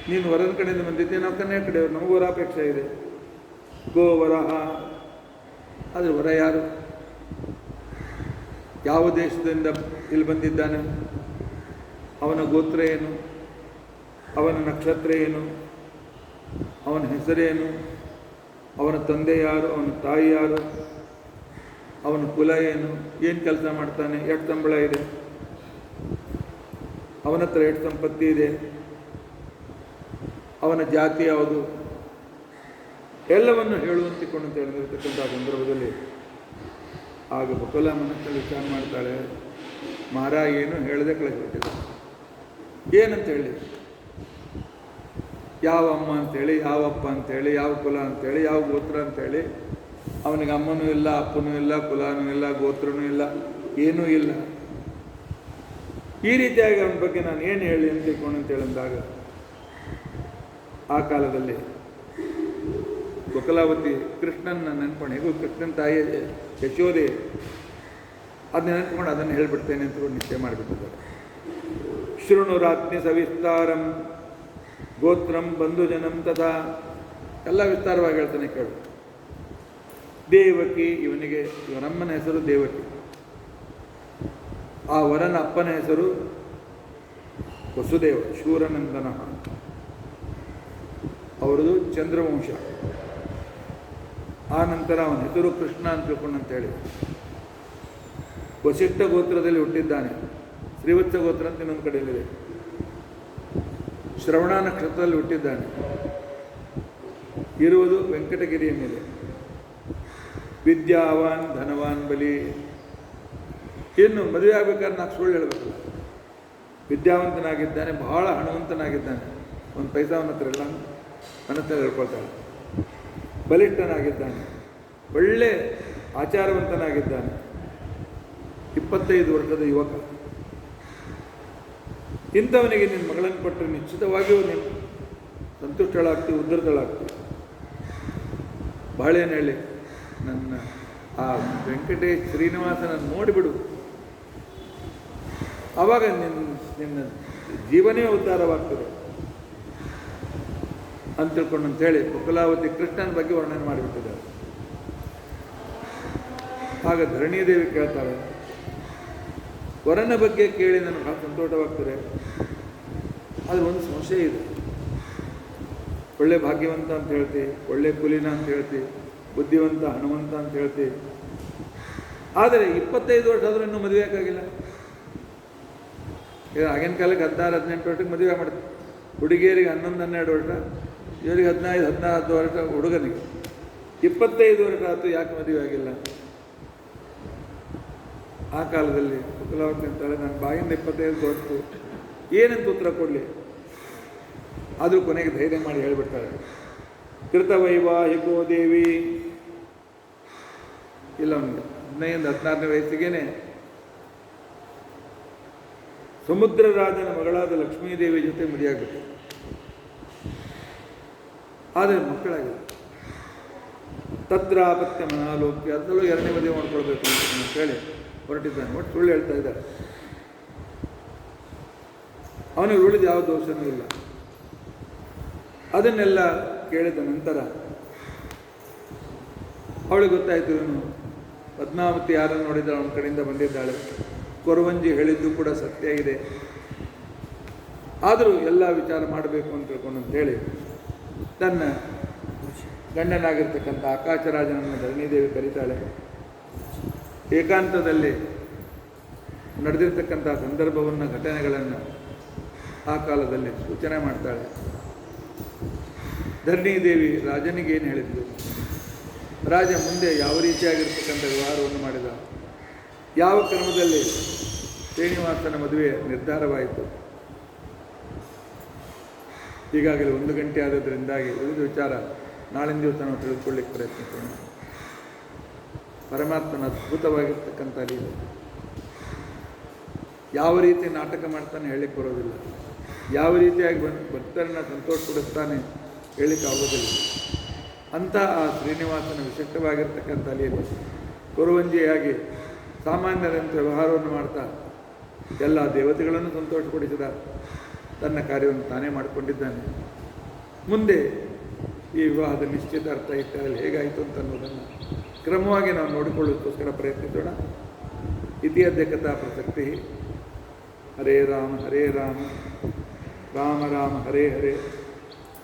ನೀನು ವರನ ಕಡೆಯಿಂದ ಬಂದಿದ್ದೆ, ನಾವು ಕನ್ಯಾ ಕಡೆಯವರು, ನಮಗೂ ವರಾಪೇಕ್ಷೆ ಇದೆ. ಗೋ ವರಹ, ಆದರೆ ವರ ಯಾರು, ಯಾವ ದೇಶದಿಂದ ಇಲ್ಲಿ ಬಂದಿದ್ದಾನೆ, ಅವನ ಗೋತ್ರ ಏನು, ಅವನ ನಕ್ಷತ್ರ ಏನು, ಅವನ ಹೆಸರೇನು, ಅವನ ತಂದೆ ಯಾರು, ಅವನ ತಾಯಿ ಯಾರು, ಅವನ ಕುಲ ಏನು ಕೆಲಸ ಮಾಡ್ತಾನೆ, ಎಷ್ಟು ಸಂಬಳ ಇದೆ, ಅವನ ಹತ್ರ ಎಷ್ಟು ಸಂಪತ್ತಿ ಇದೆ, ಅವನ ಜಾತಿ ಯಾವುದು, ಎಲ್ಲವನ್ನು ಹೇಳುವಂತಿಕೊಂಡು ಅಂತ ಹೇಳಿರ್ತಕ್ಕಂಥ ಸಂದರ್ಭದಲ್ಲಿ ಆಗ ಬಕುಲ ಮನಸ್ಸಲ್ಲಿ ವಿಚಾರ ಮಾಡ್ತಾಳೆ, ಮಾರ ಏನು ಹೇಳದೆ ಕಳಿಸ್ಬಿಟ್ಟಿದೆ, ಏನಂತ ಹೇಳಿ, ಯಾವ ಅಮ್ಮ ಅಂಥೇಳಿ, ಯಾವ ಅಪ್ಪ ಅಂಥೇಳಿ, ಯಾವ ಕುಲ ಅಂಥೇಳಿ, ಯಾವ ಗೋತ್ರ ಅಂಥೇಳಿ, ಅವನಿಗೆ ಅಮ್ಮನೂ ಇಲ್ಲ, ಅಪ್ಪನೂ ಇಲ್ಲ, ಕುಲನೂ ಇಲ್ಲ, ಗೋತ್ರನೂ ಇಲ್ಲ, ಏನೂ ಇಲ್ಲ. ಈ ರೀತಿಯಾಗಿ ಅವನ ಬಗ್ಗೆ ನಾನು ಏನು ಹೇಳಿ ಅಂತ ತಿಳ್ಕೊಂಡು ಅಂತೇಳಿದಾಗ ಆ ಕಾಲದಲ್ಲಿ ಬಕುಲಾವತಿ ಕೃಷ್ಣನ ನೆನ್ಕೊಂಡು, ಹೇಗೂ ಕೃಷ್ಣನ ತಾಯಿ ಯಶೋದೆ ಅದನ್ನ ನೆನ್ಕೊಂಡು ಅದನ್ನು ಹೇಳ್ಬಿಡ್ತೇನೆ ಅಂತ ನಿಶ್ಚಯ ಮಾಡಿಬಿಟ್ಟಿದ್ದಾರೆ. ಶೃಣು ರಾಜ್ಞಿ ಸವಿಸ್ತಾರಂ ಗೋತ್ರಂ ಬಂಧುಜನಂ ತಥಾ, ಎಲ್ಲ ವಿಸ್ತಾರವಾಗಿ ಹೇಳ್ತಾನೆ ಕೇಳು. ದೇವಕಿ, ಇವನಮ್ಮನ ಹೆಸರು ದೇವಕಿ, ಆ ವರನ ಅಪ್ಪನ ಹೆಸರು ವಸುದೇವ ಶೂರನಂದನ, ಅವರದು ಚಂದ್ರವಂಶ. ಆ ನಂತರ ಅವನ ಹೆಸರು ಕೃಷ್ಣ ಅಂತ ತಿಳ್ಕೊಂಡಂತೇಳಿ ವಶಿಷ್ಠ ಗೋತ್ರದಲ್ಲಿ ಹುಟ್ಟಿದ್ದಾನೆ. ಶ್ರೀವತ್ಸ ಗೋತ್ರ ಅಂತ ಇನ್ನೊಂದು ಕಡೆಯಲ್ಲಿದೆ. ಶ್ರವಣ ನಕ್ಷತ್ರದಲ್ಲಿ ಹುಟ್ಟಿದ್ದಾನೆ. ಇರುವುದು ವೆಂಕಟಗಿರಿಯ ಮೇಲೆ. ವಿದ್ಯಾವಾನ್ ಧನವಾನ್ ಬಲಿ. ಇನ್ನು ಮದುವೆ ಆಗಬೇಕಾದ್ರೆ ನಾಲ್ಕು ಸುಳ್ಳು ಹೇಳಬೇಕಲ್ಲ. ವಿದ್ಯಾವಂತನಾಗಿದ್ದಾನೆ, ಬಹಳ ಹಣವಂತನಾಗಿದ್ದಾನೆ, ಒಂದು ಪೈಸಾವನ್ನ ಹತ್ರ ಇಲ್ಲ, ನನ್ನ ಹತ್ರ ಹೇಳ್ಕೊಳ್ತಾಳೆ. ಬಲಿಷ್ಠನಾಗಿದ್ದಾನೆ, ಒಳ್ಳೆ ಆಚಾರವಂತನಾಗಿದ್ದಾನೆ, 25 ವರ್ಷದ ಯುವಕ. ಇಂಥವನಿಗೆ ನಿನ್ನ ಮಗಳನ್ನು ಕೊಟ್ಟರೆ ನಿಶ್ಚಿತವಾಗಿಯೂ ನೀನು ಸಂತುಷ್ಟಳಾಗ್ತೀವಿ, ಉದ್ಧತಳಾಗ್ತೀವಿ. ಬಾಳೇನು ಹೇಳಿ, ನನ್ನ ಆ ವೆಂಕಟೇಶ್ ಶ್ರೀನಿವಾಸನ ನೋಡಿಬಿಡು, ಆವಾಗ ನಿನ್ನ ಜೀವನೇ ಉದ್ಧಾರವಾಗ್ತದೆ ಅಂತ ತಿಳ್ಕೊಂಡು ಅಂತೇಳಿ ಬಕುಲಾವತಿ ಕೃಷ್ಣನ ಬಗ್ಗೆ ವರ್ಣನೆ ಮಾಡಿಬಿಟ್ಟಿದ್ದಾರೆ. ಆಗ ಧರಣಿದೇವಿ ಕೇಳ್ತಾಳೆ, ವರನ ಬಗ್ಗೆ ಕೇಳಿ ನನಗೆ ಬಹಳ ಸಂತೋಷವಾಗ್ತದೆ, ಆದರೆ ಒಂದು ಸಂಶಯ ಇದೆ. ಒಳ್ಳೆ ಭಾಗ್ಯವಂತ ಅಂತ ಹೇಳ್ತೀವಿ, ಒಳ್ಳೆ ಕುಲೀನ ಅಂತ ಹೇಳ್ತೀವಿ, ಬುದ್ಧಿವಂತ ಹಣವಂತ ಅಂತ ಹೇಳ್ತೀವಿ, ಆದರೆ 25 ವರ್ಷ ಆದರೂ ಇನ್ನೂ ಮದುವೆ ಆಗಾಗಿಲ್ಲ. ಈಗ ಆಗಿನ ಕಾಲಕ್ಕೆ 16-18 ವರ್ಷಕ್ಕೆ ಮದುವೆ ಮಾಡ್ತೀವಿ. ಹುಡುಗಿಯರಿಗೆ 11-12 ವರ್ಷ, ಇವರಿಗೆ 15-16 ವರ್ಷ ಹುಡುಗನಿಗೆ. 25 ವರ್ಷ ಆಯಿತು, ಯಾಕೆ ಮದುವೆ ಆಗಿಲ್ಲ? ಆ ಕಾಲದಲ್ಲಿ ಬಕುಲಾವತಿ ಅಂತಾಳೆ, ನನ್ನ ಬಾಯಿಂದ 25 ವರ್ಷ ಏನಂತ ಉತ್ತರ ಕೊಡಲಿ? ಆದರೂ ಕೊನೆಗೆ ಧೈರ್ಯ ಮಾಡಿ ಹೇಳಿಬಿಡ್ತಾಳೆ, ಕೃತವೈವಾಹಿಕೋ ದೇವಿ. ಇಲ್ಲ, ಅವನಿಗೆ 15-16ನೇ ವಯಸ್ಸಿಗೇನೆ ಸಮುದ್ರರಾಜನ ಮಗಳಾದ ಲಕ್ಷ್ಮೀದೇವಿ ಜೊತೆ ಮದುವೆಯಾಗ್ಬಿಟ್ಟು, ಆದರೆ ಮಕ್ಕಳಾಗಿದೆ. ತತ್ರಾಪತ್ಯ ಮನಾಲೋಕ್ಯ, ಅದರಲ್ಲೂ 2ನೇ ಮದುವೆ ಮಾಡ್ಕೊಳ್ಬೇಕು ಅಂತ ಹೇಳಿ ಹೊರಟಿದ್ದಾನೆ. ಒಟ್ಟು ಸುಳ್ಳು ಹೇಳ್ತಾ ಇದ್ದಾರೆ. ಅವನಿಗೆ ಉಳಿದ ಯಾವ ದೋಷನೂ ಇಲ್ಲ. ಅದನ್ನೆಲ್ಲ ಕೇಳಿದ ನಂತರ ಅವಳಿಗೆ ಗೊತ್ತಾಯಿತು, ಇವನು ಪದ್ಮಾವತಿ ಯಾರನ್ನು ನೋಡಿದ್ದಾಳೆ, ಅವನ ಕಡೆಯಿಂದ ಬಂದಿದ್ದಾಳೆ, ಕೊರವಂಜಿ ಹೇಳಿದ್ದು ಕೂಡ ಸತ್ಯ ಇದೆ, ಆದರೂ ಎಲ್ಲ ವಿಚಾರ ಮಾಡಬೇಕು ಅಂತ ತಿಳ್ಕೊಂಡು ಅಂತೇಳಿ ತನ್ನ ಗಂಡನಾಗಿರ್ತಕ್ಕಂಥ ಆಕಾಶರಾಜನನ್ನು ಧರಣಿದೇವಿ ಕರೀತಾಳೆ. ಏಕಾಂತದಲ್ಲಿ ನಡೆದಿರ್ತಕ್ಕಂಥ ಸಂದರ್ಭವನ್ನು, ಘಟನೆಗಳನ್ನು ಆ ಕಾಲದಲ್ಲಿ ಸೂಚನೆ ಮಾಡ್ತಾಳೆ. ಧರಣಿದೇವಿ ರಾಜನಿಗೆ ಏನು ಹೇಳಿದ್ಲು, ರಾಜ ಮುಂದೆ ಯಾವ ರೀತಿಯಾಗಿರ್ತಕ್ಕಂಥ ವ್ಯವಹಾರವನ್ನು ಮಾಡಿದ, ಯಾವ ಕ್ರಮದಲ್ಲಿ ಶ್ರೀನಿವಾಸನ ಮದುವೆ ನಿರ್ಧಾರವಾಯಿತು. ಈಗಾಗಲೇ 1 ಗಂಟೆ ಆದದ್ರಿಂದಾಗಿ ಉಳಿದ ವಿಚಾರ ನಾಳಿನ ದಿವಸ ನಾವು ತಿಳಿದುಕೊಳ್ಳಿಕ್ಕೆ ಪ್ರಯತ್ನಿಸೋಣ. ಪರಮಾತ್ಮನ ಅದ್ಭುತವಾಗಿರ್ತಕ್ಕಂಥ ಲೀಲೆ. ಯಾವ ರೀತಿ ನಾಟಕ ಮಾಡ್ತಾನೆ ಹೇಳಲಿಕ್ಕೆ ಬರೋದಿಲ್ಲ. ಯಾವ ರೀತಿಯಾಗಿ ಭಕ್ತರನ್ನು ಸಂತೋಷಪಡಿಸ್ತಾನೆ ಹೇಳಲಿಕ್ಕೆ ಆಗೋದಿಲ್ಲ. ಅಂಥ ಆ ಶ್ರೀನಿವಾಸನ ವಿಶಿಷ್ಟವಾಗಿರ್ತಕ್ಕಂಥ ಲೀಲೆ ಕುರುವಂಜಿಯಾಗಿ ಸಾಮಾನ್ಯರಂತೆ ವ್ಯವಹಾರವನ್ನು ಮಾಡ್ತಾ ಎಲ್ಲ ದೇವತೆಗಳನ್ನು ಸಂತೋಷಪಡಿಸಿದ ತನ್ನ ಕಾರ್ಯವನ್ನು ತಾನೇ ಮಾಡಿಕೊಂಡಿದ್ದಾನೆ. ಮುಂದೆ ಈ ವಿವಾಹದ ನಿಶ್ಚಿತಾರ್ಥ ಇತ್ಯಾದಿ ಹೇಗಾಯಿತು ಅಂತ ಅನ್ನೋದನ್ನು ಕ್ರಮವಾಗಿ ನಾವು ನೋಡಿಕೊಳ್ಳೋದಕ್ಕೋಸ್ಕರ ಪ್ರಯತ್ನಿಸೋಣ. ಇತಿಯದ್ಯ ಕಥಾ ಪ್ರಸಕ್ತಿ. ಹರೇ ರಾಮ ರಾಮ ರಾಮ ಹರೇ ಹರೇ,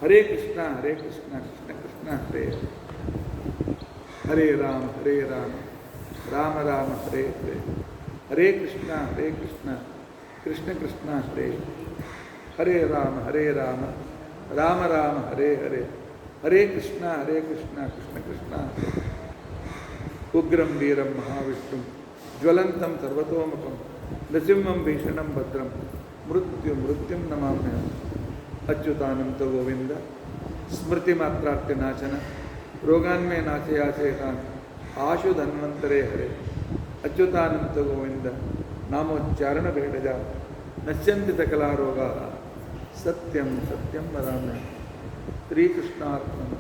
ಹರೇ ಕೃಷ್ಣ ಕೃಷ್ಣ ಕೃಷ್ಣ ಹರೇ ಹರೇ ರಾಮ ರಾಮ ರಾಮ ಹರೇ ಹರೇ, ಹರೇ ಕೃಷ್ಣ ಕೃಷ್ಣ ಕೃಷ್ಣ ಹರೇ ಹರೇ ರಾಮ ರಾಮ ರಾಮ ಹರೇ ಹರೇ, ಹರೇ ಕೃಷ್ಣ ಕೃಷ್ಣ ಕೃಷ್ಣ ಹರೇ. ಉಗ್ರಂ ವೀರಂ ಮಹಾವಿಷ್ಣುಂ ಜ್ವಲಂತಂ ಸರ್ವತೋಮುಖಂ ನೃಸಿಂಹಂ ಭೀಷಣಂ ಭದ್ರಂ ಮೃತ್ಯುಂ ನಮಾಮ್ಯಹಂ. ಅಚ್ಯುತಾನಂತ ಗೋವಿಂದ ಸ್ಮೃತಿ ಮಾತ್ರಾರ್ಥ ನಾಶನ ರೋಗಾನ್ಮೇ ನಾಶಯಾಶೇತಾನ್ ಆಶು ಧನ್ವಂತರೇ ಹರೇ. ಅಚ್ಯುತಾನಂತ ಗೋವಿಂದ ನಾಮೋಚ್ಚಾರಣ ಭೇಡಜ ನಶ್ಯಂತಿ ಸಕಲಾರೋಗಾ ಸತ್ಯಂ ವದಾಮ್ಯಹಂ. ಶ್ರೀಕೃಷ್ಣಾರ್ಪಣಂ.